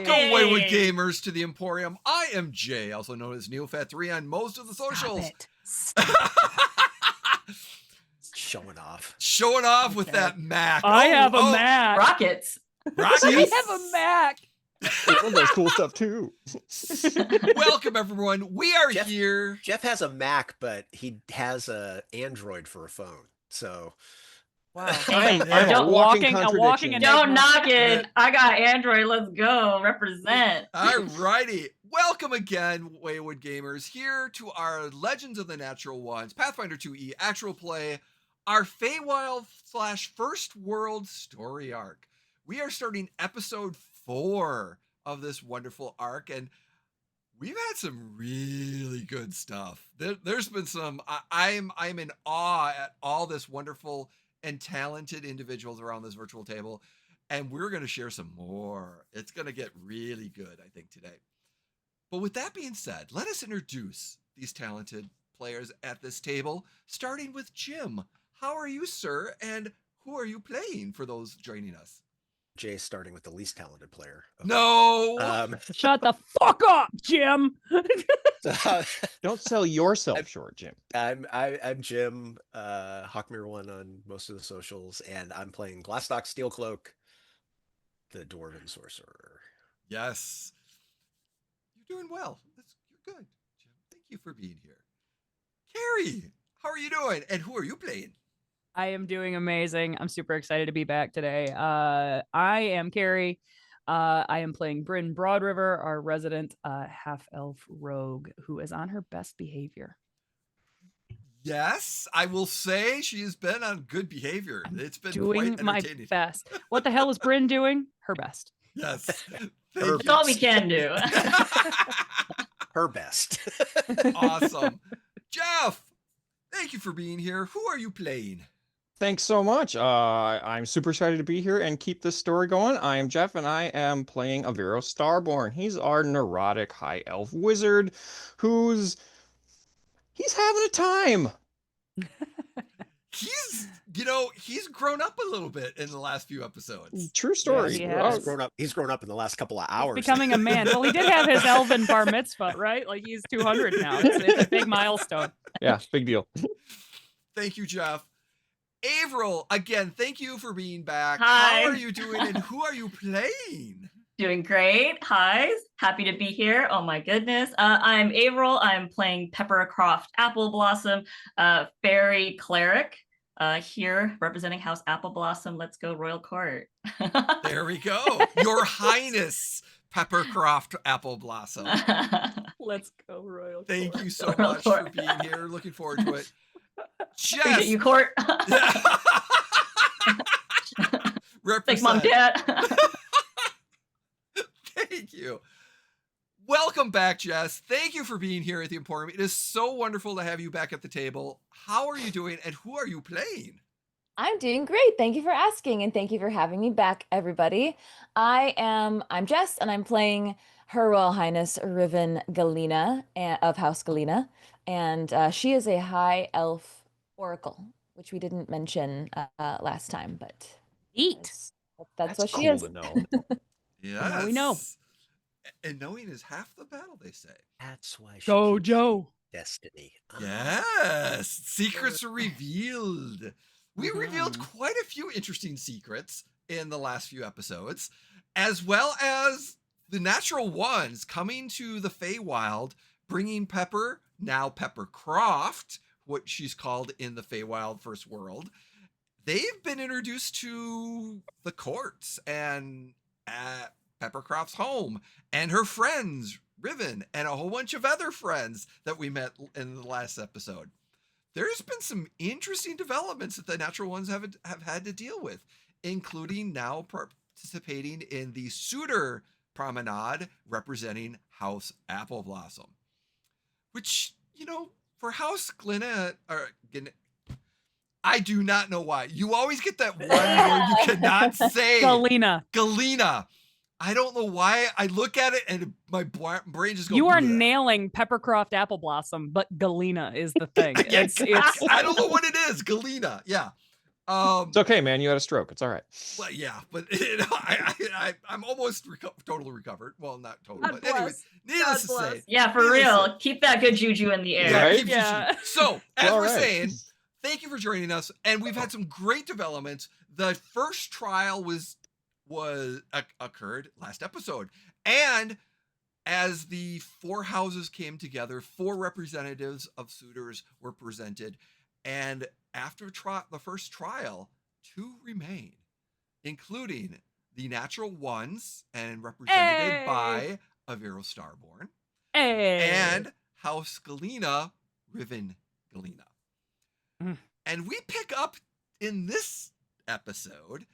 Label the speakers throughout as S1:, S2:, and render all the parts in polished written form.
S1: Welcome, Wayward Gamers, to the Emporium. I am Jay, also known as NeoFat3 on most of the socials.
S2: Stop it.
S3: Showing off.
S1: Showing off with that Mac.
S2: I have a Mac.
S4: Rockets.
S1: Rockets.
S2: I have a Mac.
S5: One does cool stuff too.
S1: Welcome, everyone. We are here.
S3: Jeff has a Mac, but he has a Android for a phone. So.
S2: Wow.
S5: I'm
S2: a
S5: a walking
S2: contradiction.
S4: Don't knock it. I got Android. Let's go. Represent.
S1: All righty. Welcome again, Wayward Gamers, here to our Legends of the Natural Ones, Pathfinder 2E actual play, our Feywild / First World story arc. We are starting episode 4 of this wonderful arc, and we've had some really good stuff. There's been some. I'm in awe at all this wonderful and talented individuals around this virtual table, and we're going to share some more. It's going to get really good, I think, today. But with that being said, let us introduce these talented players at this table, starting with Jim. How are you, sir? And who are you playing for those joining us?
S3: Jay, starting with the least talented player.
S1: No!
S2: Shut the fuck up, Jim.
S5: Don't sell yourself short, Jim.
S3: I'm Jim, Hawkmere1 on most of the socials, and I'm playing Glastoc Steelcloak, the Dwarven Sorcerer.
S1: Yes. You're doing well. You're good, Jim. Thank you for being here. Carrie, how are you doing? And who are you playing?
S2: I am doing amazing. I'm super excited to be back today. I am Carrie. I am playing Brynn Broadriver, our resident half-elf rogue who is on her best behavior.
S1: Yes, I will say she has been on good behavior. It's been
S2: doing
S1: quite
S2: my
S1: entertaining.
S2: best. What the hell is Brynn doing? Her best.
S1: Yes.
S4: That's all we can do.
S3: Her best.
S1: Awesome. Jeff, thank you for being here. Who are you playing?
S5: Thanks so much. I'm super excited to be here and keep this story going. I am Jeff, and I am playing Aviro Starborn. He's our neurotic high elf wizard he's having a time.
S1: He's grown up a little bit in the last few episodes.
S5: True story.
S2: Yes,
S3: He's grown up in the last couple of hours.
S2: Becoming a man. Well, he did have his elven bar mitzvah, right? Like he's 200 now. It's a big milestone.
S5: Yeah, big deal.
S1: Thank you, Jeff. Aviro, again, thank you for being back.
S4: Hi.
S1: How are you doing, and who are you playing?
S4: Doing great. Hi. Happy to be here. Oh my goodness. I'm Aviro. I'm playing PepperCroft AppleBlossom, fairy cleric. Here representing House AppleBlossom. Let's go Royal Court.
S1: There we go. Your Highness PepperCroft AppleBlossom.
S2: Let's go Royal Court.
S1: Thank you so much for being here. Looking forward to it.
S4: Appreciate you, Court. Thanks, Mom, Dad.
S1: Thank you. Welcome back, Jess. Thank you for being here at the Emporium. It is so wonderful to have you back at the table. How are you doing, and who are you playing?
S6: I'm doing great. Thank you for asking, and thank you for having me back, everybody. I'm Jess, and I'm playing Her Royal Highness Riven Galena of House Galena, and she is a high elf oracle, which we didn't mention last time, but that's what
S5: cool
S6: she is.
S5: to know.
S1: Yes.
S2: Now we know.
S1: And knowing is half the battle, they say.
S3: That's why she
S2: Go,
S3: keeps
S2: Joe.
S3: Destiny.
S1: Yes. Secrets are revealed. We revealed quite a few interesting secrets in the last few episodes, as well as the natural ones coming to the Feywild, bringing Pepper, now PepperCroft, what she's called in the Feywild First World. They've been introduced to the courts and at PepperCroft's home and her friends, Riven, and a whole bunch of other friends that we met in the last episode. There's been some interesting developments that the natural ones have had to deal with, including now participating in the Suitor Promenade representing House AppleBlossom, which, for House Galena, I do not know why. You always get that one word you cannot say. Galena. I don't know why. I look at it and my brain just goes.
S2: You are nailing PepperCroft AppleBlossom, but Galena is the thing.
S1: I don't know what it is. Galena. Yeah.
S5: It's okay, man. You had a stroke. It's all right.
S1: Well, yeah, but I'm almost totally recovered. Well, not totally,
S2: God
S1: but anyways,
S2: bless.
S1: needless to
S2: God
S1: say,
S2: bless.
S4: Yeah, for
S1: needless to say-
S4: real. Keep that good juju in the air.
S1: Yeah,
S5: Right?
S1: keep
S2: Yeah.
S1: juju. So, as
S5: All
S1: we're
S5: right.
S1: saying, thank you for joining us, and we've had some great developments. The first trial occurred last episode, and as the 4 houses came together, 4 representatives of suitors were presented, and after the first trial, 2 remain, including the natural ones and represented by Aviro Starborn and House Galena, Riven Galena. And we pick up in this episode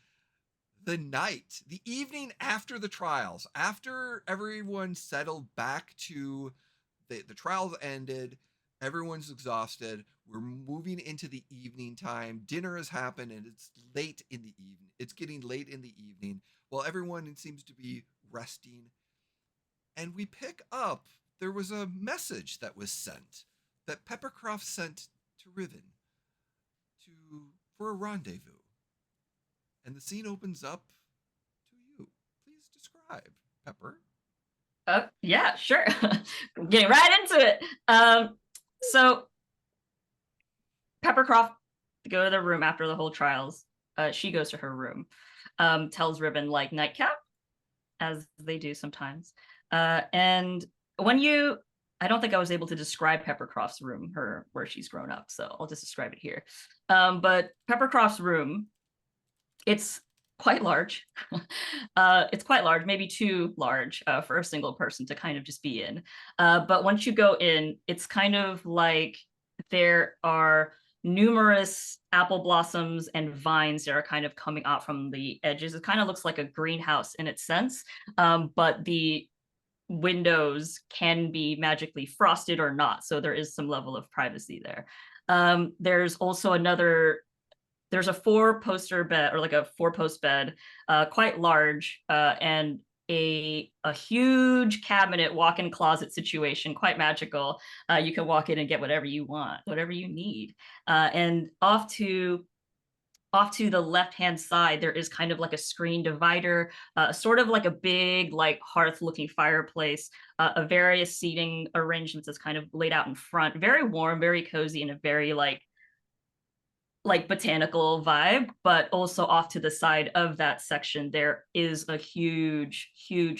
S1: the evening after the trials, after everyone settled back to the trials ended, everyone's exhausted. We're moving into the evening time. Dinner has happened and it's late in the evening. It's getting late in the evening while everyone seems to be resting. And we pick up, there was a message that was sent that PepperCroft sent to Riven for a rendezvous. And the scene opens up to you. Please describe, Pepper.
S4: Yeah, sure. Getting right into it. So PepperCroft go to the room after the whole trials. She goes to her room, tells Riven like nightcap, as they do sometimes. And when I don't think I was able to describe PepperCroft's room, where she's grown up, so I'll just describe it here. But PepperCroft's room, it's quite large. It's quite large, maybe too large for a single person to kind of just be in. But once you go in, it's kind of like there are numerous apple blossoms and vines that are kind of coming out from the edges. It kind of looks like a greenhouse in its sense, but the windows can be magically frosted or not. So there is some level of privacy there. There's also there's a 4-poster bed, or like a 4-post bed, quite large, and a huge cabinet walk-in closet situation, quite magical. You can walk in and get whatever you want, whatever you need. And off to the left-hand side, there is kind of like a screen divider, sort of like a big, like hearth-looking fireplace, a various seating arrangements that's kind of laid out in front. Very warm, very cozy, and a very like botanical vibe. But also off to the side of that section, there is a huge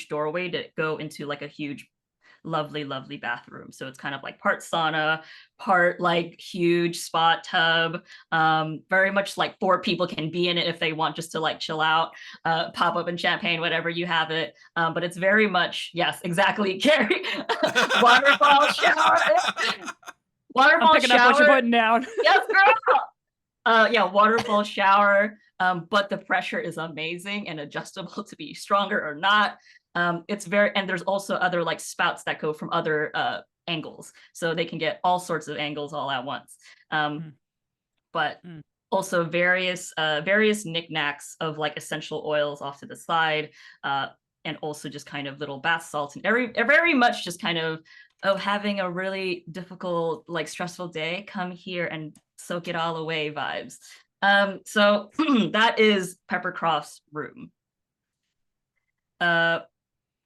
S4: doorway to go into like a huge, lovely bathroom. So it's kind of like part sauna, part like huge spot tub, very much like 4 people can be in it if they want, just to like chill out, pop up in champagne, whatever you have it. But it's very much, yes, exactly, Carrie. Waterfall shower. Waterfall
S2: I'm picking
S4: shower.
S2: up what you're putting down.
S4: Yes, girl. Yeah, waterfall shower, but the pressure is amazing and adjustable to be stronger or not. It's and there's also other like spouts that go from other angles, so they can get all sorts of angles all at once. But also various knickknacks of like essential oils off to the side, and also just kind of little bath salts, and very much just kind of having a really difficult, like stressful day, come here and soak it all away vibes. So that is PepperCroft's room.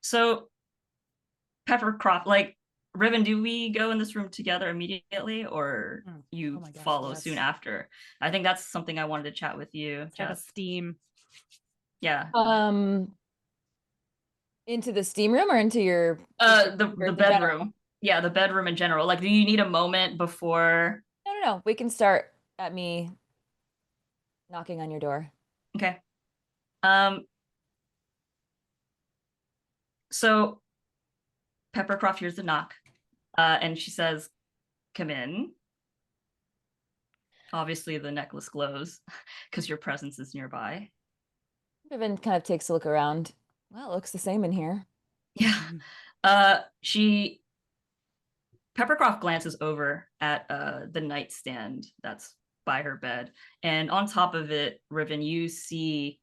S4: So PepperCroft, like Riven, do we go in this room together immediately, or you follow soon after? I think that's something I wanted to chat with you.
S2: Have a steam.
S4: Yeah.
S6: Into the steam room or into your
S4: the bedroom? Yeah, the bedroom in general. Like, do you need a moment before?
S6: No. We can start at me knocking on your door.
S4: Okay. So PepperCroft hears the knock, and she says, "Come in." Obviously, the necklace glows because your presence is nearby.
S6: Riven kind of takes a look around. Well, it looks the same in here.
S4: Yeah. PepperCroft glances over at the nightstand that's by her bed, and on top of it, Riven, you see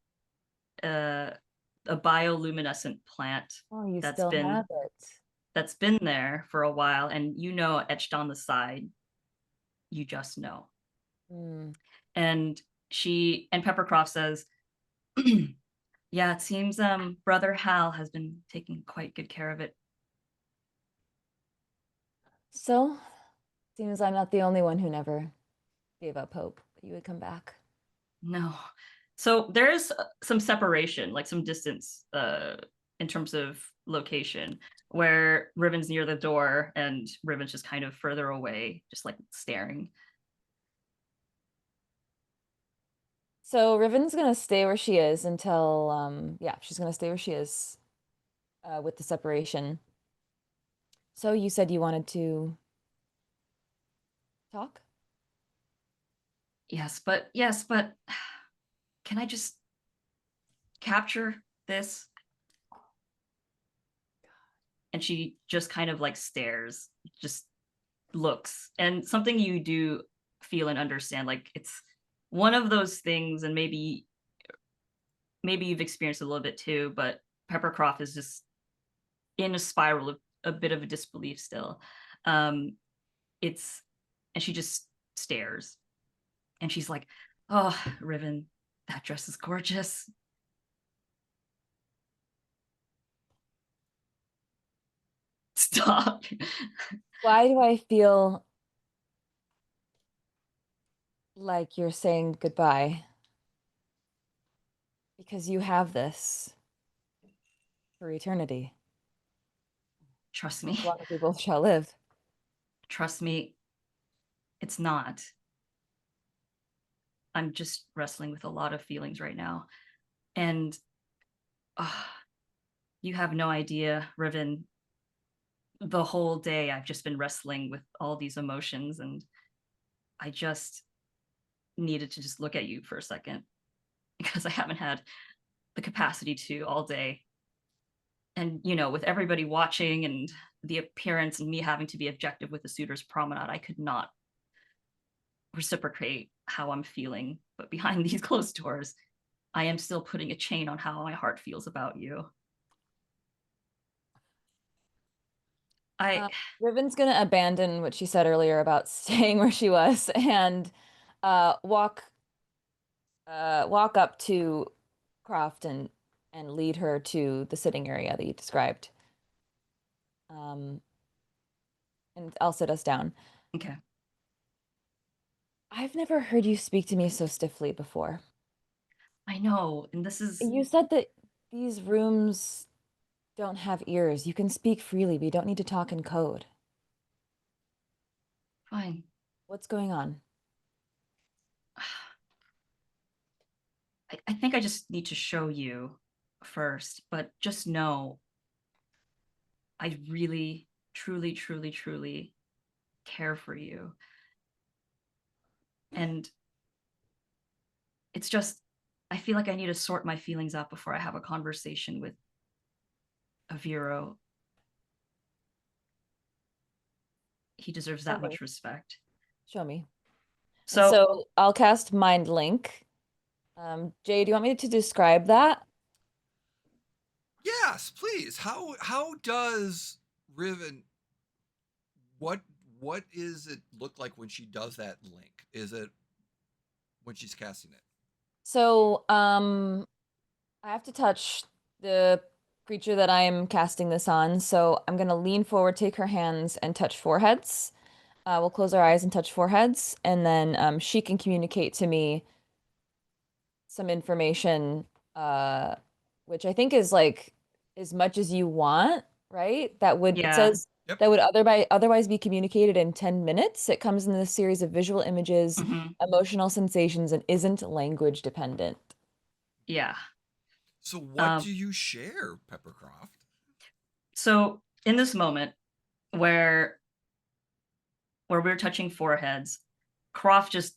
S4: a bioluminescent plant
S6: have it.
S4: That's been there for a while, and etched on the side, you just know. And PepperCroft says, yeah, it seems Brother Hal has been taking quite good care of it.
S6: So, seems I'm not the only one who never gave up hope that you would come back.
S4: No. So there's some separation, like some distance in terms of location, where Riven's near the door and Riven's just kind of further away, just like staring.
S6: So Riven's gonna stay where she is until, yeah, she's gonna stay where she is with the separation. So you said you wanted to talk?
S4: Yes, but can I just capture this? And she just kind of like stares, just looks. And something you do feel and understand, like it's one of those things, and maybe you've experienced a little bit too, but PepperCroft is just in a spiral of a bit of a disbelief still. And she just stares. And she's like, oh, Riven, that dress is gorgeous. Stop.
S6: Why do I feel like you're saying goodbye? Because you have this for eternity.
S4: Trust me.
S6: As long as we both shall live.
S4: Trust me, it's not. I'm just wrestling with a lot of feelings right now. And you have no idea, Riven. The whole day I've just been wrestling with all these emotions, and I just needed to just look at you for a second because I haven't had the capacity to all day. And, you know, with everybody watching and the appearance and me having to be objective with the Suitor's Promenade, I could not reciprocate how I'm feeling. But behind these closed doors, I am still putting a chain on how my heart feels about you.
S6: Riven's gonna abandon what she said earlier about staying where she was and walk up to Croft and lead her to the sitting area that you described. And I'll sit us down.
S4: Okay.
S6: I've never heard you speak to me so stiffly before.
S4: I know, and this is...
S6: You said that these rooms don't have ears. You can speak freely. We don't need to talk in code.
S4: Fine.
S6: What's going on?
S4: I think I just need to show you first, but just know I really, truly, truly, truly care for you. And it's just, I feel like I need to sort my feelings out before I have a conversation with Aviro. He deserves that much respect.
S6: Show me.
S4: So
S6: I'll cast Mind Link. Jay, do you want me to describe that?
S1: Yes, please. How does Riven, what is it look like when she does that link? Is it when she's casting it?
S6: So, I have to touch the creature that I am casting this on. So I'm gonna lean forward, take her hands, and touch foreheads. We'll close our eyes and touch foreheads, and then she can communicate to me some information, which I think is like as much as you want, right? That would, it says
S1: Yep.
S6: that would otherwise be communicated in 10 minutes. It comes in a series of visual images, emotional sensations, and isn't language dependent.
S4: Yeah.
S1: So what do you share, PepperCroft?
S4: So in this moment where we're touching foreheads, Croft just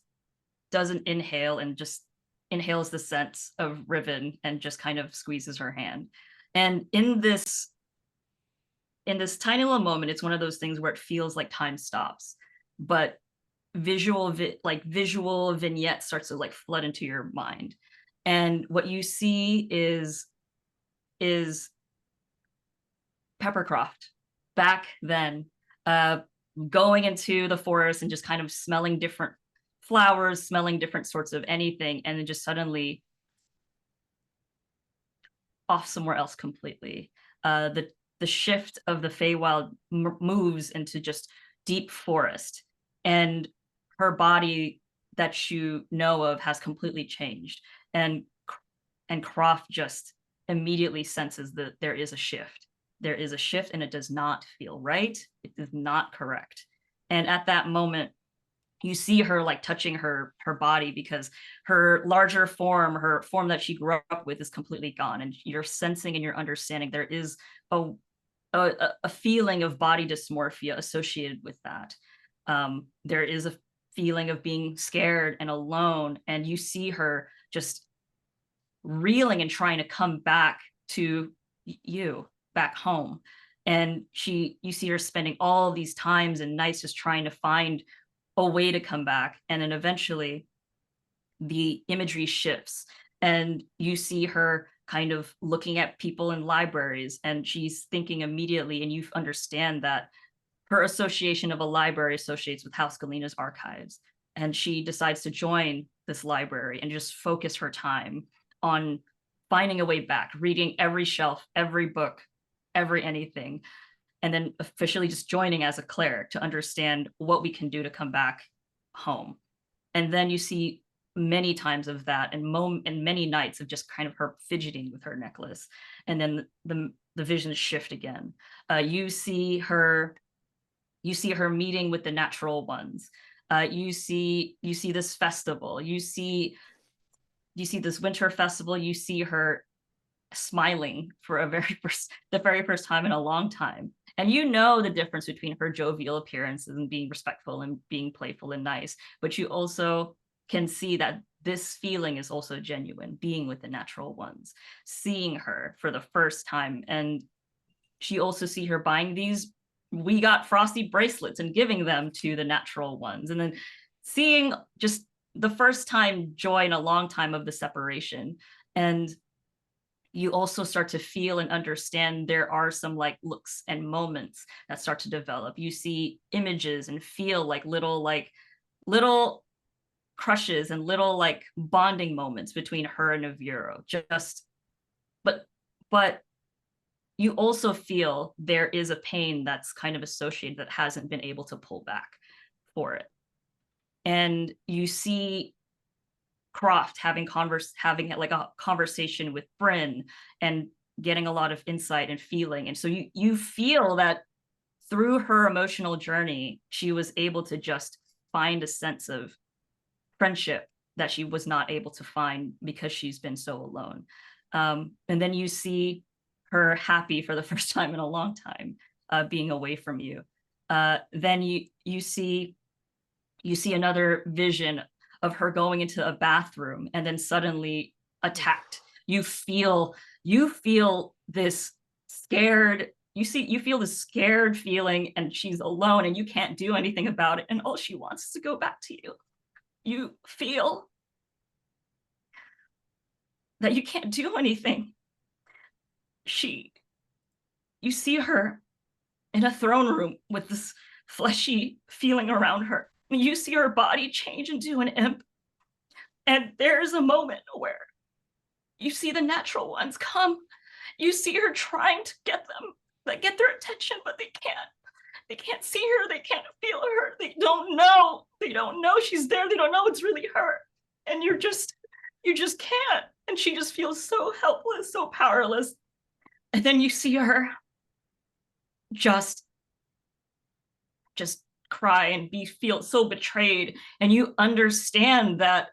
S4: does an inhale and just inhales the scent of Riven and just kind of squeezes her hand. And in this tiny little moment, it's one of those things where it feels like time stops, but visual vignette starts to like flood into your mind. And what you see is PepperCroft back then, going into the forest and just kind of smelling different flowers, smelling different sorts of anything, and then just suddenly off somewhere else completely. The shift of the Feywild moves into just deep forest, and her body that you know of has completely changed, and Croft just immediately senses that there is a shift. There is a shift, and it does not feel right. It is not correct. And at that moment, you see her like touching her body, because her larger form, her form that she grew up with, is completely gone. And you're sensing and you're understanding there is a feeling of body dysmorphia associated with that. There is a feeling of being scared and alone, and you see her just reeling and trying to come back to you, back home. And you see her spending all these times and nights just trying to find a way to come back. And then eventually the imagery shifts, and you see her kind of looking at people in libraries, and she's thinking immediately, and you understand that her association of a library associates with House Galena's archives. And she decides to join this library and just focus her time on finding a way back, reading every shelf, every book, every anything, and then officially just joining as a cleric to understand what we can do to come back home. And then you see many times of that, and many nights of just kind of her fidgeting with her necklace. And then the visions shift again. You see her meeting with the natural ones. You see this festival. You see this winter festival. You see her smiling for the very first time in a long time. And you know the difference between her jovial appearances and being respectful and being playful and nice. But you also can see that this feeling is also genuine, being with the natural ones, seeing her for the first time. And she also see her buying these We Got Frosty bracelets and giving them to the natural ones. And then seeing just the first time joy in a long time of the separation. And you also start to feel and understand there are some like looks and moments that start to develop. You see images and feel like little crushes and little like bonding moments between her and Aviro. But you also feel there is a pain that's kind of associated that hasn't been able to pull back for it. And you see Croft having like a conversation with Brynn and getting a lot of insight and feeling. And so you feel that through her emotional journey, she was able to just find a sense of friendship that she was not able to find because she's been so alone. And then you see her happy for the first time in a long time, being away from you. Then you see another vision of her going into a bathroom and then suddenly attacked. You feel this scared, you feel this scared feeling, and she's alone and you can't do anything about it. And all she wants is to go back to you. You feel that you can't do anything. You see her in a throne room with this fleshy feeling around her. You see her body change into an imp. And there's a moment where you see the natural ones come. You see her trying to get their attention, but they can't. They can't see her. They can't feel her. They don't know. They don't know she's there. They don't know it's really her. And you just can't. And she just feels so helpless, so powerless. And then you see her just cry and feel so betrayed. And you understand that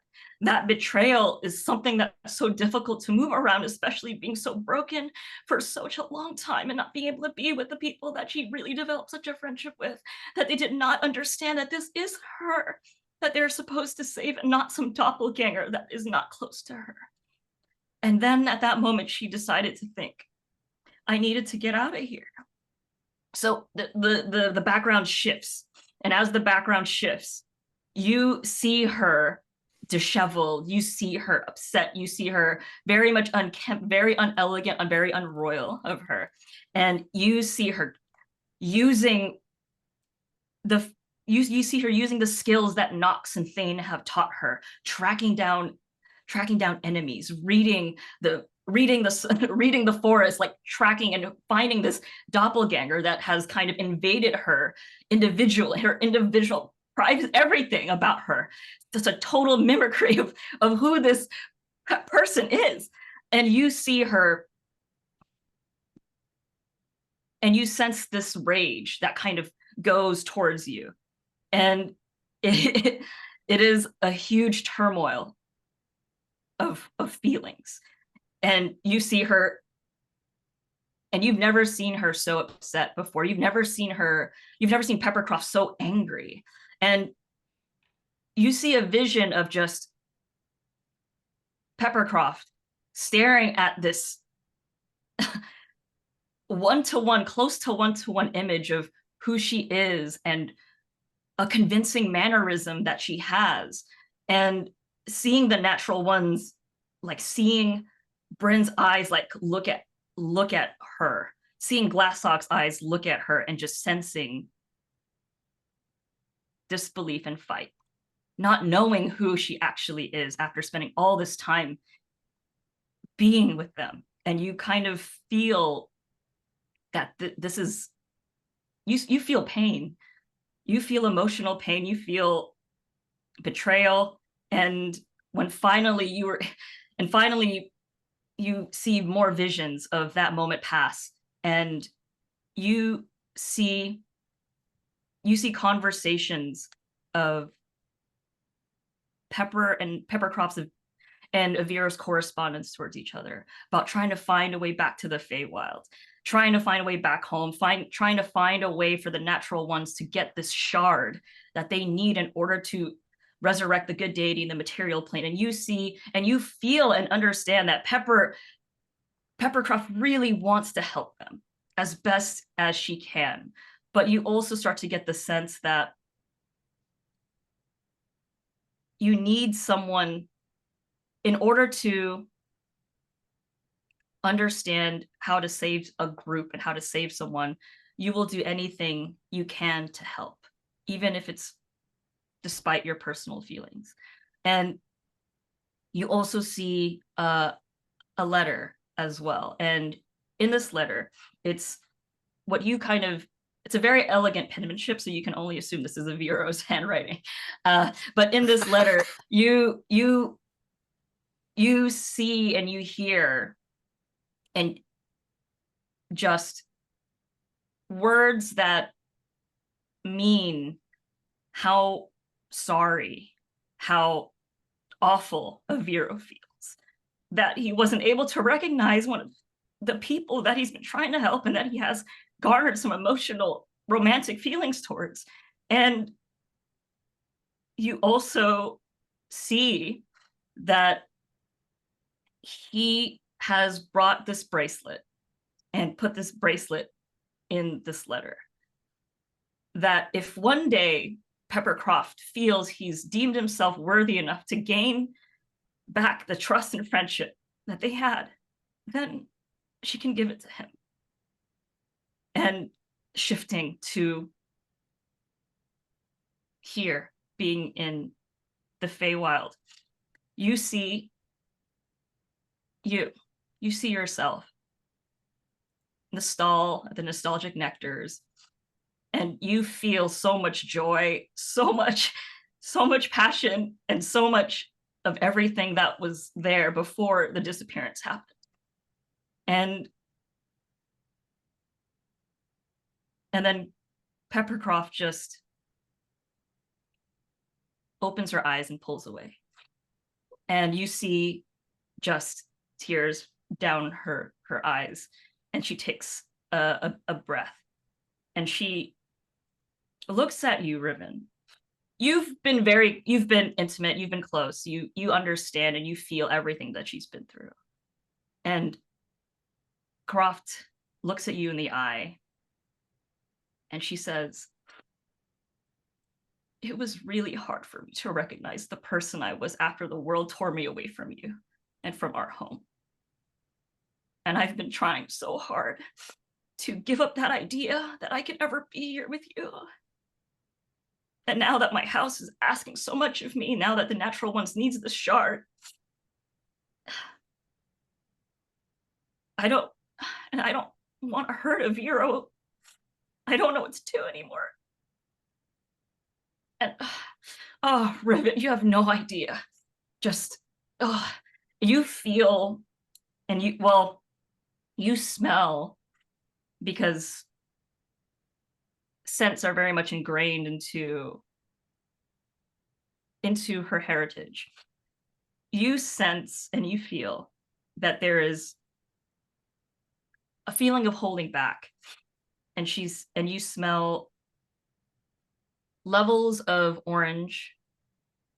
S4: betrayal is something that's so difficult to move around, especially being so broken for such a long time and not being able to be with the people that she really developed such a friendship with, that they did not understand that this is her, that they're supposed to save, and not some doppelganger that is not close to her. And then at that moment, she decided to think, I needed to get out of here. So the background shifts. And as the background shifts, you see her disheveled, you see her upset, you see her very much unkempt, very unelegant, and very unroyal of her. And you see her using you see her using the skills that Nox and Thane have taught her, tracking down enemies, reading the forest, like tracking and finding this doppelganger that has kind of invaded her individual private, everything about her. Just a total mimicry of who this person is. And you see her and you sense this rage that kind of goes towards you. And it is a huge turmoil of feelings. And you see her, and you've never seen her so upset before. You've never seen PepperCroft so angry. And you see a vision of just PepperCroft staring at this close to one-to-one image of who she is and a convincing mannerism that she has, and seeing the natural ones, like seeing Brynn's eyes like look at her, seeing Glastoc's eyes look at her, and just sensing disbelief and fight, not knowing who she actually is after spending all this time being with them. And you kind of feel that this is, you feel pain, you feel emotional pain, you feel betrayal. And when finally you see more visions of that moment pass, and you see conversations of PepperCroft's and Aviro's correspondence towards each other about trying to find a way back to the Feywild, trying to find a way back home, trying to find a way for the natural ones to get this shard that they need in order to resurrect the good deity in the material plane. And you see and you feel and understand that PepperCroft really wants to help them as best as she can. But you also start to get the sense that you need someone in order to understand how to save a group and how to save someone. You will do anything you can to help, even if it's despite your personal feelings. And you also see a letter as well. And in this letter, it's a very elegant penmanship, so you can only assume this is Aviro's handwriting. But in this letter, you see and you hear and just words that mean how sorry, how awful Aviro feels that he wasn't able to recognize one of the people that he's been trying to help and that he has garnered some emotional romantic feelings towards. And you also see that he has brought this bracelet and put this bracelet in this letter, that if one day PepperCroft feels he's deemed himself worthy enough to gain back the trust and friendship that they had, then she can give it to him. And shifting to here, being in the Feywild, you see yourself in the stall at the nostalgic nectars, and you feel so much joy, so much passion, and so much of everything that was there before the disappearance happened. And then PepperCroft just opens her eyes and pulls away. And you see just tears down her eyes. And she takes a breath. And she looks at you, Riven. You've been intimate, you've been close. You understand and you feel everything that she's been through. And Croft looks at you in the eye. And she says, "It was really hard for me to recognize the person I was after the world tore me away from you and from our home. And I've been trying so hard to give up that idea that I could ever be here with you. And now that my house is asking so much of me, now that the natural ones needs the shard, I don't want to hurt Aviro. I don't know what to do anymore. And oh, Riven, you have no idea. Just you feel and you smell, because scents are very much ingrained into her heritage. You sense and you feel that there is a feeling of holding back, and you smell levels of orange,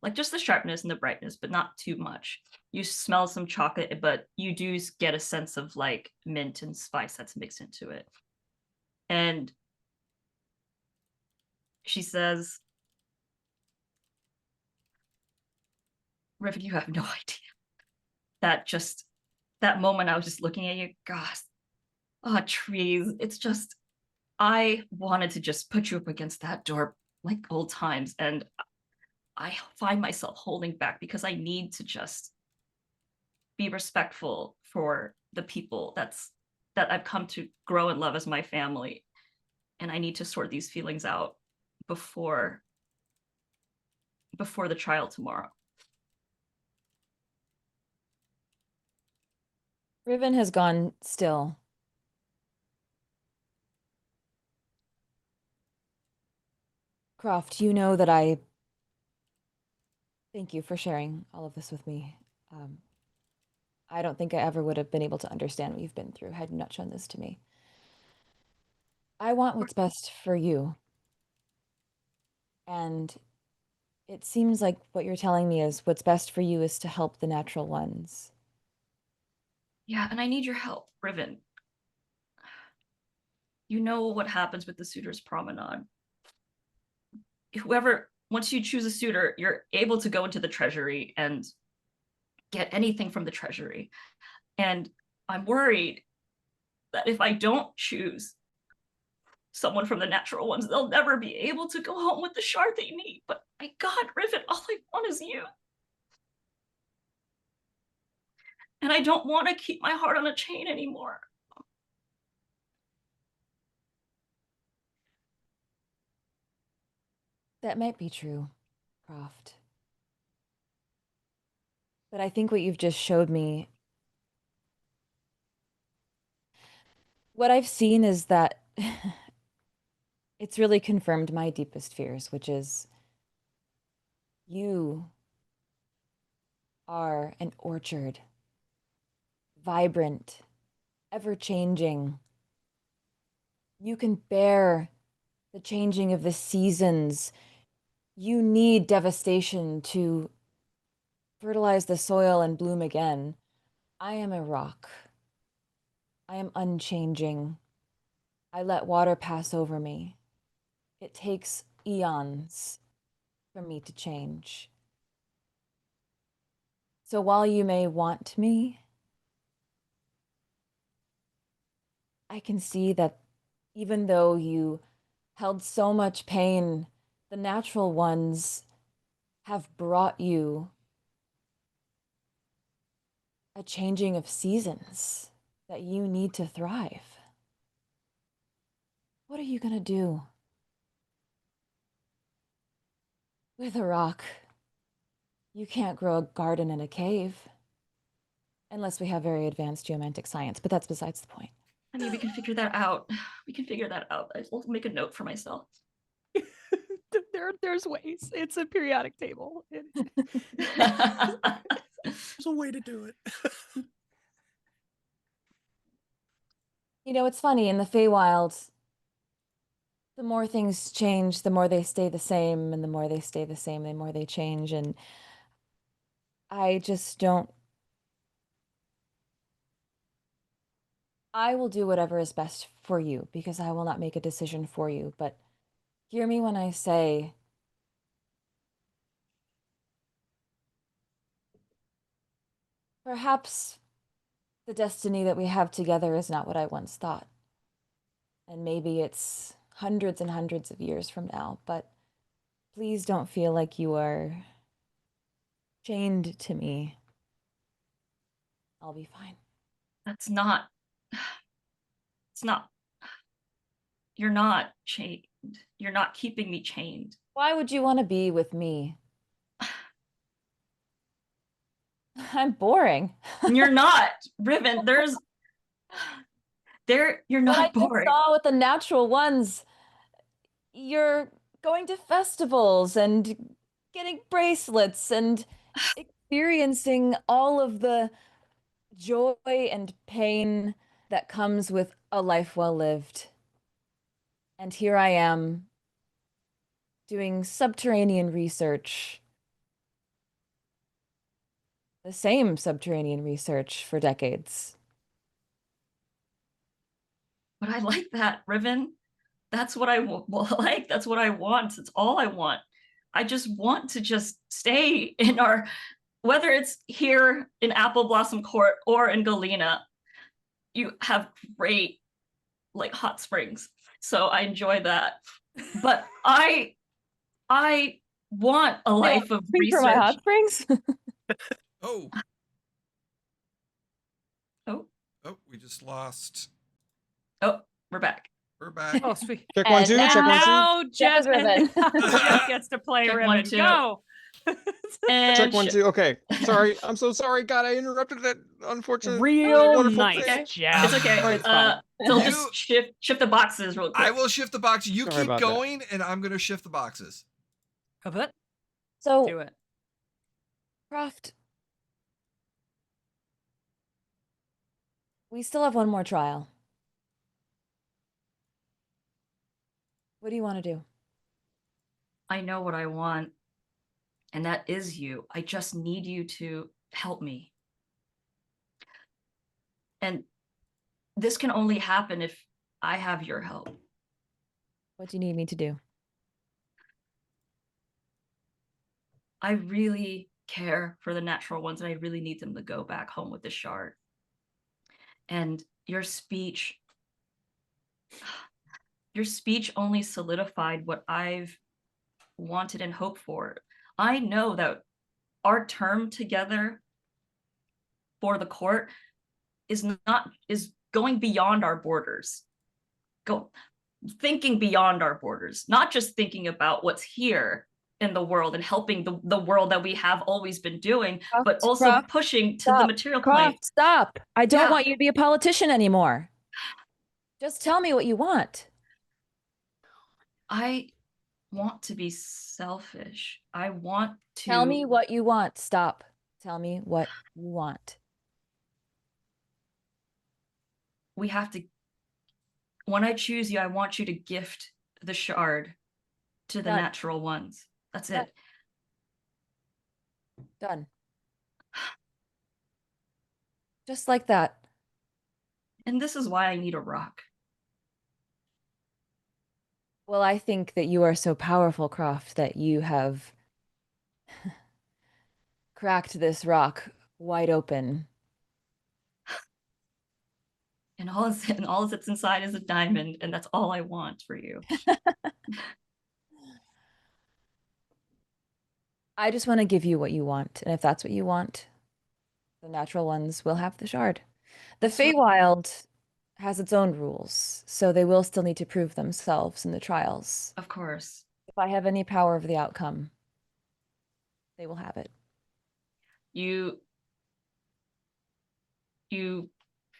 S4: like just the sharpness and the brightness, but not too much. You smell some chocolate, but you do get a sense of like mint and spice that's mixed into it. And she says, Riven, you have no idea. That moment I was just looking at you, gosh, oh, trees. It's just, I wanted to just put you up against that door like old times. And I find myself holding back because I need to just be respectful for the people that I've come to grow and love as my family. And I need to sort these feelings out before the trial tomorrow.
S6: Riven has gone still. Croft, you know that I thank you for sharing all of this with me. I don't think I ever would have been able to understand what you've been through had you not shown this to me. I want what's best for you. And it seems like what you're telling me is what's best for you is to help the natural ones.
S4: Yeah, and I need your help, Riven. You know what happens with the Suitor's Promenade. Once you choose a suitor, you're able to go into the treasury and get anything from the treasury. And I'm worried that if I don't choose someone from the natural ones, they'll never be able to go home with the shard they need. But my God, Riven, all I want is you. And I don't want to keep my heart on a chain anymore.
S6: That might be true, Croft. But I think what you've just showed me, what I've seen is that it's really confirmed my deepest fears, which is you are an orchard, vibrant, ever-changing. You can bear the changing of the seasons. You need devastation to fertilize the soil and bloom again. I am a rock. I am unchanging. I let water pass over me. It takes eons for me to change. So while you may want me, I can see that even though you held so much pain, the natural ones have brought you a changing of seasons that you need to thrive. What are you gonna do with a rock? You can't grow a garden in a cave. Unless we have very advanced geomantic science, but that's besides the point.
S4: I mean, we can figure that out. I'll make a note for myself.
S2: There's ways. It's a periodic table.
S3: There's a way to do it.
S6: You know, it's funny, in the Feywild, the more things change, the more they stay the same, and the more they stay the same, the more they change, and I just don't... I will do whatever is best for you, because I will not make a decision for you, but hear me when I say, perhaps the destiny that we have together is not what I once thought. And maybe it's hundreds and hundreds of years from now, but Please don't feel like you are chained to me. I'll be fine.
S4: That's not. It's not. You're not chained. You're not keeping me chained.
S6: Why would you want to be with me? I'm boring.
S4: You're not, Riven. You're
S6: What I
S4: not
S6: just
S4: boring.
S6: saw with the natural ones, you're going to festivals and getting bracelets and experiencing all of the joy and pain that comes with a life well lived. And here I am doing subterranean research. The same subterranean research for decades.
S4: But I like that, Riven. That's what I like. That's what I want. It's all I want. I just want to just stay in our, whether it's here in AppleBlossom Court or in Galena, you have great like hot springs. So I enjoy that. But I want a life of
S6: Pay for my
S4: research.
S6: hot springs?
S1: Oh,
S4: Oh,
S1: we just lost.
S4: oh, we're back.
S1: We're back.
S2: Oh, sweet.
S5: Check one,
S6: And
S5: two.
S6: now-
S5: Check one, two.
S2: Now Jeff,
S6: is Riven.
S2: Jeff gets to play
S4: Check
S2: Riven.
S4: one, two.
S2: Go.
S4: And
S5: Check one, two. Okay. Sorry. I'm so sorry. God, I interrupted that unfortunate.
S2: Real
S5: wonderful
S2: nice,
S5: thing.
S2: Jeff.
S4: it's okay.
S6: Or it's fine.
S4: So just shift the boxes real quick.
S1: I will shift the box. You
S5: Sorry
S1: keep
S5: about that.
S1: going, and I'm going to shift the boxes.
S2: How about
S6: So,
S2: do it?
S6: Croft, we still have one more trial. What do you want to do?
S4: I know what I want, and that is you. I just need you to help me. And this can only happen if I have your help.
S6: What do you need me to do?
S4: I really care for the natural ones, and I really need them to go back home with the shard. And your speech only solidified what I've wanted and hoped for. I know that our term together for the court is going beyond our borders. Thinking beyond our borders, not just thinking about what's here in the world and helping the world that we have always been doing, but also
S6: Croft,
S4: pushing to
S6: stop.
S4: the material plane.
S6: Croft, stop! I don't
S4: Yeah.
S6: want you to be a politician anymore. Just tell me what you want.
S4: I want to be selfish. I want to
S6: Tell me what you want. Stop. Tell me what you want.
S4: we have to, when I choose you, I want you to gift the shard to the
S6: Done.
S4: natural ones. That's
S6: Done.
S4: it.
S6: Done. Just like that.
S4: And this is why I need a rock.
S6: Well, I think that you are so powerful, Croft, that you have cracked this rock wide open.
S4: And all that's inside is a diamond, and that's all I want for you.
S6: I just want to give you what you want. And if that's what you want, the natural ones will have the shard. The Feywild has its own rules, so they will still need to prove themselves in the trials.
S4: Of course.
S6: If I have any power over the outcome, they will have it.
S4: You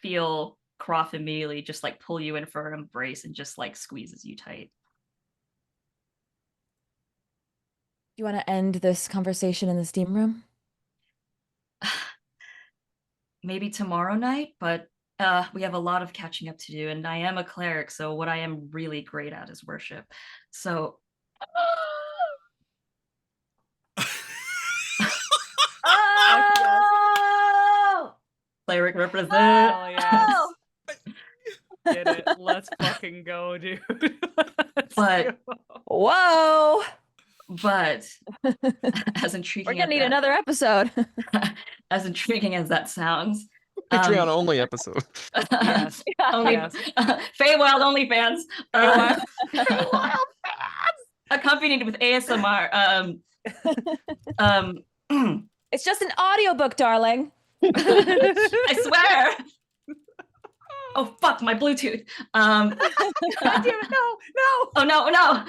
S4: feel Croft immediately just like pull you in for an embrace and just like squeezes you tight.
S6: Do you want to end this conversation in the steam room?
S4: Maybe tomorrow night, but we have a lot of catching up to do, and I am a cleric, so what I am really great at is worship. So
S6: Oh!
S4: cleric represent.
S2: Hell yes.
S6: Oh!
S2: Get it. Let's fucking go, dude. Let's
S4: But-
S2: go.
S6: Whoa!
S4: But as intriguing
S6: We're gonna need
S4: as
S6: another episode.
S4: as intriguing as that sounds,
S5: Patreon only episode.
S2: Yes.
S4: only
S2: Yes.
S4: Feywild only fans.
S2: Feywild.
S4: Feywild fans. accompanied with ASMR.
S6: It's just an audiobook, darling.
S4: I swear. Oh fuck, my Bluetooth.
S2: God damn it! No.
S4: Oh no.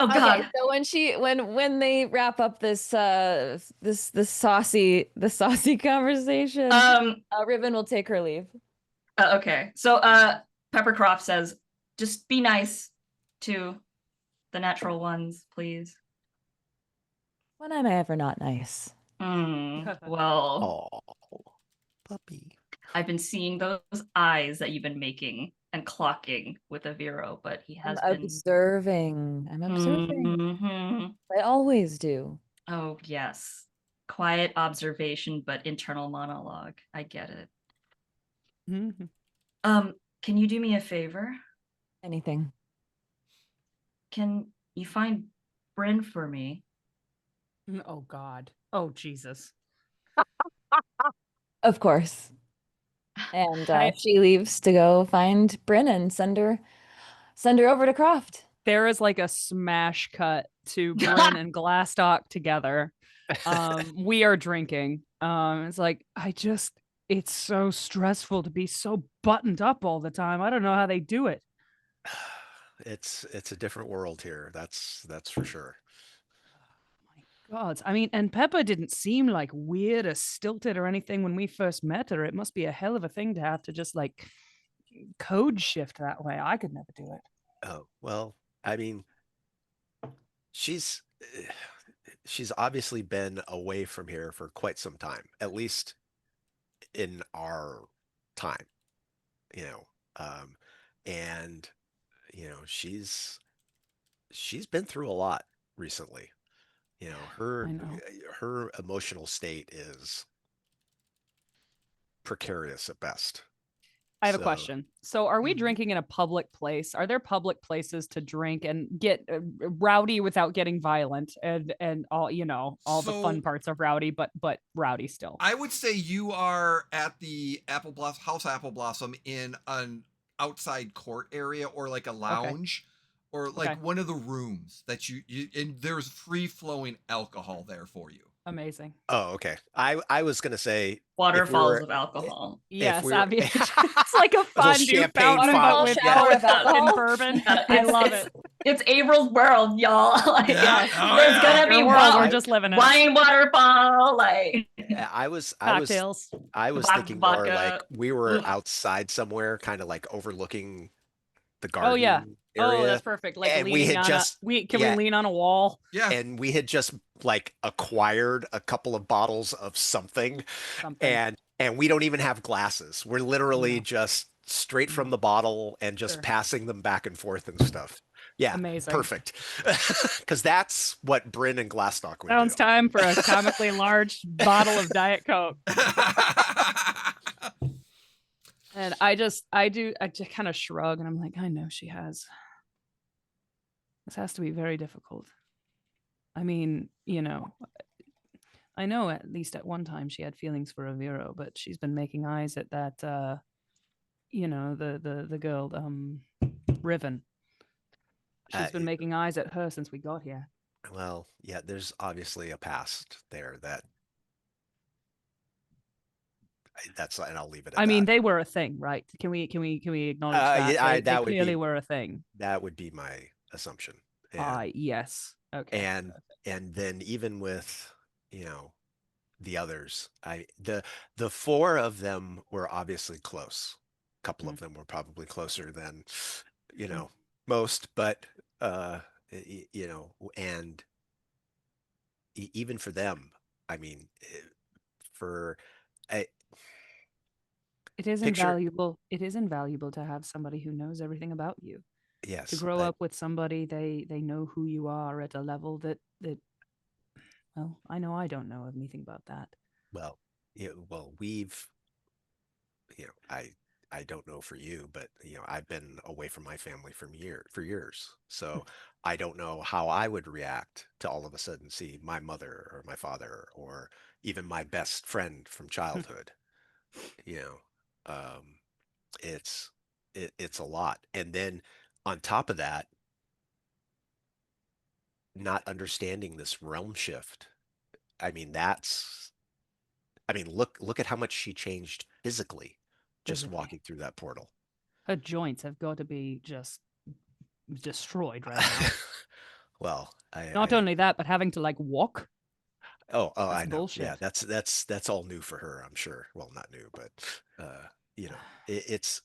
S4: Oh god.
S6: Okay, so when they wrap up this this saucy conversation, Riven will take her leave.
S4: Okay. So PepperCroft says, just be nice to the natural ones, please.
S6: When am I ever not nice?
S4: Well,
S3: Oh, puppy.
S4: I've been seeing those eyes that you've been making and clocking with Aviro, but he has
S6: I'm
S4: been
S6: observing. I'm observing.
S4: Mhm.
S6: I always do.
S4: Oh yes. Quiet observation, but internal monologue. I get it. Can you do me a favor?
S6: Anything.
S4: Can you find Brynn for me?
S2: Oh God. Oh Jesus.
S6: Of course. And
S2: I-
S6: she leaves to go find Brynn and send her over to Croft.
S2: There is like a smash cut to Brynn and Glastoc together. We are drinking. It's like it's so stressful to be so buttoned up all the time. I don't know how they do it.
S3: It's a different world here. That's for sure.
S2: God, I mean, and Peppa didn't seem like weird or stilted or anything when we first met her. It must be a hell of a thing to have to just like code shift that way. I could never do it.
S3: Oh, well, I mean, she's obviously been away from here for quite some time, at least in our time, you know. And she's been through a lot recently. You know,
S2: I know.
S3: her emotional state is precarious at best.
S2: I have a
S3: So-
S2: question. So, are we drinking in a public place? Are there public places to drink and get rowdy without getting violent, and all all the fun
S1: So-
S2: parts of rowdy, but rowdy still?
S1: I would say you are at the House AppleBlossom in an outside court area or like a lounge or like
S2: Okay.
S1: one of the rooms that you and there's free flowing alcohol there for you.
S2: Amazing.
S3: Oh, okay. I was gonna say
S4: Waterfalls
S3: were-
S4: of alcohol.
S2: Yes,
S3: we're-
S2: obviously. It's like a fondue
S3: champagne
S2: fountain, but
S3: font.
S2: with
S6: Shower of
S2: and
S6: alcohol.
S2: bourbon.
S4: Yeah,
S2: I
S4: it's-
S2: love
S4: it's-
S2: it.
S4: It's April's world, y'all. Like,
S1: Yeah. Oh,
S4: there's
S1: yeah.
S4: gonna be
S2: Your world, we're
S3: I-
S2: just living it.
S4: wine waterfall, like
S3: I was
S2: Cocktails.
S3: thinking more
S4: Vodka.
S3: like we were
S4: Ugh.
S3: outside somewhere, kind of like overlooking the
S2: Oh,
S3: garden
S2: yeah.
S3: area.
S2: Oh, that's perfect. Like
S3: And we
S2: leaning
S3: had
S2: on
S3: just-
S2: we
S3: yeah.
S2: lean on a wall?
S1: Yeah.
S3: And we had just like acquired a couple of bottles of something,
S2: Something.
S3: and we don't even have glasses. We're literally
S2: No.
S3: just straight from the bottle and just
S2: Sure.
S3: passing them back and forth and stuff. Yeah,
S2: Amazing.
S3: perfect. Because that's what Brynn and Glastoc would
S2: Now it's
S3: do.
S2: time for a comically large bottle of Diet Coke. And I just kind of shrug and I'm like, I know she has. This has to be very difficult. I mean, I know at least at one time she had feelings for Aviro, but she's been making eyes at that the girl, Riven. She's been making eyes at her since we got here.
S3: Well, yeah, there's obviously a past there that that's, and I'll leave it at
S2: I mean,
S3: that.
S2: they were a thing, right? Can we acknowledge that?
S3: yeah,
S2: They
S3: that would
S2: clearly
S3: be-
S2: were a thing.
S3: That would be my assumption. And,
S2: Yes. Okay.
S3: and then even with, the others, the four of them were obviously close. A couple of them were probably closer than, most, but, and even for them, I mean,
S2: It is
S3: picture-
S2: invaluable. It is invaluable to have somebody who knows everything about you.
S3: yes,
S2: To grow
S3: but-
S2: up with somebody they know who you are at a level that well, I know I don't know anything about that.
S3: Well, we've, I don't know for you, but I've been away from my family for years. So I don't know how I would react to all of a sudden see my mother or my father or even my best friend from childhood. It's a lot. And then on top of that, not understanding this realm shift. I mean, look at how much she changed physically just
S2: Physically.
S3: walking through that portal.
S2: Her joints have got to be just destroyed right now.
S3: Well,
S2: Not only that, but having to like walk.
S3: Oh,
S2: That's
S3: I know.
S2: bullshit.
S3: Yeah, that's all new for her, I'm sure. Well, not new, but it's.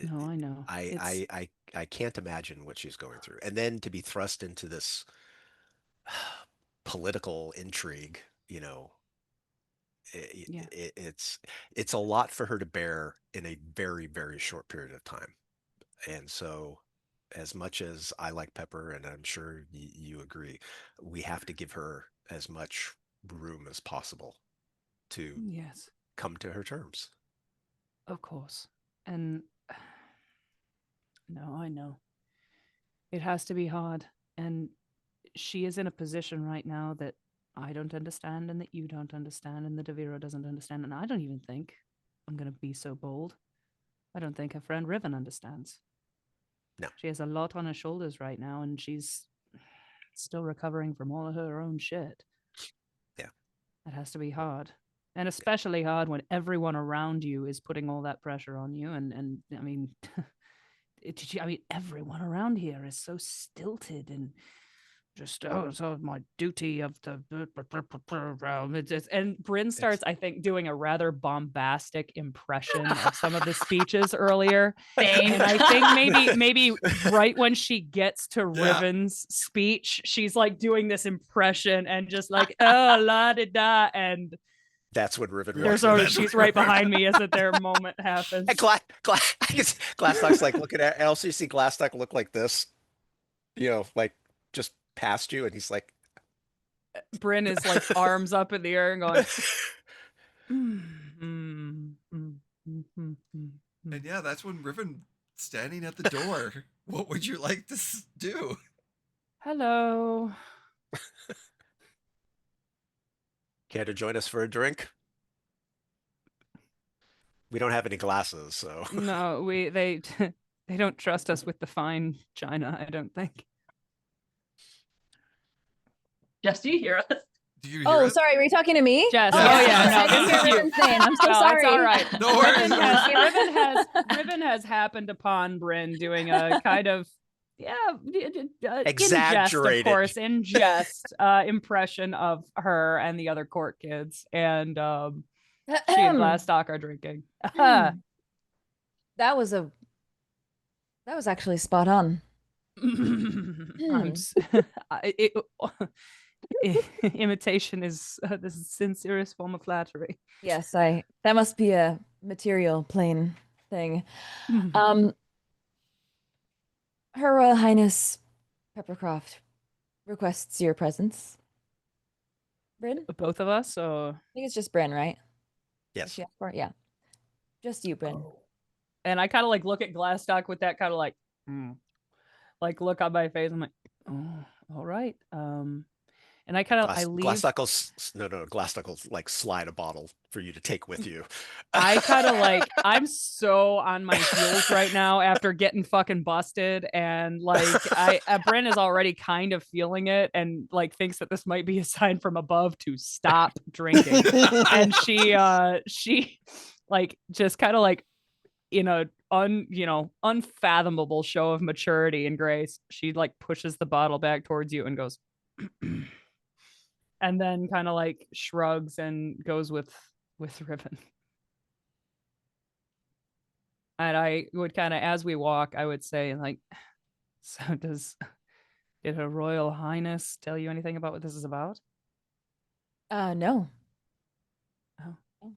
S2: No, I know.
S3: I can't imagine what she's going through, and then to be thrust into this political intrigue.
S2: Yeah.
S3: It's a lot for her to bear in a very, very short period of time, and so. As much as I like Pepper, and I'm sure you agree, we have to give her as much room as possible to
S2: Yes,
S3: come to her terms.
S2: of course. And no, I know. It has to be hard. And she is in a position right now that I don't understand and that you don't understand and that Aviro doesn't understand. And I don't even think, I'm going to be so bold, I don't think her friend Riven understands.
S3: No.
S2: She has a lot on her shoulders right now and she's still recovering from all of her own shit.
S3: Yeah.
S2: It has to be hard. And especially hard when everyone around you is putting all that pressure on you. And I mean, everyone around here is so stilted and just so my duty of the and Brynn starts, I think, doing a rather bombastic impression of some of the speeches earlier.
S4: Same.
S2: And I think maybe right when she gets to Riven's speech, she's like doing this impression and just like la da da, and
S3: that's when Riven
S2: she's right behind me as their moment happens.
S3: And Glastoc's like looking at, and also you see Glastoc look like this, like just past you, and he's like,
S2: Brynn is like arms up in the air and going.
S1: And yeah, that's when Riven standing at the door. What would you like to do?
S2: Hello.
S3: Care to join us for a drink? We don't have any glasses, so.
S2: No, they don't trust us with the fine china, I don't think.
S4: Jess, do you hear us?
S1: Do you hear us?
S6: Sorry, were you talking to me?
S2: Jess.
S6: Oh,
S2: yeah, no,
S6: I didn't
S2: this is
S6: hear
S2: you.
S6: Riven's name. I'm so
S2: No,
S6: sorry.
S2: it's all right.
S1: No worries.
S2: Riven has happened upon Brynn doing a kind of
S3: Exaggerated,
S2: in jest, of course, in jest impression of her and the other court kids, and she and Glastoc are drinking.
S6: That was actually spot on.
S2: Imitation is the sincerest form of flattery.
S6: Yes, that must be a material plane thing. Her Royal Highness PepperCroft requests your presence. Brynn?
S2: Both of us, or
S6: I think it's just Brynn, right?
S3: yes.
S6: Yeah. Just you, Brynn.
S2: And I kind of like look at Glastoc with that kind of like look on my face. I'm like, oh, all right. And I kind of I leave.
S3: Glastoc will like slide a bottle for you to take with you.
S2: I kind of like, I'm so on my heels right now after getting fucking busted, and like Brynn is already kind of feeling it and like thinks that this might be a sign from above to stop drinking. And she like just kind of like in a unfathomable show of maturity and grace, she like pushes the bottle back towards you and goes and then kind of like shrugs and goes with Riven. And I would kind of, as we walk, I would say like, so did Her Royal Highness tell you anything about what this is about?
S6: No.
S2: Oh.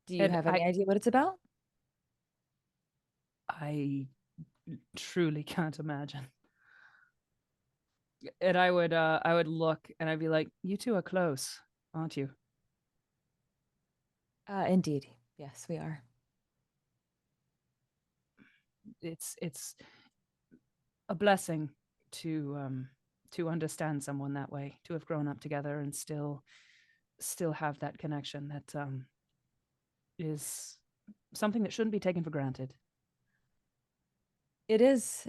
S6: Do you have any idea what it's about?
S2: I truly can't imagine. And I would look and I'd be like, you two are close, aren't you?
S6: Indeed. Yes, we are.
S2: It's a blessing to understand someone that way, to have grown up together and still have that connection that is something that shouldn't be taken for granted.
S6: It is.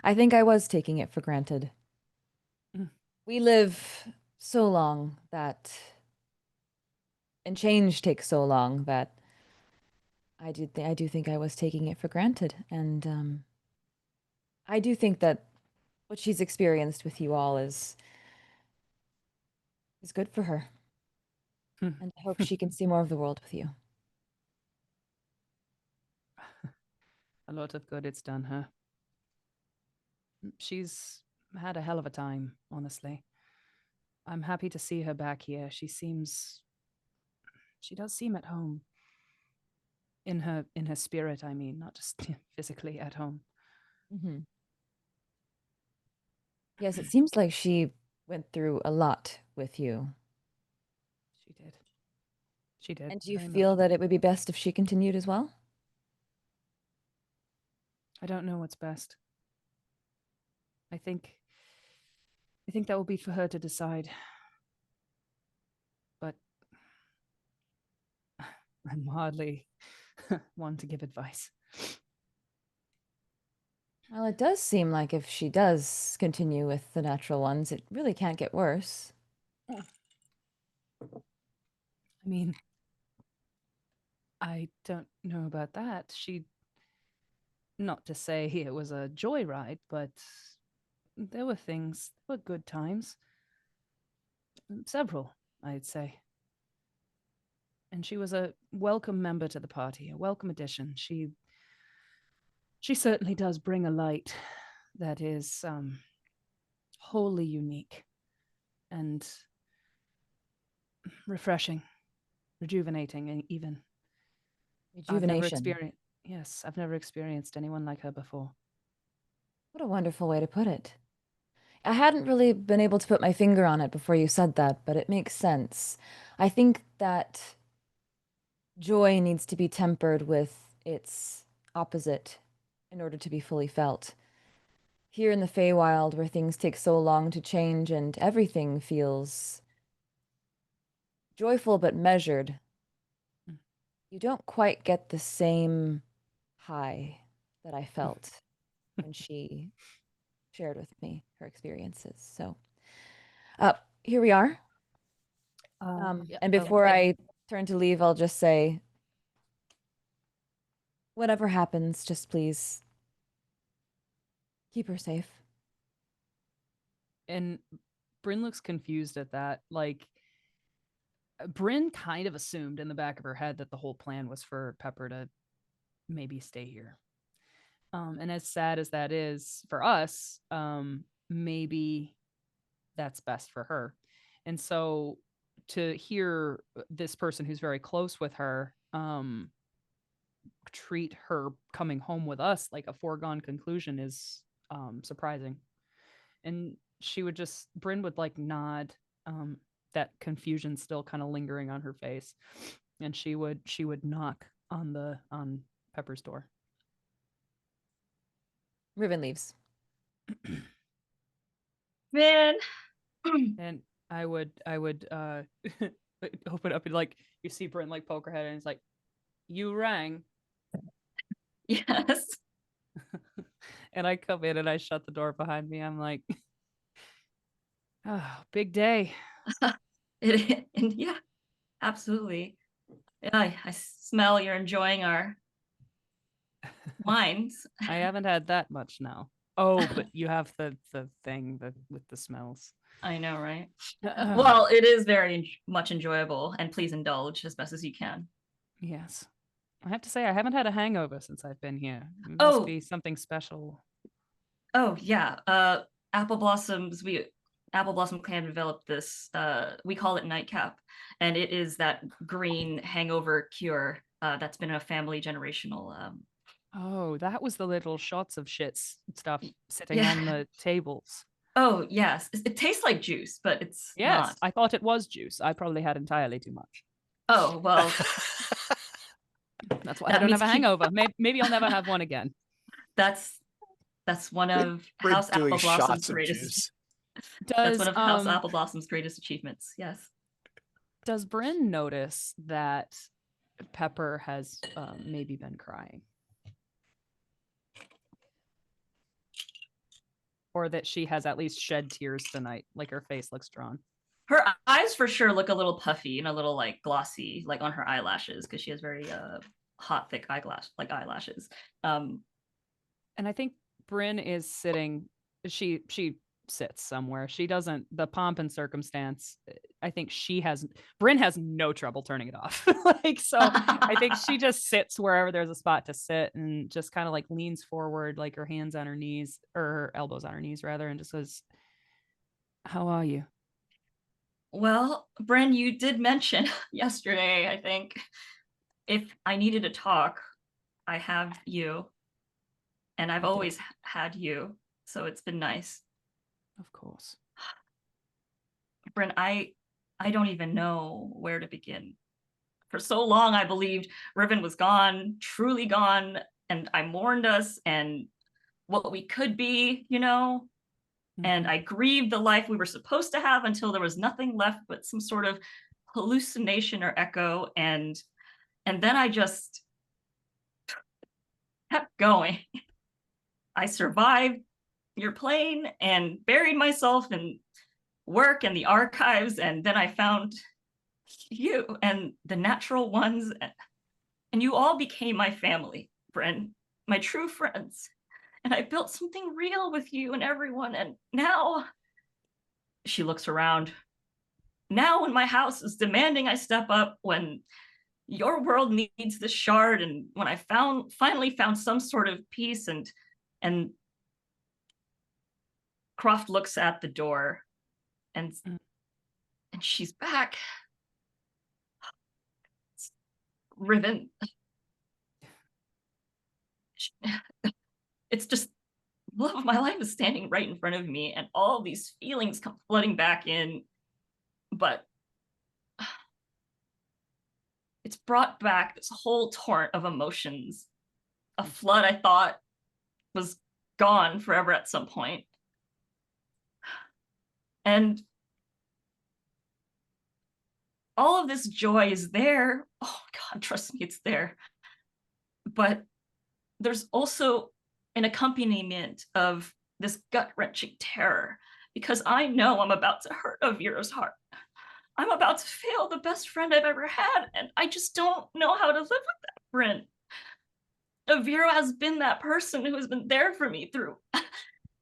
S6: I think I was taking it for granted.
S2: Mm.
S6: We live so long that, and change takes so long that I do think I was taking it for granted, and I do think that what she's experienced with you all is good for her, and I hope she can see more of the world with you.
S2: A lot of good it's done her. She's had a hell of a time, honestly. I'm happy to see her back here. She does seem at home. In her spirit, I mean, not just physically at home.
S6: Mm-hmm. Yes, it seems like she went through a lot with you.
S2: She did. She did.
S6: And do you
S2: very
S6: feel
S2: much.
S6: that it would be best if she continued as well?
S2: I don't know what's best. I think that will be for her to decide. But I'm hardly one to give advice.
S6: Well, it does seem like if she does continue with the natural ones, it really can't get worse.
S2: I mean, I don't know about that. Not to say it was a joyride, but there were good times. Several, I'd say. And she was a welcome member to the party, a welcome addition. She certainly does bring a light that is wholly unique and refreshing, rejuvenating, and even.
S6: Rejuvenation.
S2: I've never experienced anyone like her before.
S6: What a wonderful way to put it. I hadn't really been able to put my finger on it before you said that, but it makes sense. I think that joy needs to be tempered with its opposite in order to be fully felt. Here in the Feywild, where things take so long to change and everything feels joyful but measured, you don't quite get the same high that I felt when she shared with me her experiences. So, here we are. And before I turn to leave, I'll just say, whatever happens, just please keep her safe.
S2: And Brynn looks confused at that. Like, Brynn kind of assumed in the back of her head that the whole plan was for Pepper to maybe stay here. And as sad as that is for us, maybe that's best for her. And so to hear this person who's very close with her treat her coming home with us like a foregone conclusion is surprising. And Brynn would like nod, that confusion still kind of lingering on her face, and she would knock on Pepper's door.
S6: Riven leaves.
S4: Man.
S2: And I would open up and like you see Brynn like poke her head and it's like, you rang.
S4: Yes.
S2: And I come in and I shut the door behind me. I'm like, oh, big day.
S4: And yeah, absolutely. Yeah, I smell you're enjoying our wines.
S2: I haven't had that much now. Oh, but you have the thing with the smells.
S4: I know, right? Well, it is very much enjoyable, and please indulge as best as you can.
S2: Yes. I have to say, I haven't had a hangover since I've been here. It must be something special.
S4: Oh, yeah. AppleBlossom Clan developed this, we call it Nightcap, and it is that green hangover cure that's been a family generational.
S2: Oh, that was the little shots of stuff sitting on the tables.
S4: Oh, yes. It tastes like juice, but it's not.
S2: I thought it was juice. I probably had entirely too much.
S4: Oh, well.
S2: That's why I don't have a hangover. Maybe I'll never have one again.
S4: That's one of House AppleBlossom's greatest. That's one of House AppleBlossom's greatest achievements. Yes.
S2: Does Brynn notice that Pepper has maybe been crying? or that she has at least shed tears tonight, like her face looks drawn.
S4: Her eyes for sure look a little puffy and a little like glossy, like on her eyelashes, because she has very hot, thick eyelashes.
S2: And I think Brynn is sitting. She sits somewhere. She doesn't. The pomp and circumstance. I think Brynn has no trouble turning it off. Like, so I think she just sits wherever there's a spot to sit and just kind of like leans forward, like her hands on her knees, or her elbows on her knees rather, and just says, "How are you?"
S4: Well, Brynn, you did mention yesterday, I think, if I needed to talk, I have you. And I've always had you, so it's been nice.
S2: Of course.
S4: Brynn, I don't even know where to begin. For so long, I believed Riven was gone, truly gone, and I mourned us and what we could be, you know? And I grieved the life we were supposed to have until there was nothing left but some sort of hallucination or echo. And then I just kept going. I survived your plane and buried myself in work and the archives. And then I found you and the natural ones. And you all became my family, Brynn, my true friends. And I built something real with you and everyone. And now, she looks around. Now when my house is demanding I step up, when your world needs this shard, and when I finally found some sort of peace, and Croft looks at the door and she's back. Riven. It's just, love of my life is standing right in front of me, and all these feelings come flooding back in, but it's brought back this whole torrent of emotions. A flood I thought was gone forever at some point. And all of this joy is there. Oh God, trust me, it's there. But there's also an accompaniment of this gut-wrenching terror, because I know I'm about to hurt Aviro's heart. I'm about to fail the best friend I've ever had, and I just don't know how to live with that, Brynn. Aviro has been that person who has been there for me through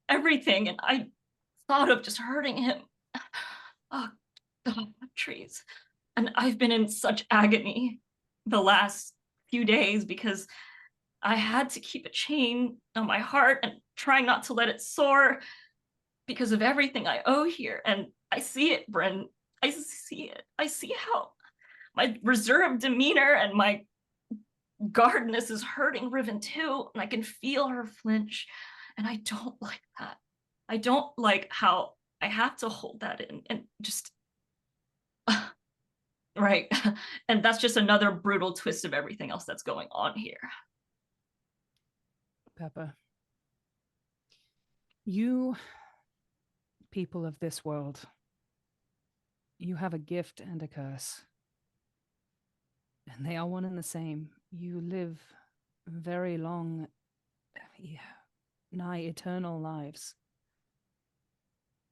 S4: everything, and I thought of just hurting him. Oh God, trees. And I've been in such agony the last few days because I had to keep a chain on my heart and trying not to let it soar because of everything I owe here. And I see it, Brynn. I see it. I see how my reserved demeanor and my guardness is hurting Riven too. And I can feel her flinch. And I don't like that. I don't like how I have to hold that in and just... right. And that's just another brutal twist of everything else that's going on here.
S2: Pepper, you people of this world, you have a gift and a curse. And they are one and the same. You live very long, nigh eternal lives.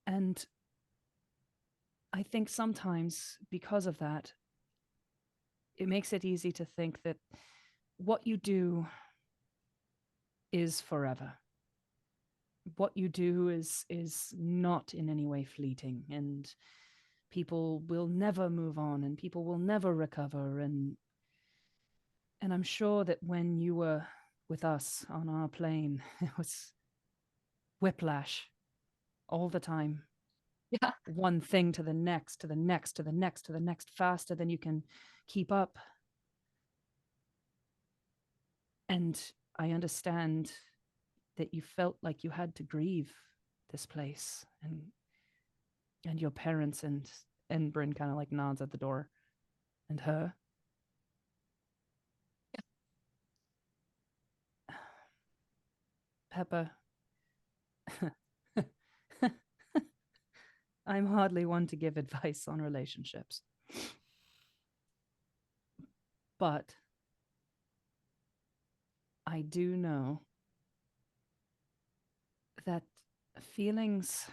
S2: And I think sometimes because of that, it makes it easy to think that what you do is forever. What you do is not in any way fleeting, and people will never move on, and people will never recover. And I'm sure that when you were with us on our plane, it was whiplash all the time.
S4: Yeah.
S2: One thing to the next, to the next, to the next, to the next, faster than you can keep up. And I understand that you felt like you had to grieve this place and your parents, and Brynn kind of like nods at the door, and her. Yeah. Pepper. I'm hardly one to give advice on relationships. But I do know that Feelings,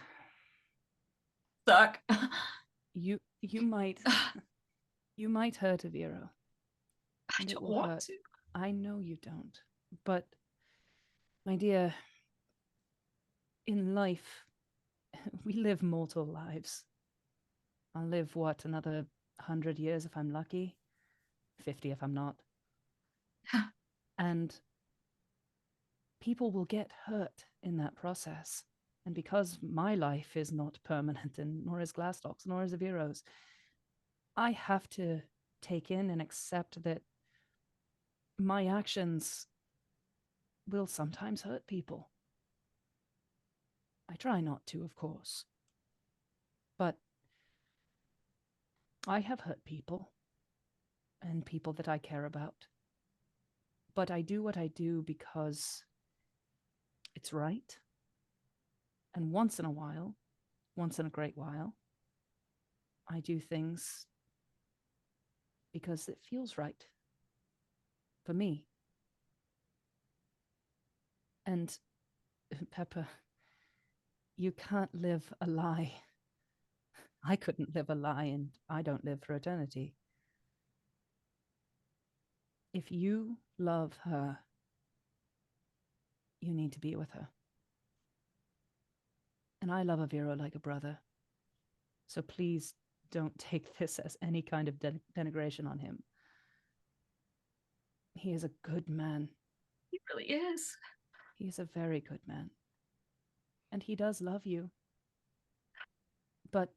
S4: Suck.
S2: you might hurt Aviro.
S4: I
S2: And it
S4: don't
S2: will
S4: want
S2: hurt.
S4: to.
S2: I know you don't. But, my dear, in life, we live mortal lives. I'll live, what, another 100 years if I'm lucky? 50 if I'm not. And people will get hurt in that process. And because my life is not permanent, and nor is Glastoc's, nor is Aviro's, I have to take in and accept that my actions will sometimes hurt people. I try not to, of course. But I have hurt people, and people that I care about. But I do what I do because it's right. And once in a while, once in a great while, I do things because it feels right for me. And Pepper, you can't live a lie. I couldn't live a lie, and I don't live for eternity. If you love her, you need to be with her. And I love Aviro like a brother. So please don't take this as any kind of denigration on him. He is a good man.
S4: He really is.
S2: He is a very good man. And he does love you. But,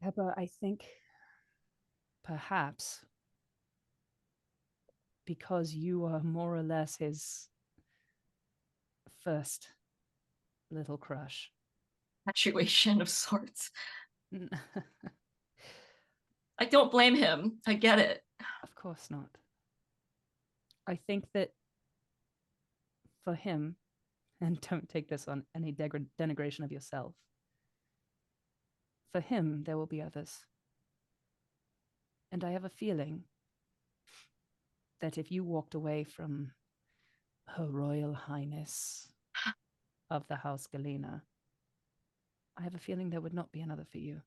S2: Pepper, I think perhaps because you are more or less his first little crush.
S4: Situation of sorts. I don't blame him. I get it.
S2: Of course not. I think that for him, and don't take this on any denigration of yourself, for him, there will be others. And I have a feeling that if you walked away from Her Royal Highness of the House Galena, I have a feeling there would not be another for you.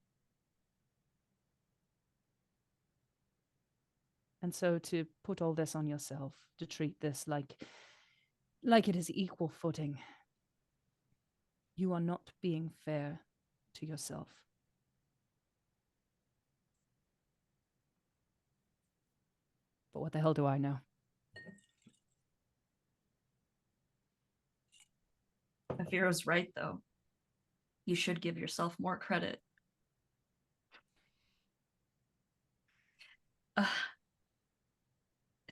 S2: And so to put all this on yourself, to treat this like it is equal footing, you are not being fair to yourself. But what the hell do I know?
S4: Aviro's right, though. You should give yourself more credit.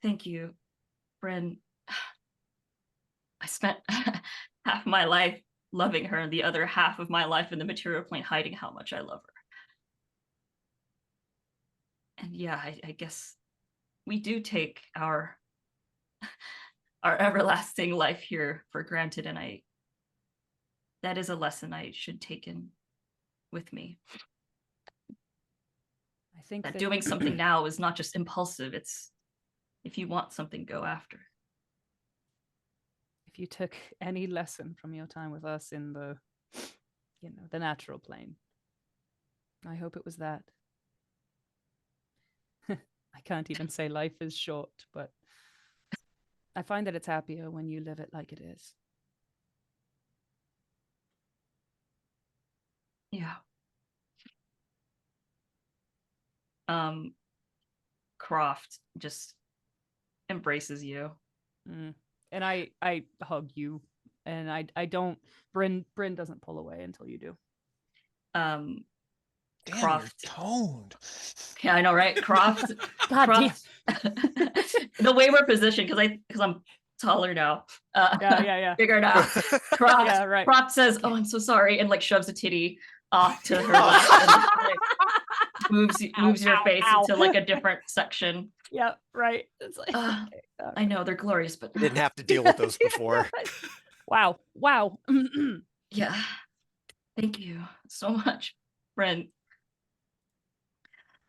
S4: Thank you, Brynn. I spent half my life loving her and the other half of my life in the material plane hiding how much I love her. And yeah, I guess we do take our everlasting life here for granted, and that is a lesson I should take in with me.
S2: I think
S4: That doing something now is not just impulsive, it's if you want something, go after.
S2: If you took any lesson from your time with us in the natural plane, I hope it was that. I can't even say life is short, but I find that it's happier when you live it like it is.
S4: Yeah. Croft just embraces you.
S2: And I hug you, and I don't. Brynn doesn't pull away until you do.
S5: Damn,
S4: Croft.
S5: you're toned.
S4: Yeah, I know, right? Croft.
S2: God
S4: Croft. The way we're positioned, because I'm taller now.
S2: Yeah.
S4: Bigger now. Croft.
S2: Yeah, right.
S4: Croft says, "Oh, I'm so sorry," and like shoves a titty off to her left, and like, moves your face into like a different section.
S2: Yeah, right. It's like okay,
S4: I know they're glorious, but
S3: Didn't have to deal with those before.
S2: Wow.
S4: yeah. Thank you so much, Brynn.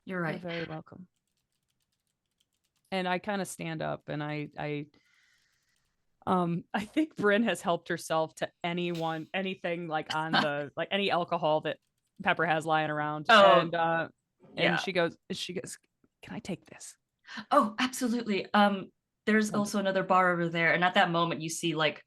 S4: You're right.
S2: You're very welcome. And I kind of stand up, and I I think Brynn has helped herself to anything like on the like any alcohol that Pepper has lying around.
S4: Oh,
S2: And
S4: yeah.
S2: she goes, can I take this?
S4: Oh, absolutely. There's also another bar over there, and at that moment you see like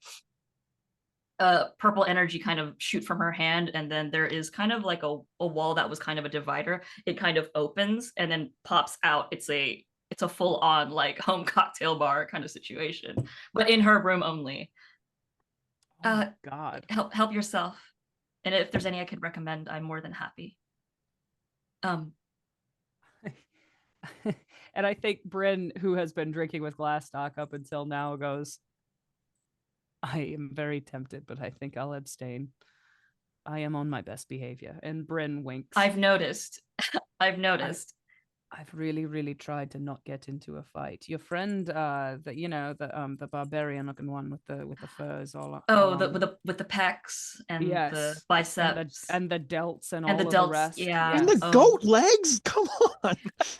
S4: purple energy kind of shoot from her hand, and then there is kind of like a wall that was kind of a divider. It kind of opens and then pops out. It's a full-on like home cocktail bar kind of situation, but in her room only.
S2: Oh my God.
S4: Help yourself. And if there's any I could recommend, I'm more than happy.
S2: And I think Brynn, who has been drinking with Glastoc up until now, goes, I am very tempted, but I think I'll abstain. I am on my best behavior. And Brynn winks.
S4: I've noticed.
S2: I've really, really tried to not get into a fight. Your friend, the barbarian looking one with the furs all.
S4: Oh,
S2: all
S4: with the pecs and
S2: yes,
S4: the biceps
S2: and the delts and
S4: and
S2: all
S4: the
S2: of
S4: delts.
S2: the rest.
S4: Yeah,
S5: And the goat legs? Come on.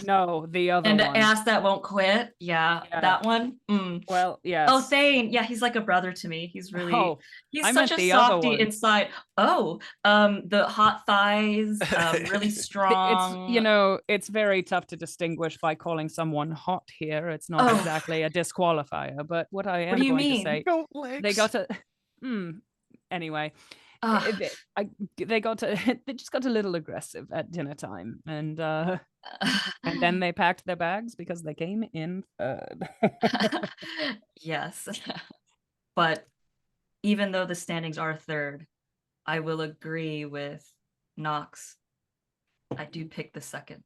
S2: No, the other
S4: and
S2: one.
S4: the ass that won't quit. Yeah. That one.
S2: Well, yes.
S4: Oh, Thane. Yeah, he's like a brother to me. He's really he's
S2: I
S4: such
S2: meant
S4: a
S2: the other
S4: softie
S2: one.
S4: inside. Oh, the hot thighs, really strong.
S2: It's very tough to distinguish by calling someone hot here. It's not exactly a disqualifier, but what I am
S4: do you
S2: going
S4: mean?
S2: to say,
S3: Goat legs.
S2: they got to anyway. They just got a little aggressive at dinner time, and then they packed their bags because they came in third.
S4: Yes. But even though the standings are third, I will agree with Knox. I do pick the second.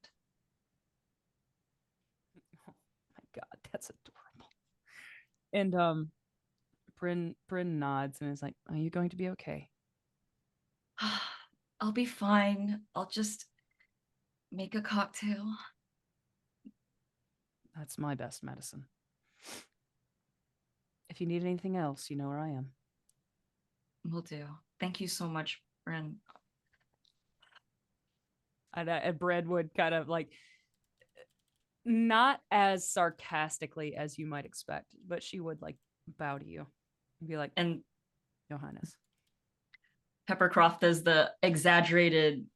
S2: Oh my God, that's adorable. And Brynn nods and is like, "Are you going to be okay?"
S4: I'll be fine. I'll just make a cocktail.
S2: That's my best medicine. If you need anything else, you know where I am.
S4: Will do. Thank you so much, Brynn.
S2: And Brynn would kind of like, not as sarcastically as you might expect, but she would like bow to you and be like,
S4: and
S2: Your Highness.
S4: PepperCroft does the exaggerated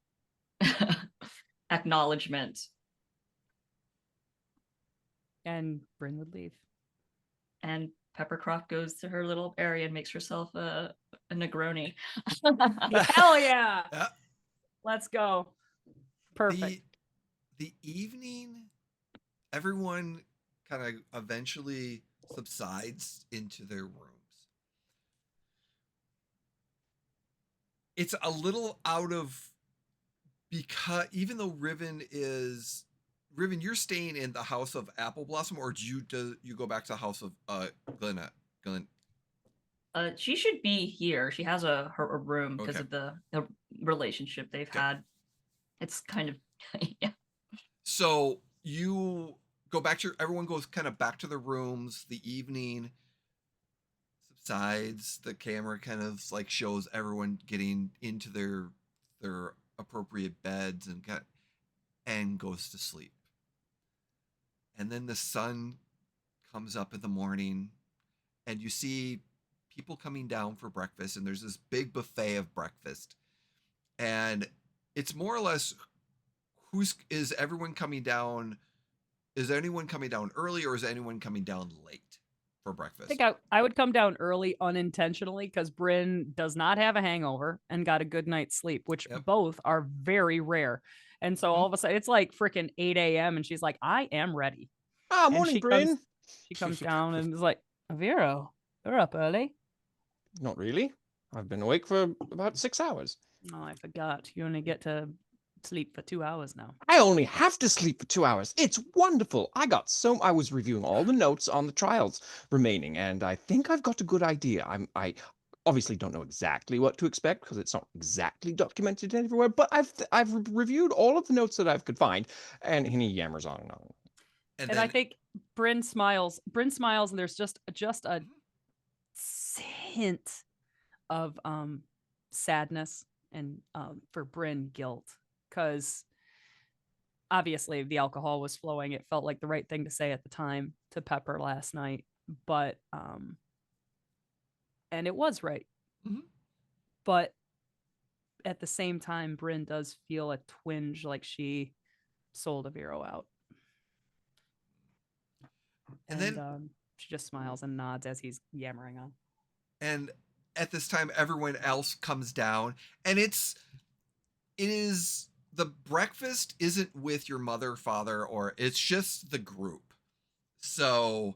S4: acknowledgement.
S2: And Brynn would leave.
S4: And PepperCroft goes to her little area and makes herself a Negroni.
S2: Hell yeah! Let's go. Perfect.
S1: The evening, everyone kind of eventually subsides into their rooms. It's a little out of, because even though Riven, you're staying in the house of AppleBlossom, or do you go back to the house of Galena?
S4: She should be here. She has her room because of the relationship they've had. It's kind of yeah.
S1: So you go back to everyone goes kind of back to their rooms. The evening subsides. The camera kind of like shows everyone getting into their appropriate beds and goes to sleep. And then the sun comes up in the morning, and you see people coming down for breakfast, and there's this big buffet of breakfast. And it's more or less, is everyone coming down? Is anyone coming down early, or is anyone coming down late for breakfast?
S2: I think I would come down early unintentionally because Brynn does not have a hangover and got a good night's sleep, which both are very rare. And so all of a sudden, it's like freaking 8 a.m. and she's like, I am ready.
S5: Morning, Brynn.
S2: She comes down and is like, Aviro, you're up early.
S5: Not really. I've been awake for about 6 hours.
S2: Oh, I forgot. You only get to sleep for 2 hours now.
S5: I only have to sleep for 2 hours. It's wonderful. I was reviewing all the notes on the trials remaining, and I think I've got a good idea. I obviously don't know exactly what to expect because it's not exactly documented everywhere, but I've reviewed all of the notes that I could find, and he yammers on and on.
S2: And I think Brynn smiles. Brynn smiles, and there's just a hint of sadness and for Brynn, guilt, because obviously the alcohol was flowing. It felt like the right thing to say at the time to Pepper last night, but and it was right.
S1: Mhm.
S2: But at the same time, Brynn does feel a twinge like she sold Aviro out.
S1: And
S2: And
S1: then
S2: she just smiles and nods as he's yammering on.
S1: and at this time everyone else comes down, and it is the breakfast isn't with your mother, father, or it's just the group. So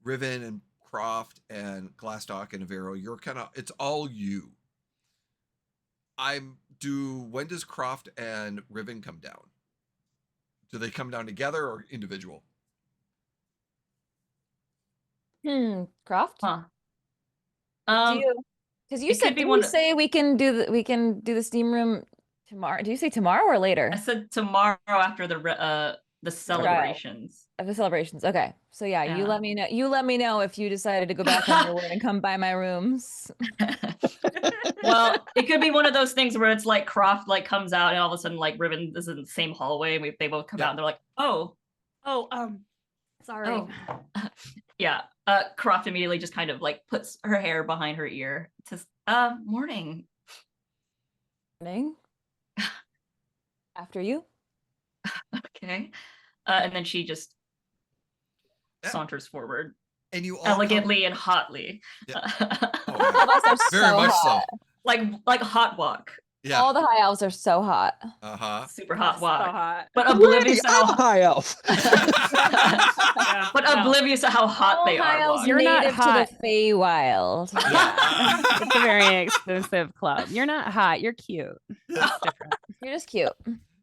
S1: Riven and Croft and Glastoc and Aviro, you're kind of, it's all you. When does Croft and Riven come down? Do they come down together or individual?
S6: Croft?
S4: Huh.
S6: Do you? Because you
S4: it could
S6: said,
S4: be
S6: did
S4: one
S6: we say we can do the steam room tomorrow? Do you say tomorrow or later?
S4: I said tomorrow after the celebrations.
S6: Of the celebrations. Okay. So yeah, you
S4: Yeah.
S6: let me know. You let me know if you decided to go back on your word and come by my rooms.
S4: Well, it could be one of those things where it's like Croft like comes out and all of a sudden like Riven is in the same hallway and they both come out and they're like, oh,
S2: sorry.
S4: oh. Yeah. Croft immediately just kind of like puts her hair behind her ear. It says, morning.
S6: Morning. After you.
S4: Okay. And then she just saunters forward
S1: And you all
S4: elegantly and hotly.
S1: Yeah.
S6: All of us are
S1: Very
S6: so
S1: much
S6: hot.
S4: Like hot walk.
S1: Yeah.
S6: All the high elves are so hot.
S4: Super hot walk.
S2: So hot.
S4: But oblivious to
S5: I'm
S4: how
S5: high elf.
S4: oblivious to how hot
S6: All
S4: they
S6: high
S4: are.
S6: elves
S4: Walk.
S2: You're not
S6: native
S2: hot.
S6: to the Feywild.
S2: Yeah. It's a very exclusive club. You're not hot. You're cute. It's different.
S6: You're just cute.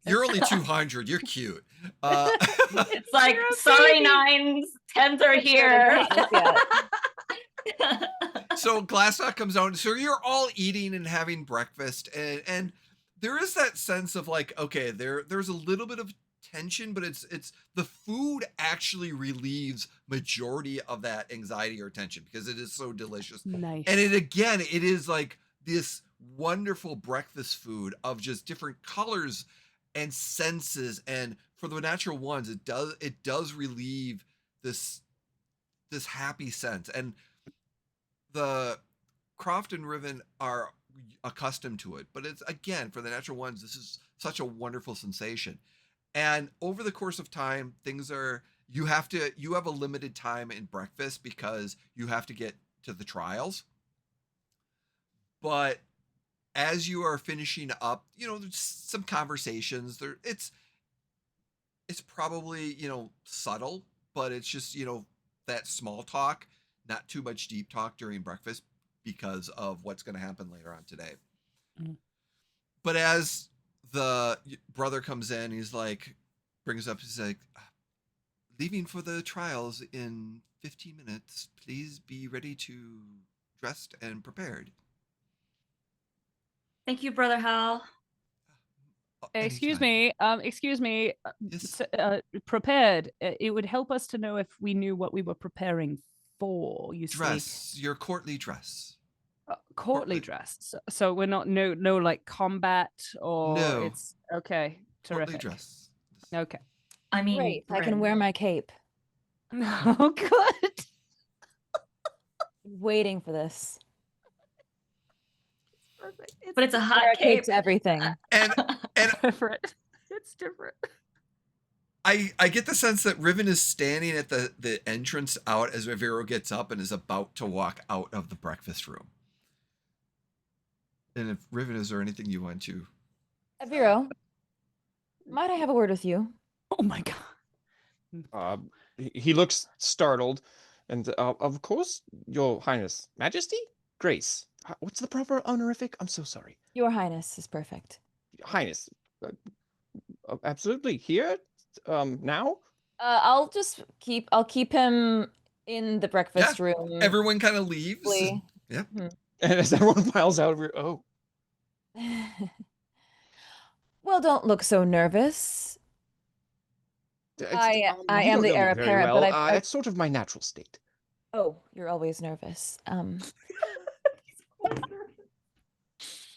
S1: You're only 200. You're cute.
S4: It's like,
S2: You're a
S4: sorry,
S2: baby.
S4: 9s, 10s are here.
S1: So Glastoc comes out. So you're all eating and having breakfast, and there is that sense of like, okay, there's a little bit of tension, but it's the food actually relieves majority of that anxiety or tension because it is so delicious.
S2: Nice.
S1: And it is like this wonderful breakfast food of just different colors and senses, and for the natural ones, it does relieve this happy sense. And the Croft and Riven are accustomed to it, but it's, again, for the natural ones, this is such a wonderful sensation. And over the course of time, you have a limited time in breakfast because you have to get to the trials. But as you are finishing up, there's some conversations there. It's probably, subtle, but it's just, that small talk, not too much deep talk during breakfast because of what's going to happen later on today.
S2: Mm.
S1: But as the brother comes in, he's like, he's like, leaving for the trials in 15 minutes. Please be ready to dressed and prepared.
S4: Thank you, Brother Hal.
S2: Excuse
S1: Anytime.
S2: me.
S1: Yes.
S2: Prepared. It would help us to know if we knew what we were preparing for. You
S1: Dress, your courtly dress.
S2: Courtly dress. So we're not no like combat or
S1: No.
S2: It's okay. Terrific.
S1: Courtly dress.
S2: Okay.
S4: I mean,
S6: Great. I can
S4: Brynn.
S6: wear my cape.
S2: Oh, good.
S6: Waiting for this.
S2: Perfect.
S4: But it's a hot
S6: Wear a
S4: cape.
S6: cape's everything.
S1: And
S2: different. It's different.
S1: I get the sense that Riven is standing at the entrance out as Aviro gets up and is about to walk out of the breakfast room. And if Riven, is there anything you want to?
S6: Aviro, might I have a word with you?
S2: Oh my god.
S5: He looks startled, and of course, Your Highness, Majesty, Grace. What's the proper honorific? I'm so sorry.
S6: Your Highness is perfect.
S5: Highness, absolutely. Here, now.
S6: I'll keep him in the breakfast room.
S1: Everyone kind of leaves.
S6: Please.
S1: Yeah.
S5: And as everyone piles out,
S6: Well, don't look so nervous. I am the heir apparent, but
S5: it's sort of my natural state.
S6: Oh, you're always nervous.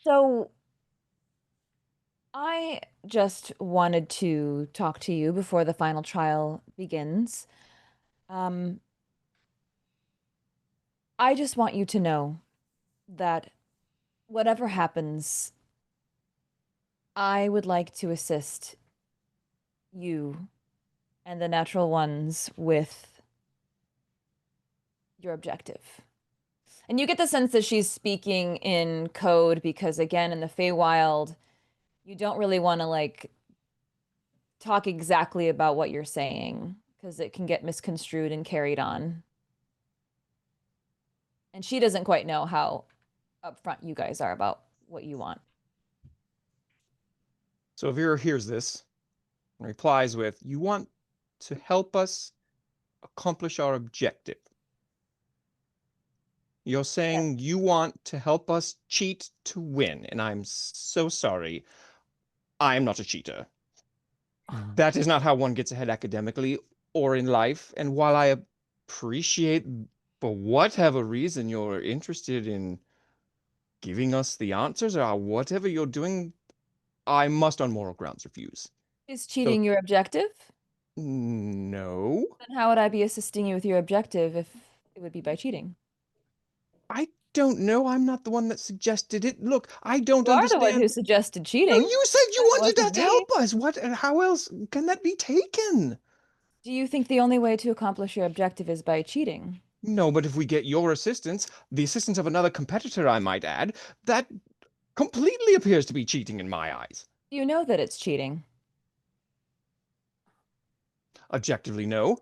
S6: So I just wanted to talk to you before the final trial begins. I just want you to know that whatever happens, I would like to assist you and the natural ones with your objective. And you get the sense that she's speaking in code because, again, in the Feywild, you don't really want to like talk exactly about what you're saying because it can get misconstrued and carried on. And she doesn't quite know how upfront you guys are about what you want.
S5: So Aviro hears this and replies with, "You want to help us accomplish our objective. You're saying you want to help us cheat to win, and I'm so sorry. I'm not a cheater. That is not how one gets ahead academically or in life. And while I appreciate, for whatever reason, you're interested in giving us the answers or whatever you're doing, I must on moral grounds refuse."
S6: Is cheating your objective?
S5: No.
S6: Then how would I be assisting you with your objective if it would be by cheating?
S5: I don't know. I'm not the one that suggested it. Look, I don't
S6: You are the
S5: understand.
S6: one who suggested
S5: No,
S6: cheating.
S5: you said you
S6: It
S5: wanted
S6: wasn't
S5: to
S6: me.
S5: help us. What? How else can that be taken?
S6: Do you think the only way to accomplish your objective is by cheating?
S5: No, but if we get your assistance, the assistance of another competitor, I might add, that completely appears to be cheating in my eyes.
S6: You know that it's cheating.
S5: Objectively, no.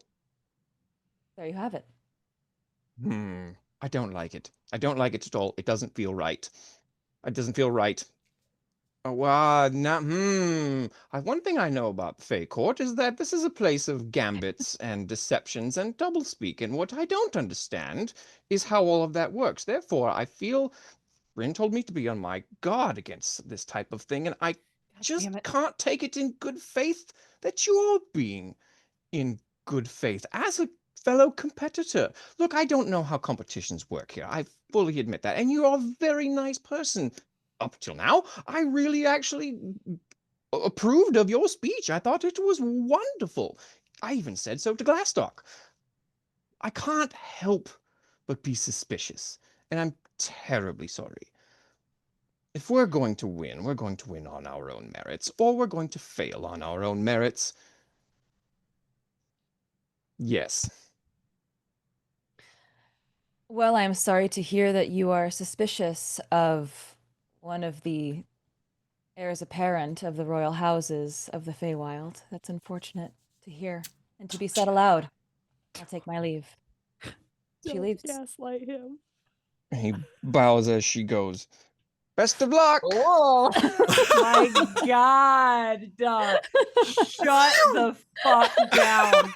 S6: There you have it.
S5: I don't like it. I don't like it at all. It doesn't feel right. It doesn't feel right. One thing I know about the Fey Court is that this is a place of gambits and deceptions and doublespeak, and what I don't understand is how all of that works. Therefore, I feel Brynn told me to be on my guard against this type of thing, and I just can't take it in good faith that you're being in good faith as a fellow competitor. Look, I don't know how competitions work here. I fully admit that, and you're a very nice person. Up till now, I really actually approved of your speech. I thought it was wonderful. I even said so to Glastoc. I can't help but be suspicious, and I'm terribly sorry. If we're going to win on our own merits, or we're going to fail on our own merits. Yes.
S6: Well, I'm sorry to hear that you are suspicious of one of the heirs apparent of the royal houses of the Feywild. That's unfortunate to hear and to be said aloud. I'll take my leave. She leaves.
S2: Gaslight him.
S5: He bows as she goes. Best of luck!
S6: Oh,
S2: My God, Duck. Shut the fuck down.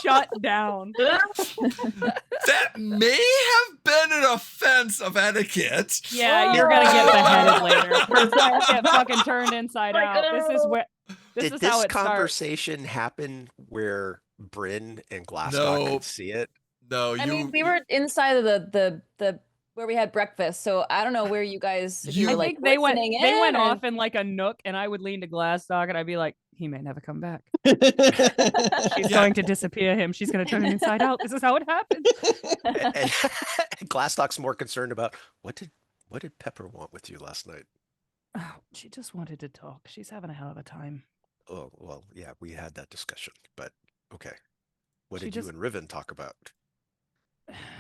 S2: Shut down.
S1: That may have been an offense of etiquette.
S2: Yeah, you're gonna get beheaded later. We're gonna get fucking turned inside out. This is
S3: Did
S2: how
S3: this
S2: it starts.
S3: conversation happen where Brynn and Glastoc
S1: No.
S3: could see it?
S1: No,
S6: I mean, we were inside of the where we had breakfast, so I don't know where you guys. If you
S2: I
S6: were, like,
S2: think they went
S6: listening
S2: they went
S6: in, or-
S2: off in like a nook, and I would lean to Glastoc and I'd be like, he may never come back. She's going to disappear him. She's going to turn him inside out. This is how it happens.
S3: And Glastoc's more concerned about what did Pepper want with you last night?
S2: Oh, she just wanted to talk. She's having a hell of a time.
S3: Oh, well, yeah, we had that discussion, but okay. What
S2: She
S3: did
S2: just-
S3: you and Riven talk about?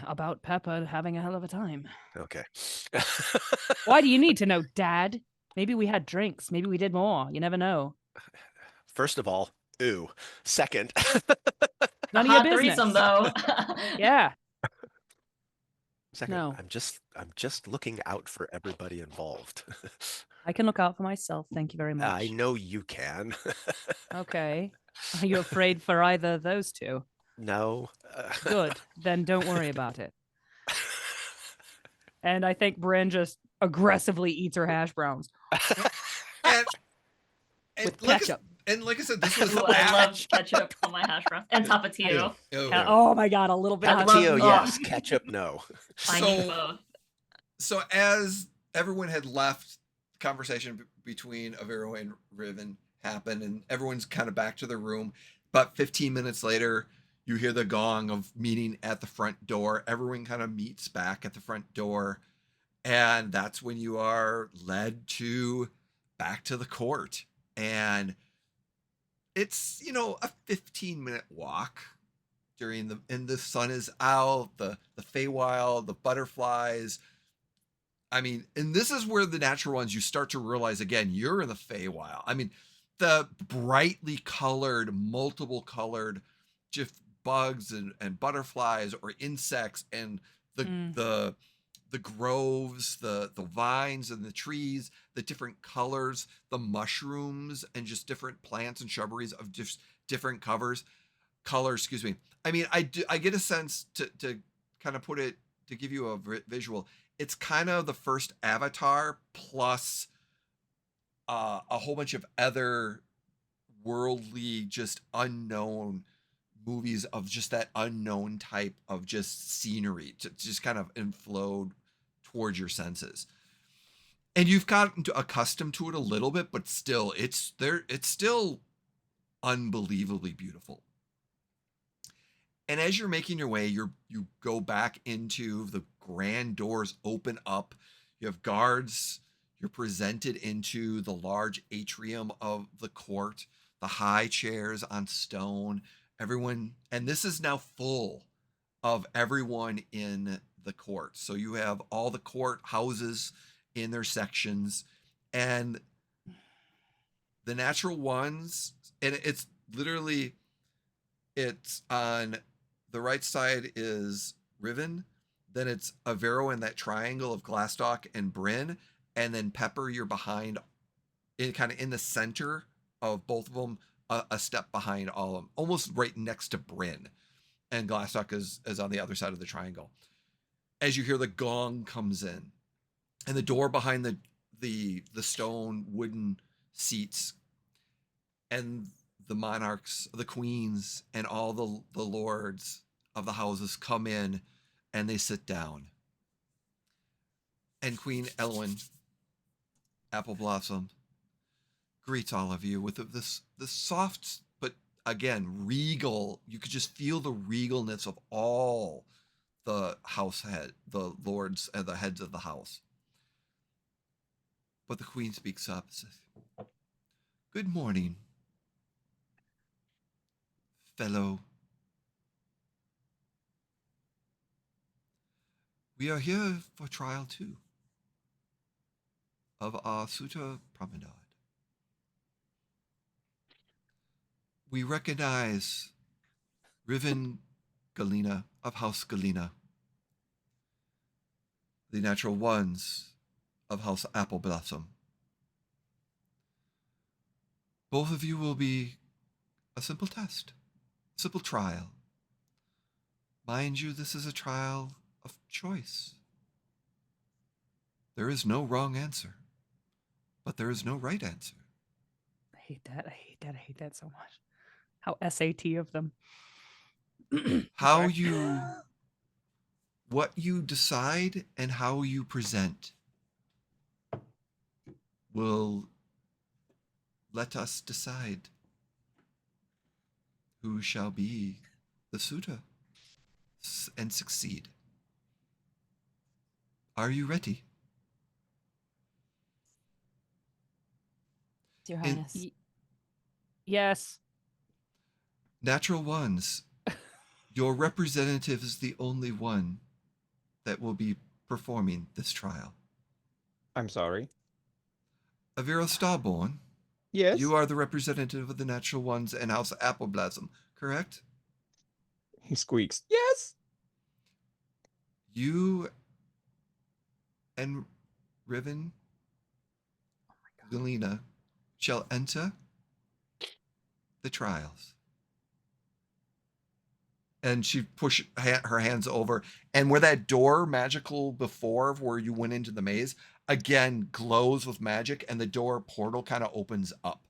S2: About Pepper having a hell of a time.
S3: Okay.
S2: Why do you need to know, Dad? Maybe we had drinks. Maybe we did more. You never know.
S3: First of all, ooh. Second,
S2: None of your
S4: Hot
S2: business.
S4: threesome, though.
S2: Yeah.
S3: second,
S2: No.
S3: I'm just looking out for everybody involved.
S2: I can look out for myself. Thank you very much.
S3: I know you can.
S2: Okay. Are you afraid for either of those two?
S3: No.
S2: Good. Then don't worry about it. And I think Brynn just aggressively eats her hash browns
S1: and
S2: with
S1: like
S2: ketchup.
S1: like I said, this was
S4: Ooh, I love ketchup on my hash browns and tapatio.
S2: Oh my God, a little bit.
S4: I love-
S3: Tapatio,
S4: oh.
S3: yes. Ketchup, no.
S4: I need both.
S1: So as everyone had left, the conversation between Aviro and Riven happened, and everyone's kind of back to their room. But 15 minutes later, you hear the gong of meeting at the front door. Everyone kind of meets back at the front door, And that's when you are led back to the court. And it's, a 15-minute walk and the sun is out, the Feywild, the butterflies. I mean, and this is where the natural ones, you start to realize again, you're in the Feywild. I mean, the brightly colored, multiple colored, just bugs and butterflies or insects, and the groves, the vines and the trees, the different colors, the mushrooms, and just different plants and shrubberies of just different colors. Excuse me. I mean, I get a sense to kind of put it, to give you a visual. It's kind of the first Avatar plus a whole bunch of other worldly, just unknown movies of just that unknown type of just scenery to just kind of inflow towards your senses. And you've gotten accustomed to it a little bit, but still, it's still unbelievably beautiful. And as you're making your way, you go back into the grand doors, open up. You have guards. You're presented into the large atrium of the court, the high chairs on stone. Everyone, and this is now full of everyone in the court. So you have all the court houses in their sections, and the natural ones, and it's literally, it's on the right side is Riven, then it's Aviro in that triangle of Glastoc and Brynn, and then Pepper, you're behind, kind of in the center of both of them, a step behind all of them, almost right next to Brynn, and Glastoc is on the other side of the triangle. As you hear the gong comes in, and the door behind the stone wooden seats, and the monarchs, the queens, and all the lords of the houses come in, and they sit down. And Queen Elwyn, AppleBlossom, greets all of you with this soft, but again, regal. You could just feel the regalness of all the the lords and the heads of the house. But the queen speaks up and says, "Good morning, fellow. We are here for trial 2 of our Suta Promenade. We recognize Riven Galena of House Galena, the natural ones of House AppleBlossom. Both of you will be a simple test, simple trial. Mind you, this is a trial of choice. There is no wrong answer, but there is no right answer.
S2: I hate that. I hate that so much. How SAT of them.
S1: What you decide and how you present will let us decide who shall be the suitor and succeed. Are you ready?
S6: Your Highness.
S2: Yes.
S1: Natural ones, your representative is the only one that will be performing this trial.
S5: I'm sorry.
S1: Aviro Starborn,
S5: Yes.
S1: you are the representative of the natural ones and House AppleBlossom, correct?
S5: He squeaks. Yes.
S1: You and Riven Galena shall enter the trials. And she pushed her hands over, and where that door magical before, where you went into the maze, again glows with magic, and the door portal kind of opens up.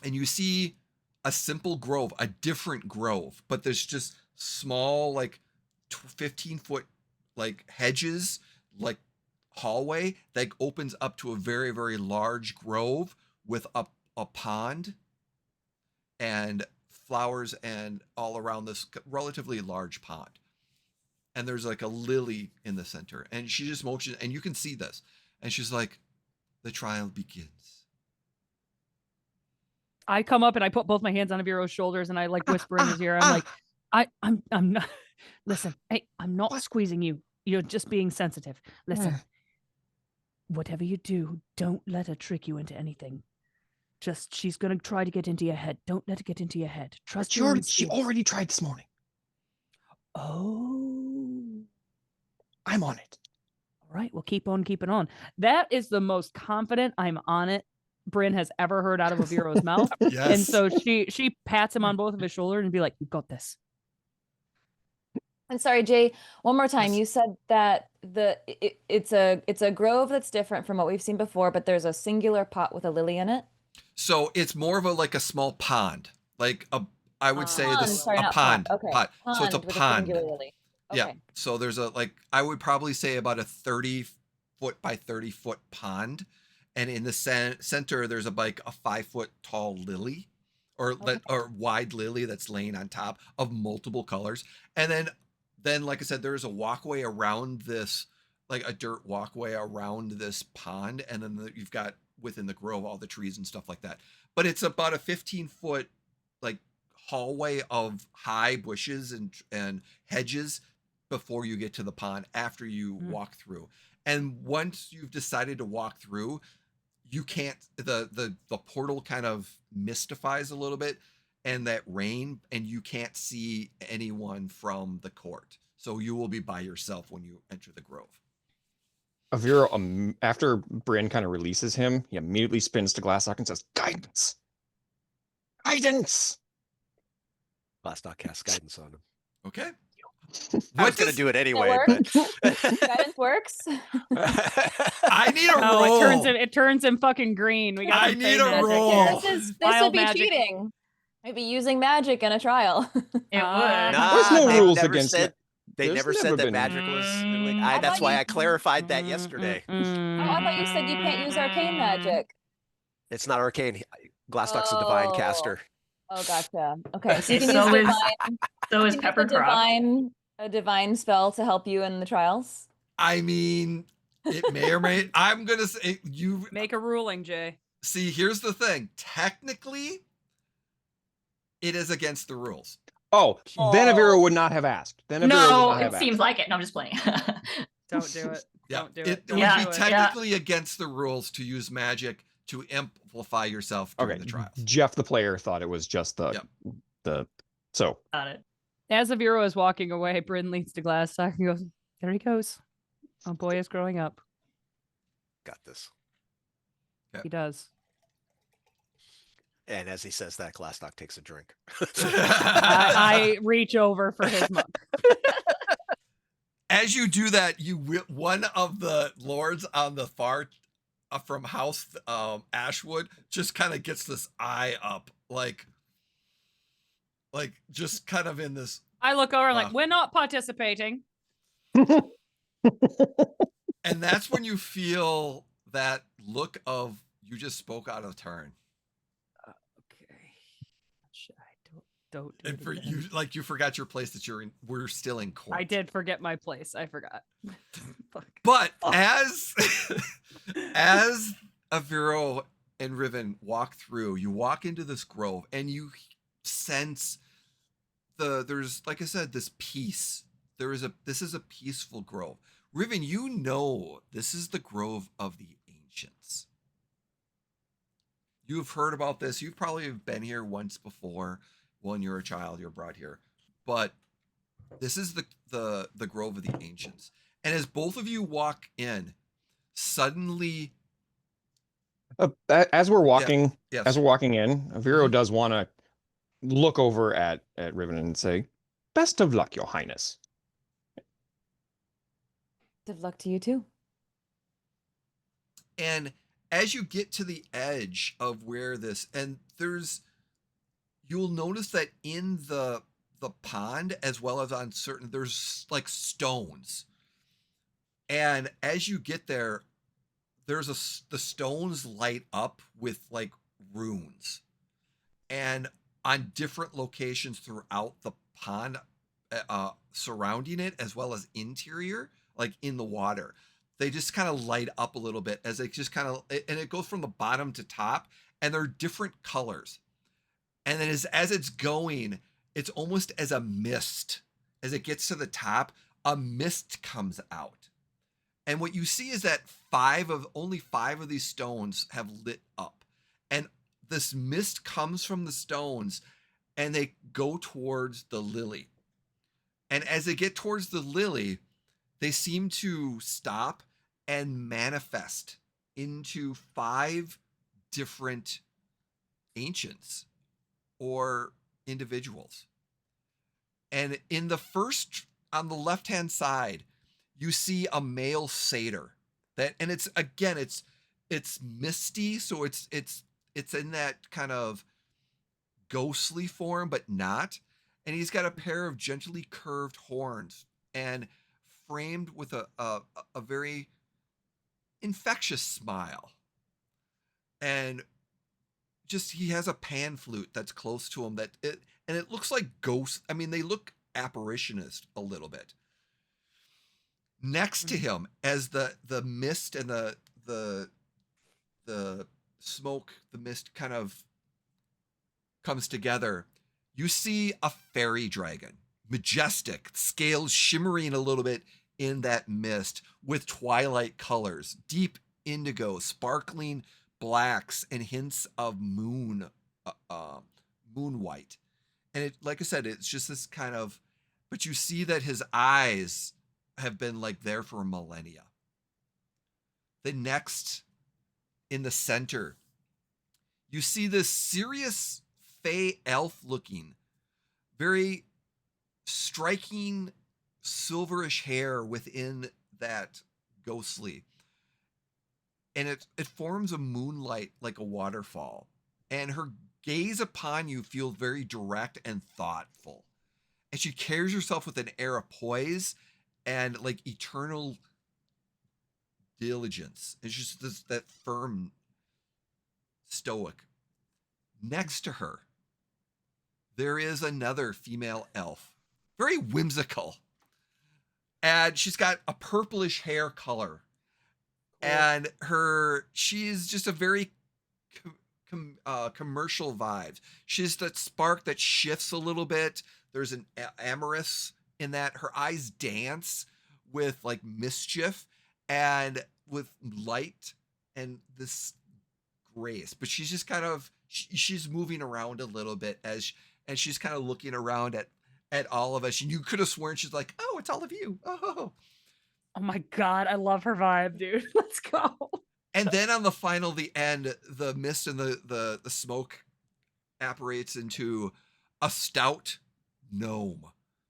S1: And you see a simple grove, a different grove, but there's just small, like 15-foot, like hedges, like hallway that opens up to a very, very large grove with a pond and flowers and all around this relatively large pond. and there's like a lily in the center, and she just motions, and you can see this, and she's like, the trial begins.
S2: I come up and I put both my hands on Aviro's shoulders and I like whisper in his ear. I'm like, I'm not. Listen, hey, I'm not squeezing you. You're just being sensitive. Listen, whatever you do, don't let her trick you into anything. Just, she's gonna try to get into your head. Don't let her get into your head. Trust her.
S5: She already tried this morning.
S2: Oh,
S5: I'm on it.
S2: all right. Well, keep on keeping on. That is the most confident I'm on it Brynn has ever heard out of Aviro's mouth.
S1: Yes.
S2: And so she pats him on both of his shoulders and be like, "You got this."
S6: And sorry, Jay, one more time.
S1: Yes.
S6: You said that it's a grove that's different from what we've seen before, but there's a singular pot with a lily in it.
S1: So it's more of a small pond, I would say
S6: Pond,
S1: this
S6: sorry,
S1: a
S6: not
S1: pond.
S6: pot. Okay.
S1: Pot. So it's a
S6: with
S1: pond.
S6: singular lily.
S1: Yeah.
S6: Okay.
S1: So there's I would probably say about a 30-foot by 30-foot pond, and in the center there's a 5-foot tall lily, or wide lily that's laying on top of multiple colors, and then like I said, there's a walkway around this, like a dirt walkway around this pond, and then you've got within the grove all the trees and stuff like that. But it's about a 15-foot hallway of high bushes and hedges before you get to the pond after you walk through. And once you've decided to walk through, you can't, the portal kind of mystifies a little bit, and that rain, and you can't see anyone from the court. So you will be by yourself when you enter the grove.
S5: Aviro, after Brynn kind of releases him, he immediately spins to Glastoc and says, "Guidance! Guidance!"
S3: Glastoc casts guidance on him.
S1: Okay.
S3: I was going to do it anyway, but
S6: Guidance works.
S1: I need a roll.
S2: Oh, it turns him fucking green. We got
S1: I
S2: some
S1: need
S2: fey
S1: a
S2: magic
S1: roll.
S2: here.
S6: This
S2: Wild
S6: would be
S2: magic.
S6: cheating. Maybe using magic in a trial.
S4: It
S2: Ah.
S4: would.
S5: There's no
S3: they've
S5: rules
S3: never
S5: against
S3: said,
S5: it.
S3: They
S5: There's
S3: never
S5: never
S3: said that
S5: been-
S3: magic was.
S6: I
S3: That's
S6: thought
S3: why
S6: you-
S3: I clarified that yesterday.
S6: Oh, I thought you said you can't use arcane magic.
S3: It's not arcane. Glastoc's a divine caster.
S6: Oh, gotcha. Okay, so you
S4: Okay,
S6: can
S4: so
S6: use
S4: is
S6: you can use
S4: PepperCroft.
S6: a divine spell to help you in the trials.
S1: I mean, it may or may. I'm gonna say you
S2: Make a ruling, Jay.
S1: see. Here's the thing. Technically, it is against the rules.
S5: Oh, then Aviro would not have asked. Then Aviro would
S4: No,
S5: not have
S4: it seems
S5: asked.
S4: like it. No, I'm just playing.
S2: Don't do it.
S1: Yeah,
S2: Don't do
S1: it
S2: it.
S1: would
S4: Yeah,
S1: be
S2: do it.
S1: technically against the rules to use magic to amplify yourself during
S5: Okay,
S1: the trials.
S5: Jeff, the player, thought it was just so.
S4: Got it.
S2: As Aviro is walking away, Brynn leads to Glastoc and goes, "There he goes. A boy is growing up."
S3: Got this.
S2: He does.
S3: And as he says that, Glastoc takes a drink.
S2: I reach over for his mug.
S1: As you do that, one of the lords on the far from House Ashwood just kind of gets this eye up, like just kind of in this.
S2: I look over and
S1: Wow.
S2: like, "We're not participating."
S1: And that's when you feel that look of you just spoke out of turn.
S2: Okay. Don't do
S1: And
S2: it
S1: for
S2: again.
S1: you, like you forgot your place that you're in. We're still in court.
S2: I did forget my place. I forgot. Fuck.
S1: But as Aviro and Riven walk through, you walk into this grove and you sense there's, like I said, this peace. This is a peaceful grove. Riven, you know this is the grove of the ancients. You've heard about this. You've probably been here once before. When you're a child, you're brought here. But this is the grove of the ancients. And as both of you walk in, suddenly
S5: As we're walking,
S1: yes.
S5: as we're walking in, Aviro does want to look over at Riven and say, "Best of luck, Your Highness."
S6: Good luck to you too.
S1: And as you get to the edge of where this, and you'll notice that in the pond, as well as on certain, there's like stones. And as you get there, the stones light up with like runes. And on different locations throughout the pond, surrounding it as well as interior, like in the water. They just kind of light up a little bit as it just kind of, and it goes from the bottom to top, and they're different colors. And then as it's going, it's almost as a mist. As it gets to the top, a mist comes out. And what you see is that only five of these stones have lit up. And this mist comes from the stones and they go towards the lily. And as they get towards the lily, they seem to stop and manifest into 5 different ancients or individuals. And in the first, on the left-hand side, you see a male satyr. And it's misty, so it's in that kind of ghostly form, but not. And he's got a pair of gently curved horns and framed with a very infectious smile. And just he has a pan flute that's close to him and it looks like ghosts. I mean, they look apparitionist a little bit. Next to him, as the mist and the smoke, the mist kind of comes together, you see a fairy dragon, majestic, scales shimmering a little bit in that mist with twilight colors, deep indigo, sparkling blacks, and hints of moon white. And it, like I said, it's just this kind of, but you see that his eyes have been like there for millennia. The next, in the center, you see this serious fey elf looking, very striking silverish hair within that ghostly. And it forms a moonlight like a waterfall. And her gaze upon you feels very direct and thoughtful. And she carries herself with an air of poise and like eternal diligence. It's just that firm stoic. Next to her, there is another female elf, very whimsical. And she's got a purplish hair color. Cool. And she's just a very commercial vibe. She's that spark that shifts a little bit. There's an amorous in that. Her eyes dance with like mischief and with light and this grace. But she's just kind of, she's moving around a little bit and she's kind of looking around at all of us. And you could have sworn she's like, oh, it's all of you. Oh
S2: my God. I love her vibe, dude. Let's go.
S1: And then on the end, the mist and the smoke apparates into a stout gnome,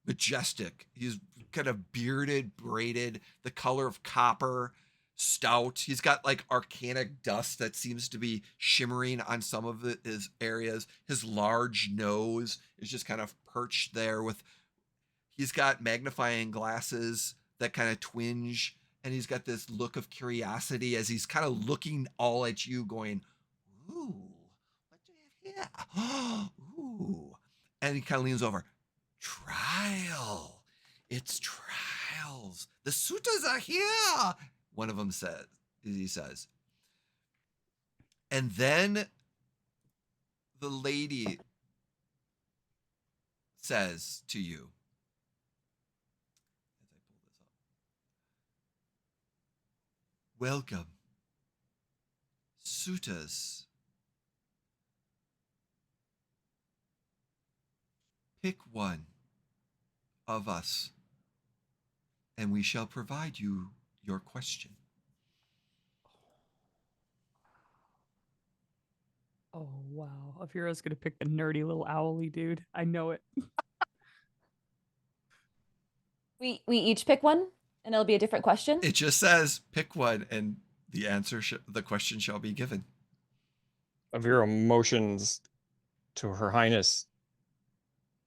S1: majestic. He's kind of bearded, braided, the color of copper, stout. He's got like arcanic dust that seems to be shimmering on some of his areas. His large nose is just kind of perched there he's got magnifying glasses that kind of twinge. And he's got this look of curiosity as he's kind of looking all at you going, ooh, what do you have here? Ooh. And he kind of leans over. Trial. It's trials. The suitors are here. One of them he says. And then the lady says to you, welcome, suitors. Pick one of us, and we shall provide you your question.
S2: Oh, wow. Aviro's going to pick the nerdy little owly dude. I know it.
S6: We each pick one? And it'll be a different question?
S1: It just says pick one and the answer, the question shall be given.
S5: Aviro motions to Her Highness.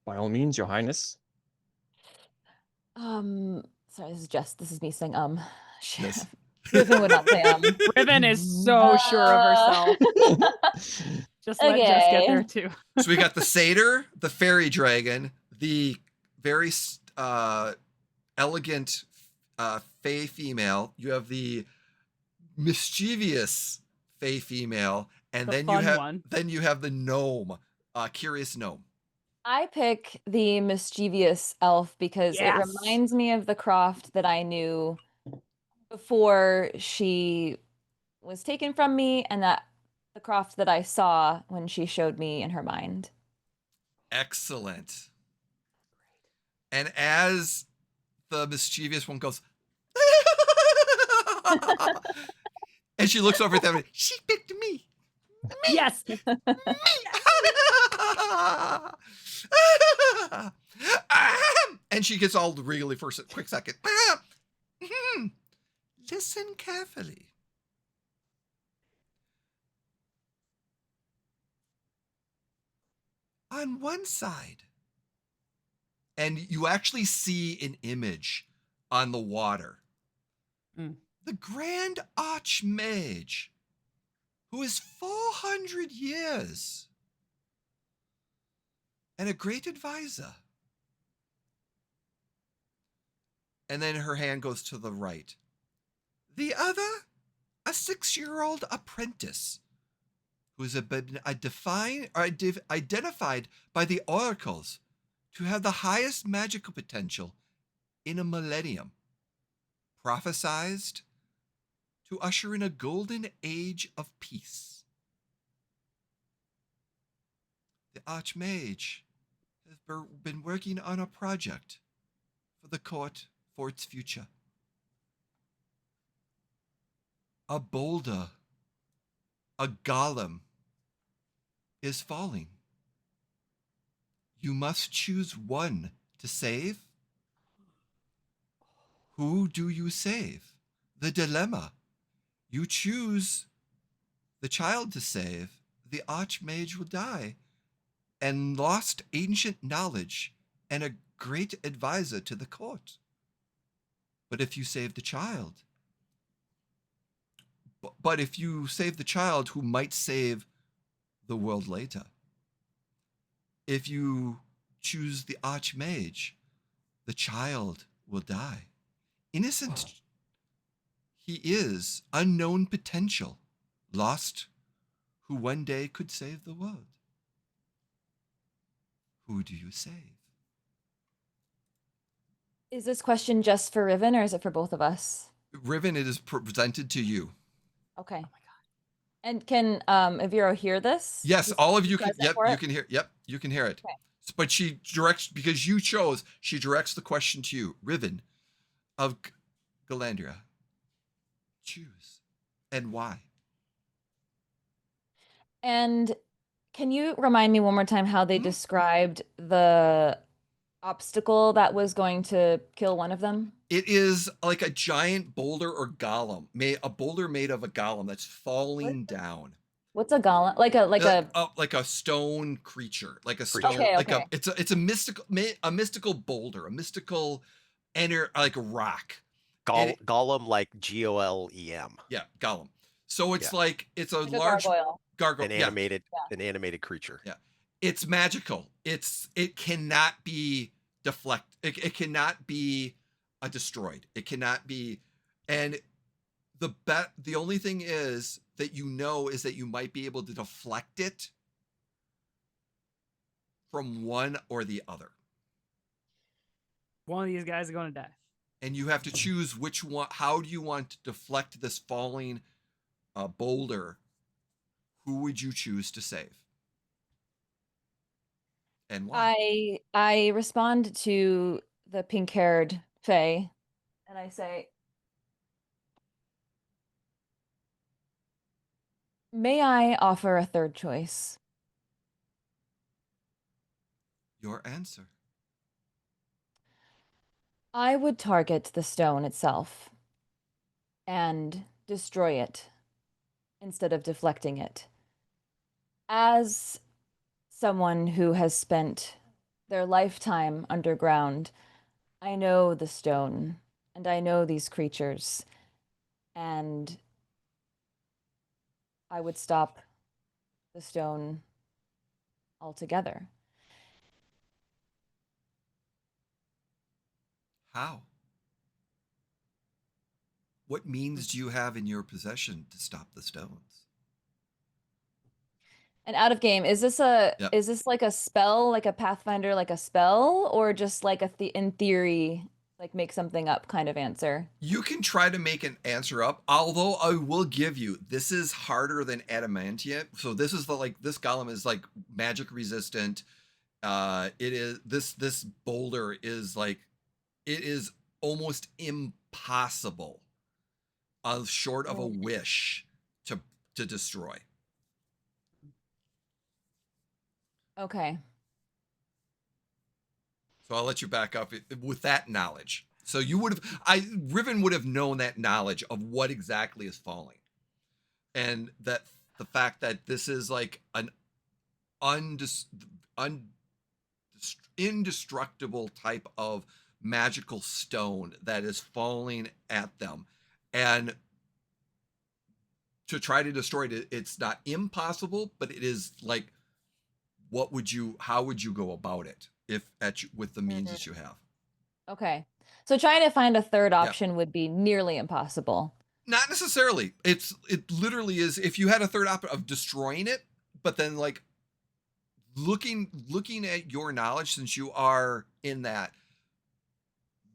S5: By all means, Your Highness.
S6: Sorry, this is me saying,
S1: Yes.
S6: Riven would not say,
S2: Riven is so sure of herself. Just let Jess get there too.
S1: So we got the satyr, the fairy dragon, the very elegant fey female, you have the mischievous fey female, and
S2: The
S1: then
S2: fun one.
S1: you have the gnome, curious gnome.
S6: I pick the mischievous elf because it
S2: Yes.
S6: reminds me of the Croft that I knew before she was taken from me, and that the Croft that I saw when she showed me in her mind.
S1: Excellent. And as the mischievous one goes, and she looks over at them, and she picked me.
S2: Yes.
S1: And she gets all really for a quick second. Listen carefully. On one side, and you actually see an image on the water. The Grand Archmage, who is 400 years and a great advisor. And then her hand goes to the right. The other, a 6-year-old apprentice who has been identified by the oracles to have the highest magical potential in a millennium, prophesized to usher in a golden age of peace. The Archmage has been working on a project for the court for its future. A boulder, a golem, is falling. You must choose one to save. Who do you save? The dilemma. You choose the child to save, the Archmage will die, and lost ancient knowledge and a great advisor to the court. But if you save the child, who might save the world later, if you choose the Archmage, the child will die. Innocent. He is unknown potential, lost, who one day could save the world. Who do you save?
S6: Is this question just for Riven, or is it for both of us?
S1: Riven, it is presented to you.
S6: Okay. And can Aviro hear this?
S1: Yes,
S6: Is
S1: all of
S6: he
S1: you can.
S6: present
S1: Yep,
S6: for
S1: you
S6: it?
S1: can hear. Yep, you can hear it.
S6: Okay.
S1: But she directs, because you chose. She directs the question to you, Riven, of Galandria. Choose, and why?
S6: And can you remind me one more time how they described the obstacle that was going to kill one of them?
S1: It is like a giant boulder or golem, a boulder made of a golem that's falling down.
S6: What's a golem? Like
S1: a stone creature, like a stone,
S6: Okay,
S1: like
S6: okay.
S1: it's a mystical boulder, a mystical like a rock.
S3: Golem, like Golem.
S1: Yeah, golem. So it's like it's a
S6: Like a
S1: large
S6: gargoyle.
S3: An animated creature.
S1: Yeah, it's magical. It cannot be It cannot be destroyed. It cannot be, and the only thing is that is that you might be able to deflect it from one or the other.
S2: One of these guys is going to die.
S1: And you have to choose which one. How do you want to deflect this falling boulder? Who would you choose to save? And why?
S6: I respond to the pink-haired Fae, and I say, may I offer a third choice?
S1: Your answer.
S6: I would target the stone itself and destroy it instead of deflecting it. As someone who has spent their lifetime underground, I know the stone and I know these creatures, and I would stop the stone altogether.
S1: How? What means do you have in your possession to stop the stones?
S6: And out of game, is this
S1: Yep.
S6: is this like a spell, like a Pathfinder, like a spell, or just like in theory, like make something up kind of answer?
S1: You can try to make an answer up, although I will give you, this is harder than adamantium. So this is this golem is like magic resistant. It is this boulder is like, it is almost impossible, short of a wish, to destroy.
S6: Okay.
S1: So I'll let you back up with that knowledge. So you would have, Riven would have known that knowledge of what exactly is falling, and that the fact that this is like an indestructible type of magical stone that is falling at them, and to try to destroy it, it's not impossible, but it is like, how would you go about it with the means that you have?
S6: Okay. So trying to find a third option would be nearly impossible.
S1: Not necessarily. It literally is, if you had a third option of destroying it, but then like looking at your knowledge, since you are in that,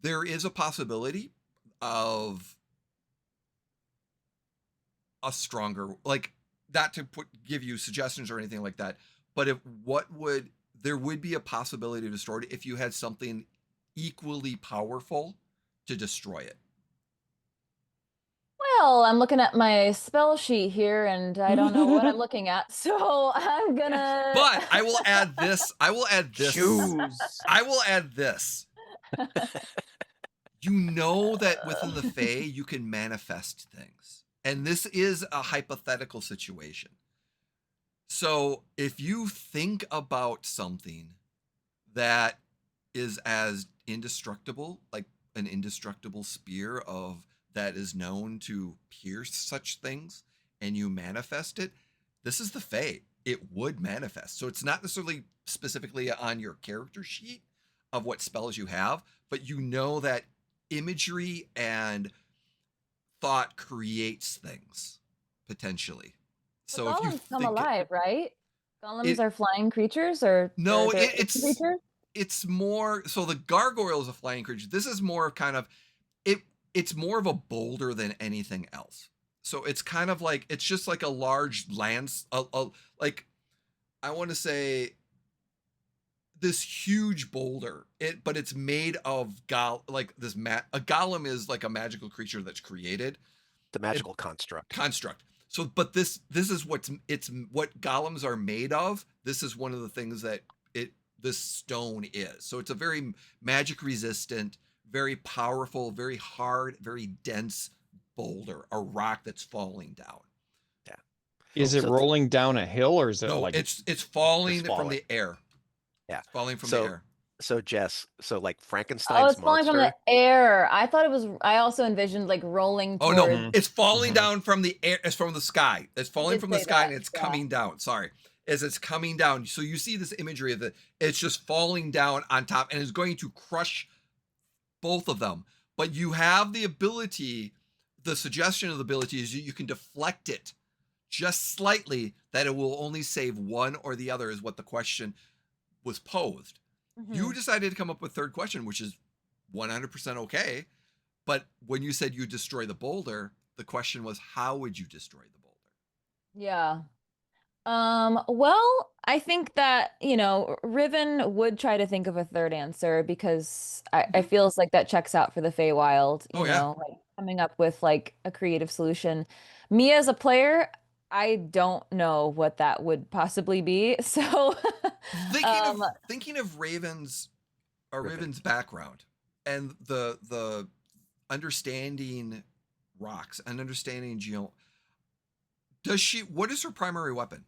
S1: there is a possibility of a stronger, like, not to give you suggestions or anything like that, but there would be a possibility to destroy it if you had something equally powerful to destroy it.
S6: Well, I'm looking at my spell sheet here and I don't know what I'm looking at, so I'm gonna.
S1: But I will add this.
S3: Choose.
S1: I will add this. You know that within the Fae, you can manifest things. And this is a hypothetical situation. So if you think about something that is as indestructible, like an indestructible spear that is known to pierce such things, and you manifest it, this is the Fae. It would manifest. So it's not necessarily specifically on your character sheet of what spells you have, but you know that imagery and thought creates things potentially. So if you
S6: golems come
S1: think
S6: alive, right? Golems are flying creatures, or
S1: no,
S6: they're
S1: it's it's more, so the gargoyle is a flying creature. This is more of kind of it's more of a boulder than anything else. So it's kind of like, it's just like a large like, I want to say this huge boulder, but it's made of a golem is like a magical creature that's created.
S3: The magical construct.
S1: So, but this is what golems are made of. This is one of the things that this stone is. So it's a very magic resistant, very powerful, very hard, very dense boulder, a rock that's falling down.
S3: Yeah.
S5: Is it rolling down a hill, or is it
S1: it's falling from the air.
S3: Yeah.
S1: It's falling from the air.
S3: So Jess, like Frankenstein's
S6: it's falling from the air. I thought it was. I also envisioned like rolling.
S1: Oh no, it's falling down from the air. It's from the sky. It's falling from the sky and it's coming down. Sorry, as it's coming down. So you see this imagery of it's just falling down on top and is going to crush both of them. But you have the ability. The suggestion of the ability is you can deflect it just slightly. That it will only save one or the other, is what the question was posed. You decided to come up with third question, which is 100% okay. But when you said you destroy the boulder, the question was, how would you destroy the boulder?
S6: Yeah. Well, I think that, Riven would try to think of a third answer, because I feels like that checks out for the Feywild, you know, like coming up with like a creative solution. Me as a player, I don't know what that would possibly be. So
S1: thinking of Raven's background and the understanding rocks and understanding what is her primary weapon?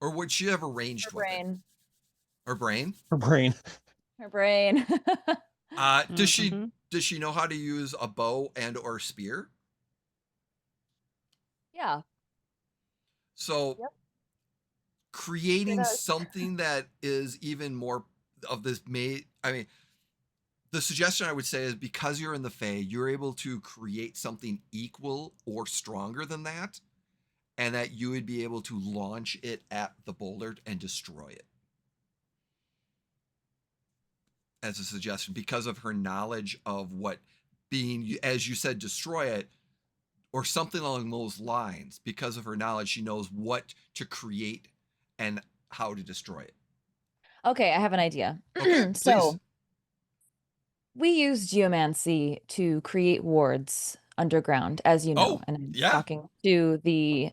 S1: Or would she have a ranged weapon? Her brain?
S6: Her brain.
S1: Does she know how to use a bow and or spear?
S6: Yeah.
S1: So creating something that is even more of this The suggestion I would say is because you're in the Fae, you're able to create something equal or stronger than that, and that you would be able to launch it at the boulder and destroy it. As a suggestion, because of her knowledge of what being, as you said, destroy it, or something along those lines, because of her knowledge, she knows what to create and how to destroy it.
S6: Okay, I have an idea.
S1: Okay,
S6: So
S1: please.
S6: we use geomancy to create wards underground, as you know,
S1: Oh,
S6: and I'm
S1: yeah.
S6: talking to the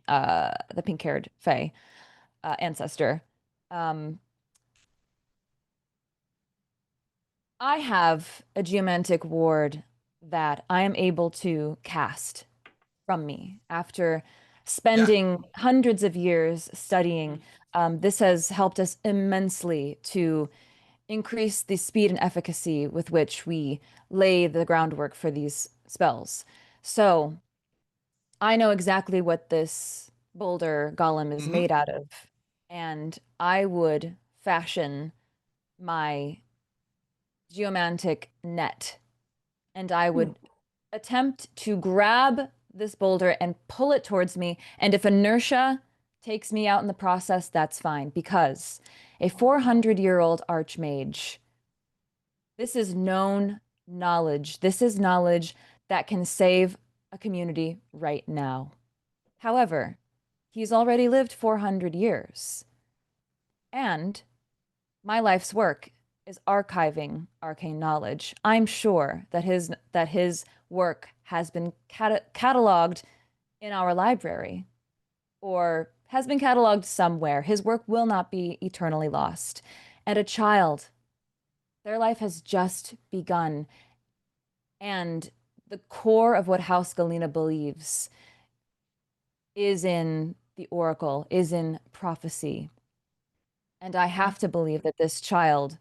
S6: pink-haired Fae ancestor. I have a geomantic ward that I am able to cast from me after spending hundreds of years studying. This has helped us immensely to increase the speed and efficacy with which we lay the groundwork for these spells. So I know exactly what this boulder golem is made out of, and I would fashion my geomantic net, and I would attempt to grab this boulder and pull it towards me. And if inertia takes me out in the process, that's fine, because a 400-year-old archmage, this is known knowledge. This is knowledge that can save a community right now. However, he's already lived 400 years. And my life's work is archiving arcane knowledge. I'm sure that his work has been cataloged in our library, or has been cataloged somewhere. His work will not be eternally lost. And a child, their life has just begun. And the core of what House Galena believes is in the oracle, is in prophecy. And I have to believe that this child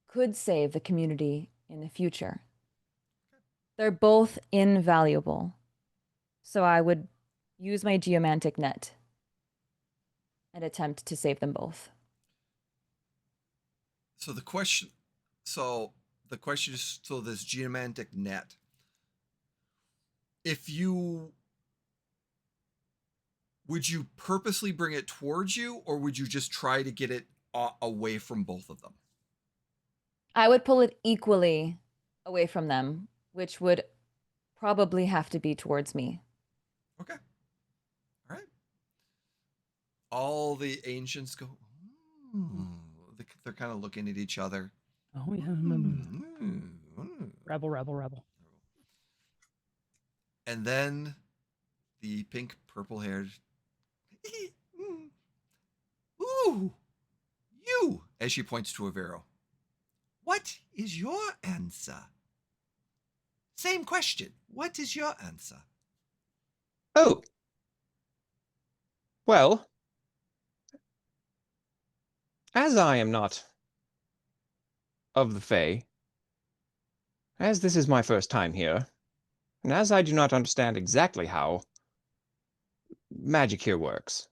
S6: could save the community in the future. They're both invaluable. So I would use my geomantic net and attempt to save them both.
S1: So the question is, so this geomantic net, would you purposely bring it towards you, or would you just try to get it away from both of them?
S6: I would pull it equally away from them, which would probably have to be towards me.
S1: Okay. All right. All the ancients go, they're kind of looking at each other.
S2: Oh, yeah. Rebel.
S1: And then the pink purple haired, ooh, you, as she points to Aviro. What is your answer? Same question. What is your answer?
S5: Oh. Well, as I am not of the Fae, as this is my first time here, and as I do not understand exactly how magic here works,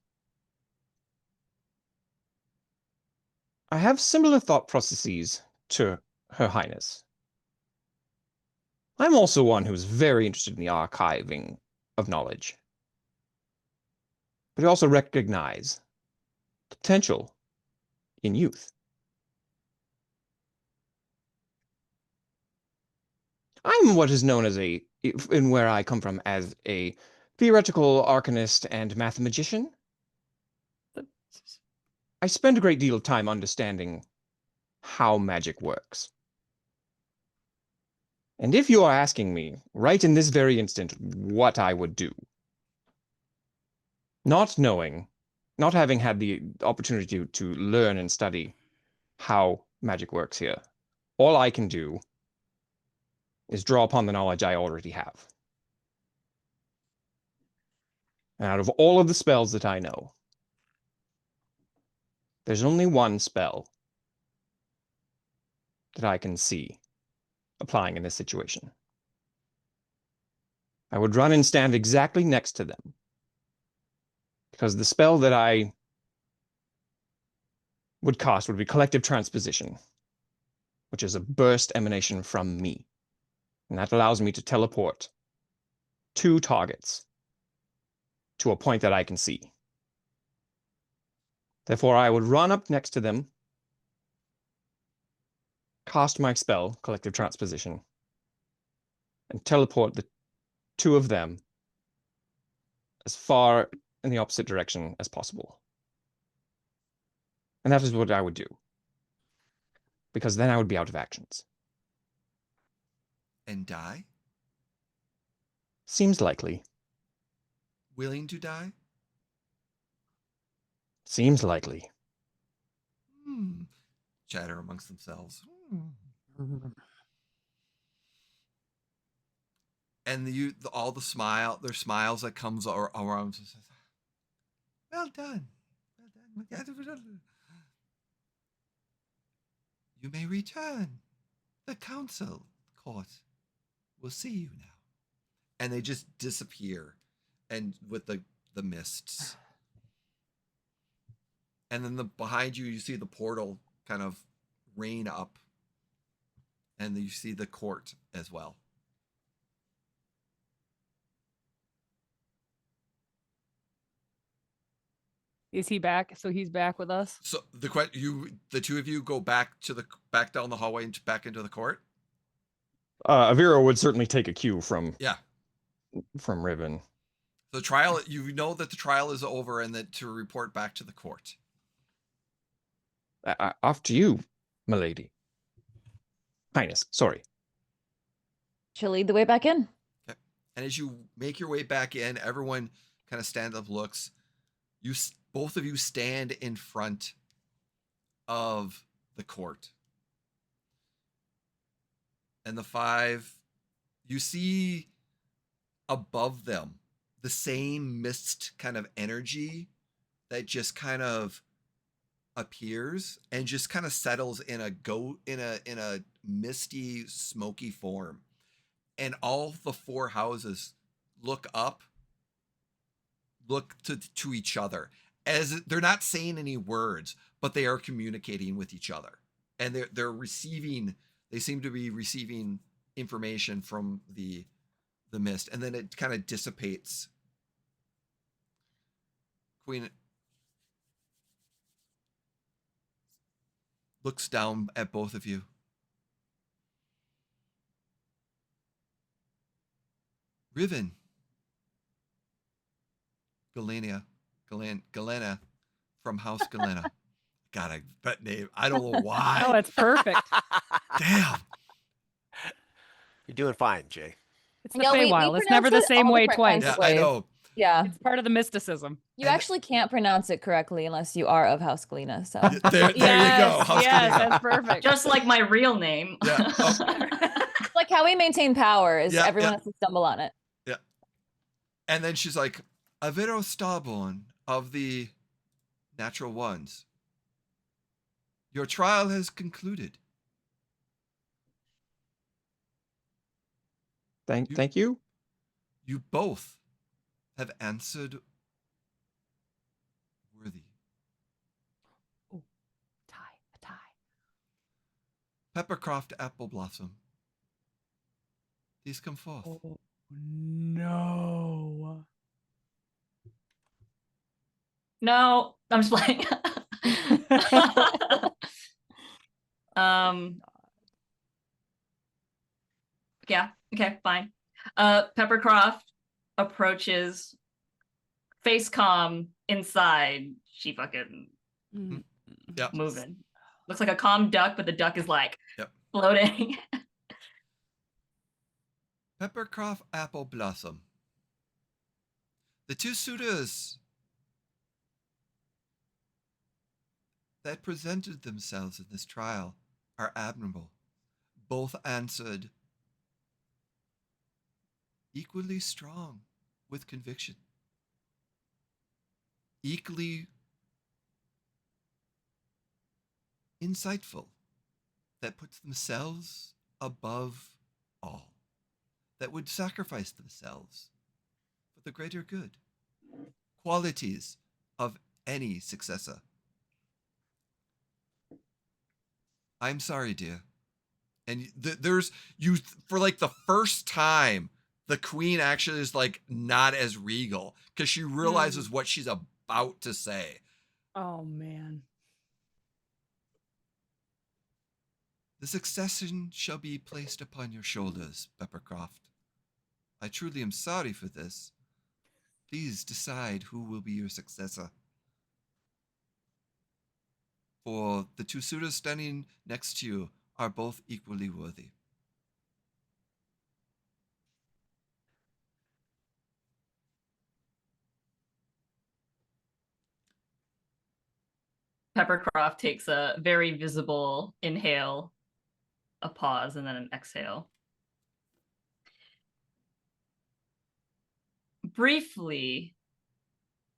S5: I have similar thought processes to Her Highness. I'm also one who is very interested in the archiving of knowledge, but I also recognize the potential in youth. I'm what is known as in where I come from, as a theoretical arcanist and mathemagician. I spend a great deal of time understanding how magic works. And if you are asking me, right in this very instant, what I would do, not knowing, not having had the opportunity to learn and study how magic works here, all I can do is draw upon the knowledge I already have. And out of all of the spells that I know, there's only one spell that I can see applying in this situation. I would run and stand exactly next to them, because the spell that I would cast would be Collective Transposition. which is a burst emanation from me. And that allows me to teleport 2 targets to a point that I can see. Therefore, I would run up next to them, cast my spell, Collective Transposition, and teleport the 2 of them as far in the opposite direction as possible. And that is what I would do. Because then I would be out of actions.
S1: And die?
S5: Seems likely.
S1: Willing to die?
S5: Seems likely.
S1: Chatter amongst themselves. And all the their smiles that comes around. Well done. Well done. You may return. The council court will see you now. And they just disappear, and with the mists. And then behind you, you see the portal kind of rain up, and you see the court as well.
S2: Is he back? So he's back with us?
S1: So the two of you go back down the hallway and back into the court?
S5: Aviro would certainly take a cue from Riven.
S1: The trial, you know that the trial is over and that to report back to the court.
S5: Off to you, milady. Highness, sorry.
S6: She'll lead the way back in.
S1: Okay. And as you make your way back in, everyone kind of stands up, looks. Both of you stand in front of the court. And the 5, you see above them the same mist kind of energy that just kind of appears and just kind of settles in a misty, smoky form. And all the 4 houses look to each other, as they're not saying any words, but they are communicating with each other, and they seem to be receiving information from the mist, and then it kind of dissipates. Queen looks down at both of you. Riven. Galena from House Galena. God, that name. I don't know why.
S2: Oh, it's perfect.
S1: Damn.
S3: You're doing fine, Jay.
S2: It's the Feywild. It's never the same way twice.
S1: Yeah, I know.
S6: Yeah.
S2: It's part of the mysticism.
S6: You actually can't pronounce it correctly unless you are of House Galena. So
S1: there you go. House
S2: yes,
S1: Galena.
S2: that's perfect.
S4: Just like my real name.
S1: Yeah. Oh.
S6: it's like how we maintain power is everyone has to stumble on it.
S1: Yeah. And then she's like, Aviro Starborn of the Natural Ones. Your trial has concluded.
S5: Thank you.
S1: You both have answered worthy.
S2: Oh, a tie.
S1: PepperCroft AppleBlossom. Please come forth.
S2: Oh, no.
S4: No, I'm just playing. Yeah, okay, fine. PepperCroft approaches, face calm inside. She fucking moving. Looks like a calm duck, but the duck is like floating.
S1: PepperCroft AppleBlossom. The 2 suitors that presented themselves in this trial are admirable. Both answered equally strong with conviction. Equally insightful, that puts themselves above all, that would sacrifice themselves for the greater good. Qualities of any successor. I'm sorry, dear, And there's you for like the first time, the queen actually is like not as regal because she realizes what she's about to say.
S2: Oh man.
S1: The succession shall be placed upon your shoulders, PepperCroft. I truly am sorry for this. Please decide who will be your successor. For the two suitors standing next to you are both equally worthy.
S4: PepperCroft takes a very visible inhale, a pause, and then an exhale. Briefly,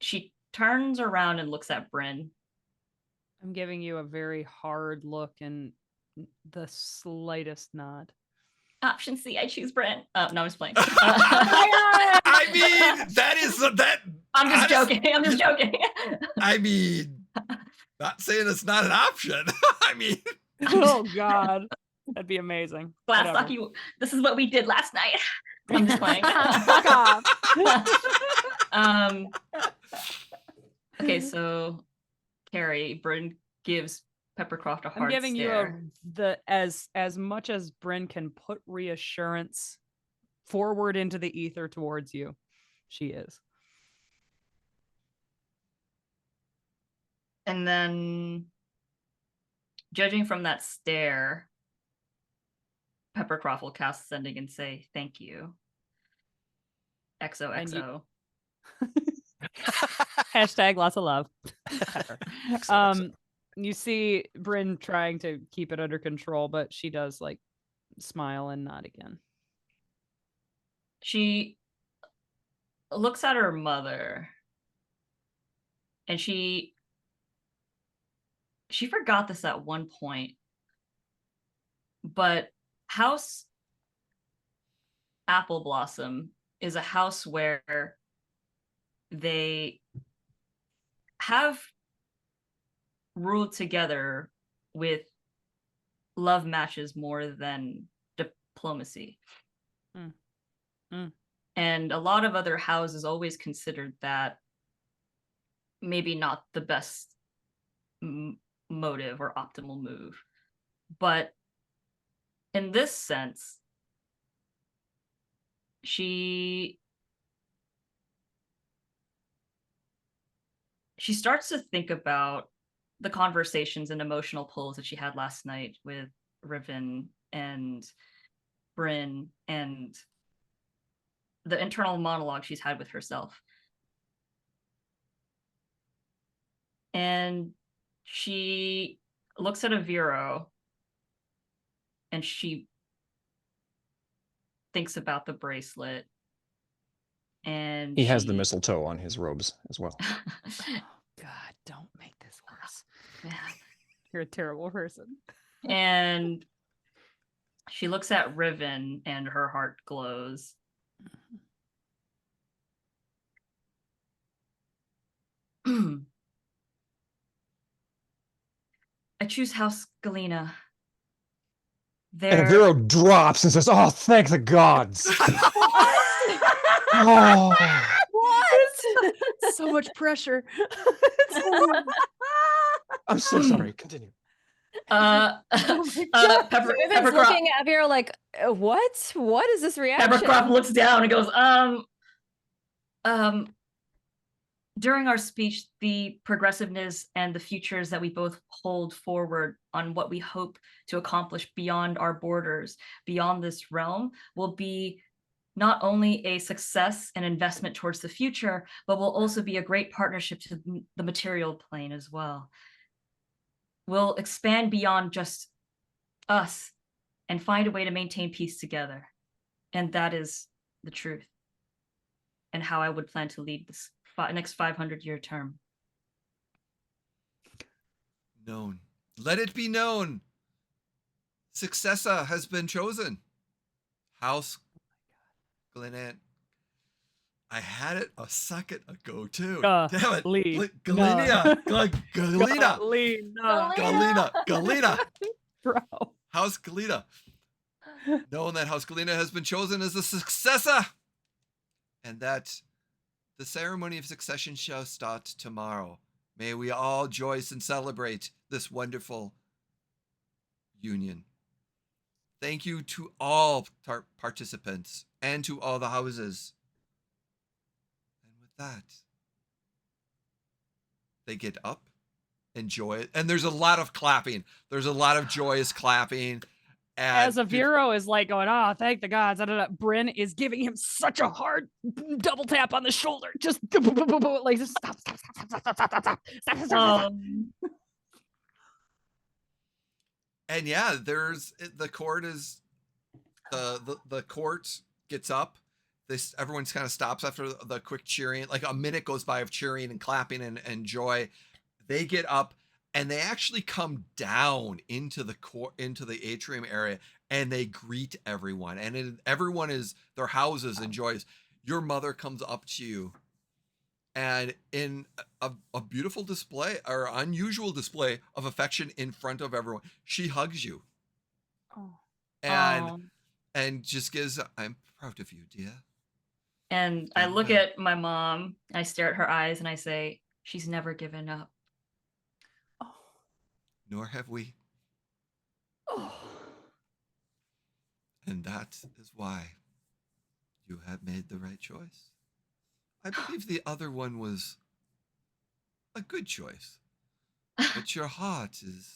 S4: she turns around and looks at Brynn.
S2: I'm giving you a very hard look and the slightest nod.
S4: Option C, I choose Brynn. No, I'm just playing.
S1: I mean, that is that.
S4: I'm just joking. I'm just joking.
S1: I mean, not saying it's not an option. I mean,
S2: Oh God, that'd be amazing.
S4: Glastoc, this is what we did last night. I'm just playing.
S2: Fuck off.
S4: Okay, so Carrie, Brynn gives PepperCroft a hard
S2: I'm giving
S4: stare.
S2: you as much as Brynn can put reassurance forward into the ether towards you. She is.
S4: And then, judging from that stare, PepperCroft will cast Sending and say, "Thank you." XOXO.
S2: Hashtag lots of love.
S3: Excellent.
S2: You see Brynn trying to keep it under control, but she does like smile and nod again.
S4: She looks at her mother, and she forgot this at one point, but House AppleBlossom is a house where they have ruled together with love matches more than diplomacy. And a lot of other houses always considered that maybe not the best motive or optimal move. But in this sense, she starts to think about the conversations and emotional pulls that she had last night with Riven and Brynn and the internal monologue she's had with herself. And she looks at Aviro and she thinks about the bracelet. And
S5: He has the mistletoe on his robes as well.
S2: God, don't make this worse.
S4: Yeah.
S2: You're a terrible person.
S4: And she looks at Riven and her heart glows. I choose House Galena.
S5: And Aviro drops and says, "Oh, thank the gods." Oh.
S2: What? So much pressure.
S5: I'm so sorry. Continue.
S6: Riven's
S4: PepperCroft
S6: looking at Aviro like, what? What is this reaction?
S4: PepperCroft looks down and goes, during our speech, the progressiveness and the futures that we both hold forward on what we hope to accomplish beyond our borders, beyond this realm, will be not only a success and investment towards the future, but will also be a great partnership to the material plane as well. We'll expand beyond just us and find a way to maintain peace together. And that is the truth and how I would plan to lead this next 500-year term.
S1: known. Let it be known. Successor has been chosen. House Galena. I had it a second ago too. Damn it. Galena. Galena.
S2: Galena.
S1: Galena. Galena.
S2: Bro.
S1: House Galena. knowing that House Galena has been chosen as the successor, and that the ceremony of succession shall start tomorrow. May we all rejoice and celebrate this wonderful union. Thank you to all participants and to all the houses. And with that, they get up, enjoy it, and there's a lot of clapping. There's a lot of joyous clapping.
S2: As Aviro is like going, oh, thank the gods. Brynn is giving him such a hard double tap on the shoulder. Just like stop.
S1: And yeah, there's the court is the court gets up. Everyone's kind of stops after the quick cheering. Like a minute goes by of cheering and clapping and joy. They get up and they actually come down into the court, into the atrium area, and they greet everyone. And everyone is their houses and joys. Your mother comes up to you, and in a beautiful display or unusual display of affection in front of everyone, she hugs you.
S2: Oh.
S1: And just gives, I'm proud of you, dear.
S4: And I look at my mom, I stare at her eyes, and I say, she's never given up.
S2: Oh.
S1: Nor have we.
S2: Oh.
S1: And that is why you have made the right choice. I believe the other one was a good choice. But your heart is...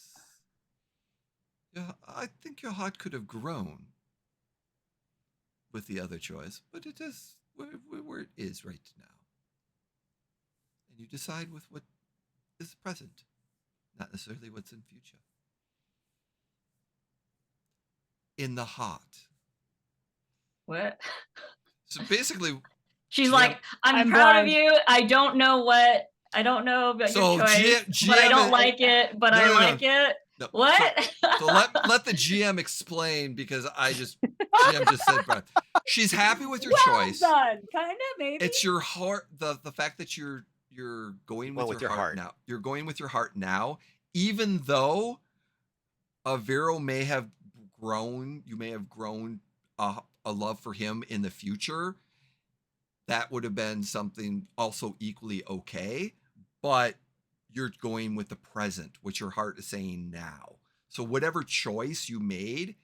S1: I think your heart could have grown with the other choice, but it is where it is right now. And you decide with what is present, not necessarily what's in future. In the heart.
S4: What?
S1: So basically,
S4: she's like, I'm proud of you. I don't know about your choice, but I don't like it, but I like it.
S1: No.
S4: What?
S1: So let the GM explain, because GM just said, Brad. She's happy with your choice.
S2: Done. Kind of, maybe.
S1: It's your heart, the fact that you're going with your heart now. You're going with your heart now, even though Aviro may have grown, you may have grown a love for him in the future. That would have been something also equally okay, but you're going with the present, which your heart is saying now. So whatever choice you made.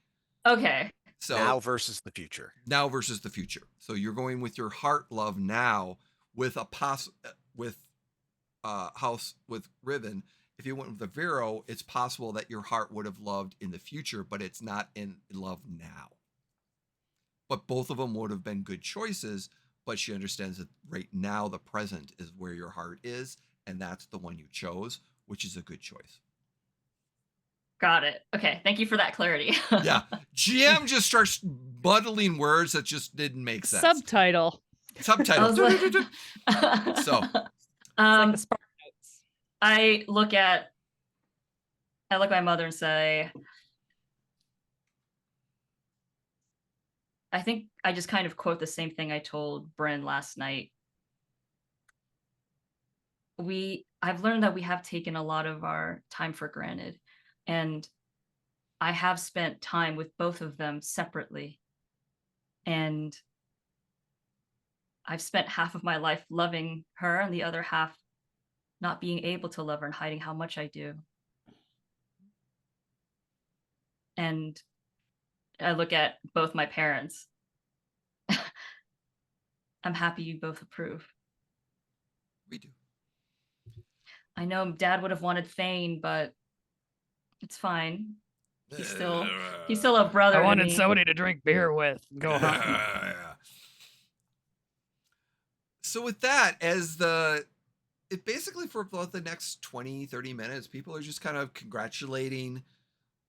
S4: Okay.
S3: So now versus the future.
S1: Now versus the future. So you're going with your heart love now with House with Riven. If you went with Aviro, it's possible that your heart would have loved in the future, but it's not in love now. But both of them would have been good choices, but she understands that right now the present is where your heart is, and that's the one you chose, which is a good choice.
S4: Got it. Okay, thank you for that clarity.
S1: Yeah, GM just starts muddling words that just didn't make sense.
S2: Subtitle.
S1: So,
S2: It's like the Spark Notes.
S4: I look at my mother and say, I think I just kind of quote the same thing I told Brynn last night. I've learned that we have taken a lot of our time for granted, and I have spent time with both of them separately, and I've spent half of my life loving her and the other half not being able to love her and hiding how much I do. And I look at both my parents. I'm happy you both approve.
S1: We do.
S4: I know Dad would have wanted Thane, but it's fine. He's still a brother.
S2: I wanted
S4: to me.
S2: somebody to drink beer with. Go hunting.
S1: So with that, it basically for about the next 20, 30 minutes, people are just kind of congratulating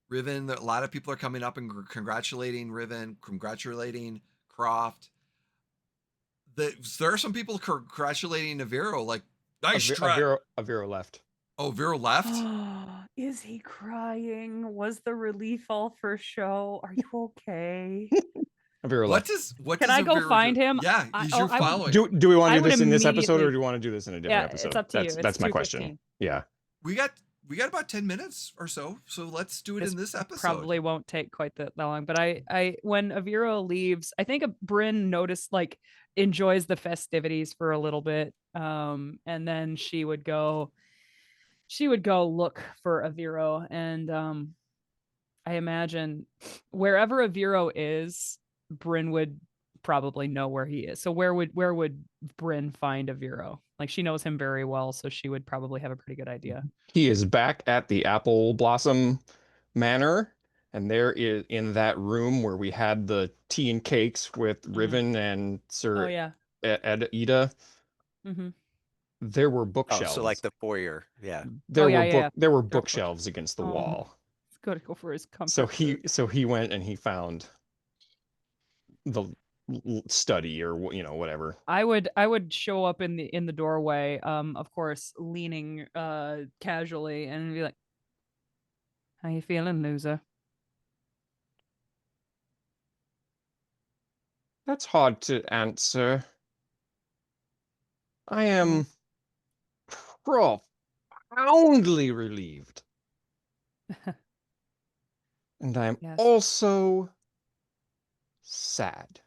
S1: Riven. A lot of people are coming up and congratulating Riven, congratulating Croft. There are some people congratulating Aviro, like, nice try.
S5: Aviro left.
S1: Oh, Aviro left?
S2: Is he crying? Was the relief all for show? Are you okay?
S5: Aviro left.
S2: Can I go find him?
S1: Yeah, you're following.
S5: Do we want to do this in this episode, or do you want to do this in a different episode?
S2: It's up to you.
S5: That's my question. Yeah.
S1: We got we got about 10 minutes or so, so let's do it in this episode.
S2: Probably won't take quite that long, but I when Aviro leaves, I think Brynn noticed like enjoys the festivities for a little bit, and then she would go look for Aviro, and I imagine wherever Aviro is, Brynn would probably know where he is. So where would Brynn find Aviro? Like, she knows him very well, so she would probably have a pretty good idea.
S5: He is back at the AppleBlossom Manor, and there is in that room where we had the tea and cakes with Riven and Sir
S2: Oh yeah.
S5: Eda.
S2: Mm-hmm.
S5: There were
S3: Oh,
S5: bookshelves.
S3: so like the foyer. Yeah.
S5: there
S2: Oh,
S5: were
S2: yeah, yeah, yeah.
S5: there were
S2: Dark
S5: bookshelves against the
S2: Oh.
S5: wall.
S2: He's got to go for his comfort.
S5: So
S2: food.
S5: he went and he found the study or whatever.
S2: I would show up in the doorway, of course, leaning casually, and be like, "How you feeling, loser?"
S5: That's hard to answer. I am profoundly relieved. And I am
S2: Yes.
S5: also sad.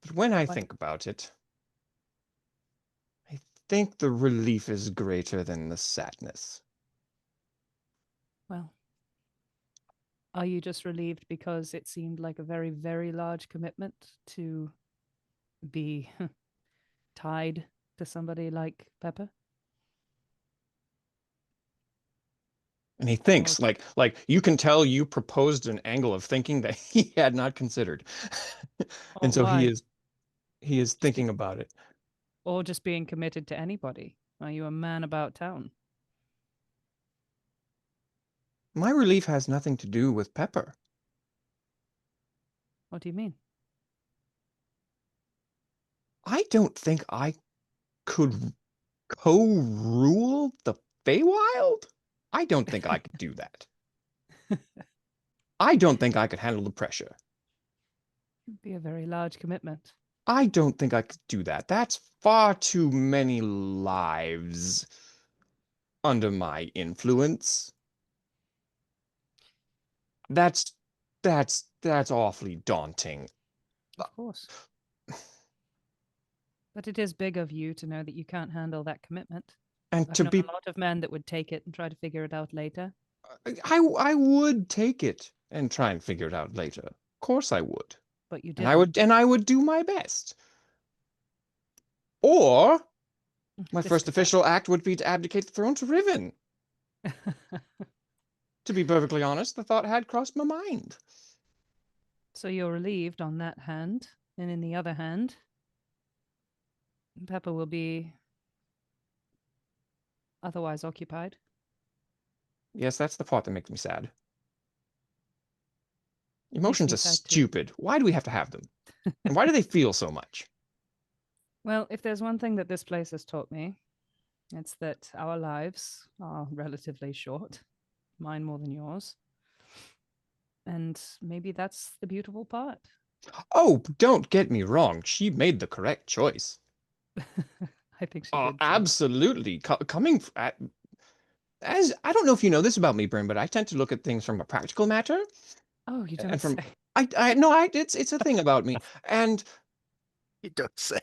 S5: But when I
S2: Why?
S5: think about it, I think the relief is greater than the sadness.
S2: Well, are you just relieved because it seemed like a very, very large commitment to be tied to somebody like Pepper?
S5: And he thinks like you can tell you proposed an angle of thinking that he had not considered. And so
S2: why?
S5: he is thinking about it.
S2: Or just being committed to anybody? Are you a man about town?
S5: My relief has nothing to do with Pepper.
S2: What do you mean?
S5: I don't think I could co-rule the Feywild. I don't think I could do that. I don't think I could handle the pressure.
S2: It'd be a very large commitment.
S5: I don't think I could do that. That's far too many lives under my influence. That's awfully daunting.
S2: Of course. But it is big of you to know that you can't handle that commitment.
S5: And
S2: I've
S5: to
S2: known
S5: be,
S2: a lot of men that would take it and try to figure it out later.
S5: I would take it and try and figure it out later. Of course I would.
S2: But you
S5: And
S2: didn't.
S5: I would do my best. Or my
S2: This
S5: first
S2: is
S5: official act would be to abdicate the throne to Riven. To be perfectly honest, the thought had crossed my mind.
S2: So you're relieved on that hand, and in the other hand, Pepper will be otherwise occupied.
S5: Yes, that's the part that makes me sad.
S2: Makes
S5: Emotions
S2: me
S5: are
S2: sad too.
S5: stupid. Why do we have to have them? And why do they feel so much?
S2: Well, if there's one thing that this place has taught me, it's that our lives are relatively short. Mine more than yours. And maybe that's the beautiful part.
S5: Oh, don't get me wrong. She made the correct choice.
S2: I think she did. Too.
S5: Absolutely. Coming as I don't know if you know this about me, Brynn, but I tend to look at things from a practical matter.
S2: Oh, you don't
S5: And from
S2: say.
S5: it's a thing about me. And
S3: You don't say.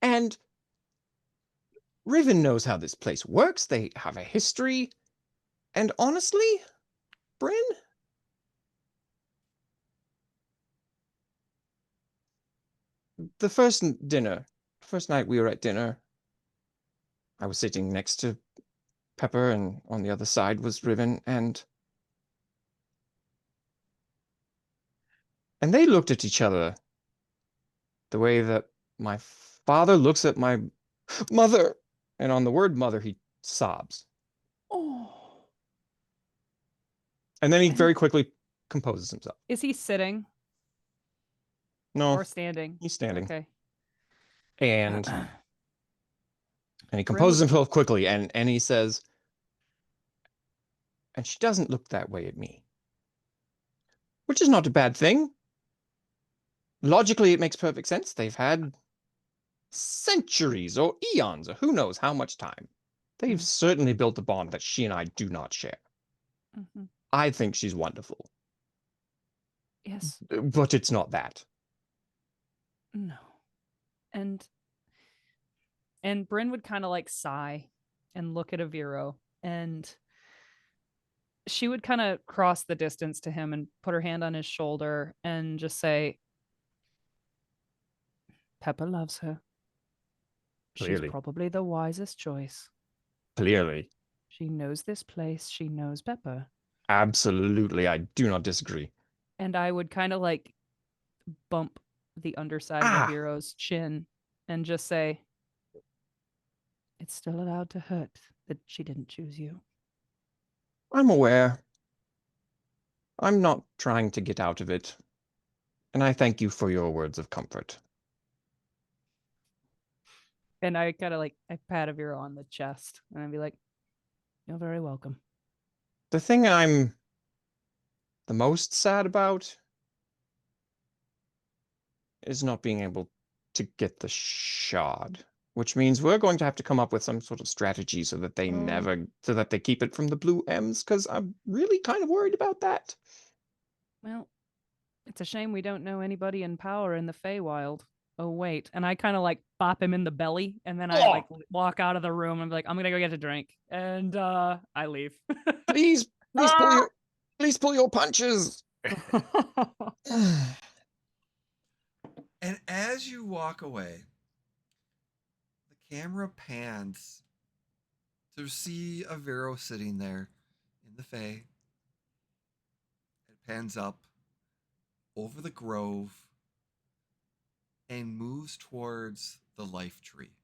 S5: And Riven knows how this place works. They have a history. And honestly, Brynn, the first night we were at dinner, I was sitting next to Pepper, and on the other side was Riven, and they looked at each other the way that my father looks at my mother, and on the word mother, he sobs.
S2: Oh.
S5: And then he very quickly composes himself.
S2: Is he sitting
S5: No,
S2: or standing?
S5: he's standing.
S2: Okay.
S5: And he composes himself quickly, and he says, and she doesn't look that way at me. Which is not a bad thing. Logically, it makes perfect sense. They've had centuries or eons or who knows how much time. They've certainly built a bond that she and I do not share.
S2: Mhm.
S5: I think she's wonderful,
S2: Yes.
S5: but it's not that.
S2: No. And Brynn would kind of like sigh and look at Aviro, and she would kind of cross the distance to him and put her hand on his shoulder and just say, Pepper loves her. She's
S5: Clearly.
S2: probably the wisest choice.
S5: Clearly.
S2: She knows this place. She knows Pepper.
S5: Absolutely. I do not disagree.
S2: And I would kind of like bump the underside of Aviro's chin and just say, it's still allowed to hurt that she didn't choose you.
S5: I'm aware. I'm not trying to get out of it. And I thank you for your words of comfort.
S2: And I kind of like, I pat Aviro on the chest and I'd be like, you're very welcome.
S5: The thing I'm the most sad about is not being able to get the shard, which means we're going to have to come up with some sort of strategy so that they so that they keep it from the blue M's, because I'm really kind of worried about that.
S2: Well, it's a shame we don't know anybody in power in the Feywild. Oh, wait. And I kind of like bop him in the belly and then I like walk out of the room and be like, I'm going to go get a drink. And I leave.
S5: Please pull your punches.
S1: And as you walk away, the camera pans to see Aviro sitting there in the Fey. It pans up over the grove and moves towards the life tree.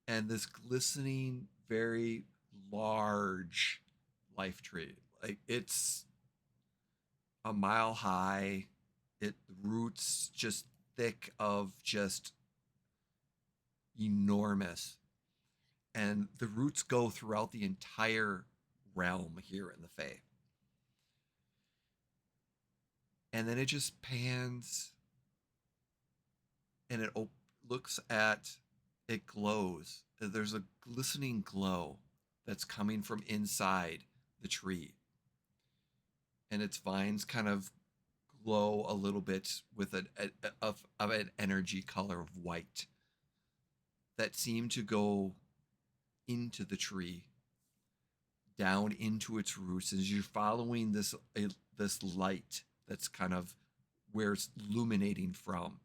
S1: And this glistening, very large life tree. Like, it's a mile high. It roots just thick of just enormous. And the roots go throughout the entire realm here in the Fae. And then it just pans and it looks at, it glows. There's a glistening glow that's coming from inside the tree. And its vines kind of glow a little bit with an energy color of white that seem to go into the tree, down into its roots. As you're following this light that's kind of where it's illuminating from,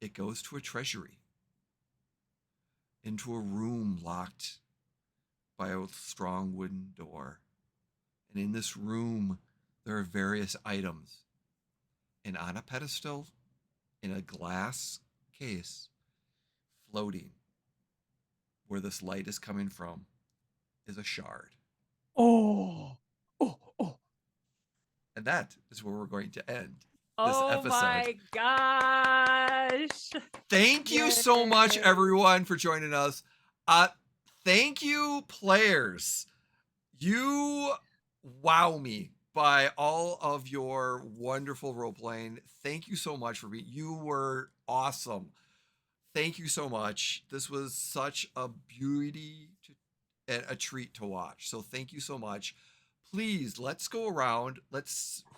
S1: it goes to a treasury, into a room locked by a strong wooden door. And in this room, there are various items. And on a pedestal, in a glass case, floating, where this light is coming from, is a shard.
S5: Oh.
S1: And that is where we're going to end this
S2: Oh
S1: episode.
S2: my gosh.
S1: Thank you so much, everyone, for joining us. Thank you, players. You wow me by all of your wonderful role playing. Thank you so much for being. You were awesome. Thank you so much. This was such a beauty and a treat to watch. So thank you so much. Please, let's go around.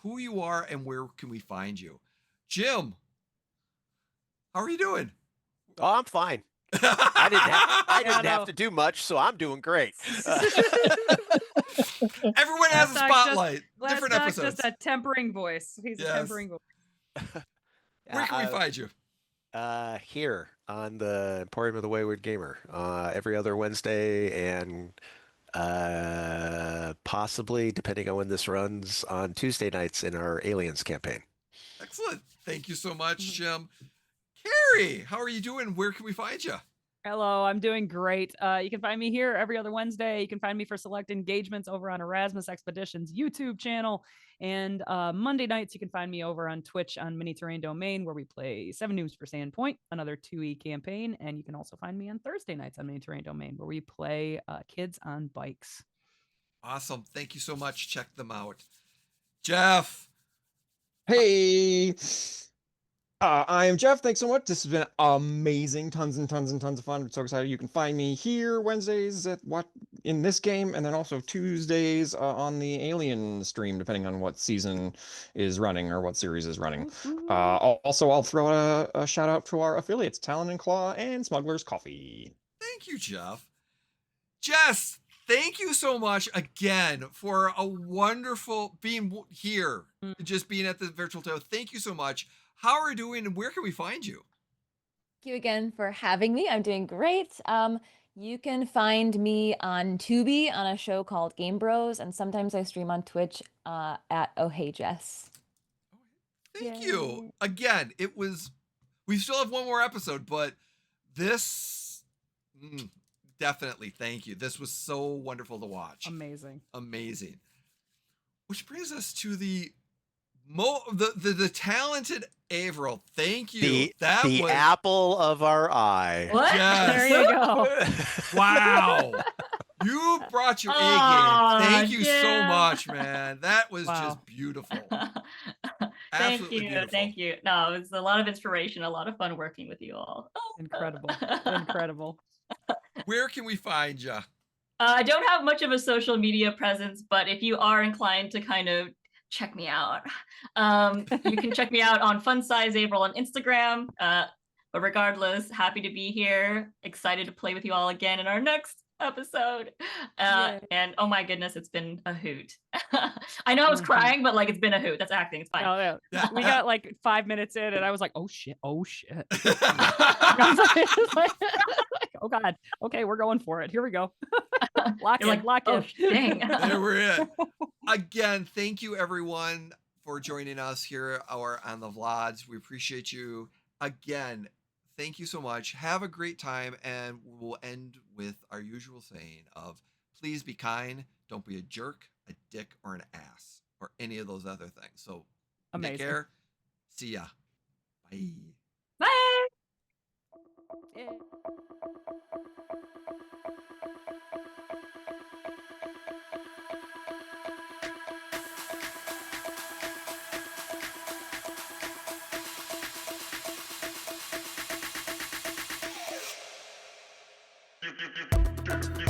S1: Who you are and where can we find you? Jim, how are you doing?
S3: Oh, I'm fine. I didn't have to do much, so I'm doing great.
S1: Everyone has a spotlight. Different
S2: Glastoc,
S1: episodes.
S2: just a tempering voice. He's a tempering voice.
S1: Where can we find you?
S3: Here on the Emporium of the Wayward Gamer, every other Wednesday, and possibly, depending on when this runs, on Tuesday nights in our Aliens campaign.
S1: Excellent. Thank you so much, Jim. Carrie, how are you doing? Where can we find you?
S2: Hello, I'm doing great. You can find me here every other Wednesday. You can find me for select engagements over on Erasmus Expeditions YouTube channel. And Monday nights, you can find me over on Twitch on Mini Terrain Domain, where we play 7 Noobs for Sandpoint, another 2E campaign. And you can also find me on Thursday nights on Mini Terrain Domain, where we play Kids on Bikes.
S1: Awesome. Thank you so much. Check them out. Jeff.
S5: Hey. I am Jeff. Thanks so much. This has been amazing. Tons and tons and tons of fun. I'm so excited. You can find me here Wednesdays at in this game, and then also Tuesdays on the Alien stream, depending on what season is running or what series is running. Also, I'll throw a shout out to our affiliates, Talon and Claw and Smuggler's Coffee.
S1: Thank you, Jeff. Jess, thank you so much again for a wonderful being here, just being at the virtual tower. Thank you so much. How are you doing, and where can we find you?
S6: Thank you again for having me. I'm doing great. You can find me on Tubi on a show called Game Bros, and sometimes I stream on Twitch at Oh Hey Jess.
S1: Thank you. Again, we still have one more episode, but this, definitely thank you. This was so wonderful to watch.
S2: Amazing.
S1: Which brings us to the talented Aviro. Thank you.
S3: The apple of our eye.
S4: What?
S1: Yes.
S2: There you go.
S1: Wow. You brought your A game. Thank you so much, man. That was just beautiful.
S4: Thank you.
S1: Beautiful.
S4: Thank you. No, it was a lot of inspiration, a lot of fun working with you all.
S2: Incredible.
S4: Where
S1: can we find you?
S4: I don't have much of a social media presence, but if you are inclined to kind of check me out, you can check me out on Fun Size April on Instagram. But regardless, happy to be here. Excited to play with you all again in our next episode. And oh my goodness, it's been a hoot. I know I was crying, but like it's been a hoot. That's acting. It's fine.
S2: Oh, yeah. We got like 5 minutes in, and I was like, oh shit. Oh God. Okay, we're going for it. Here we go. Lock in.
S4: Dang.
S1: There we're at. Again, thank you everyone for joining us here on the VLODs. We appreciate you. Again, thank you so much. Have a great time, and we'll end with our usual saying of please be kind, don't be a jerk, a dick, or an ass, or any of those other things. So
S2: amazing.
S1: Take care. See ya. Bye.
S4: Bye.
S2: Yeah.
S7: You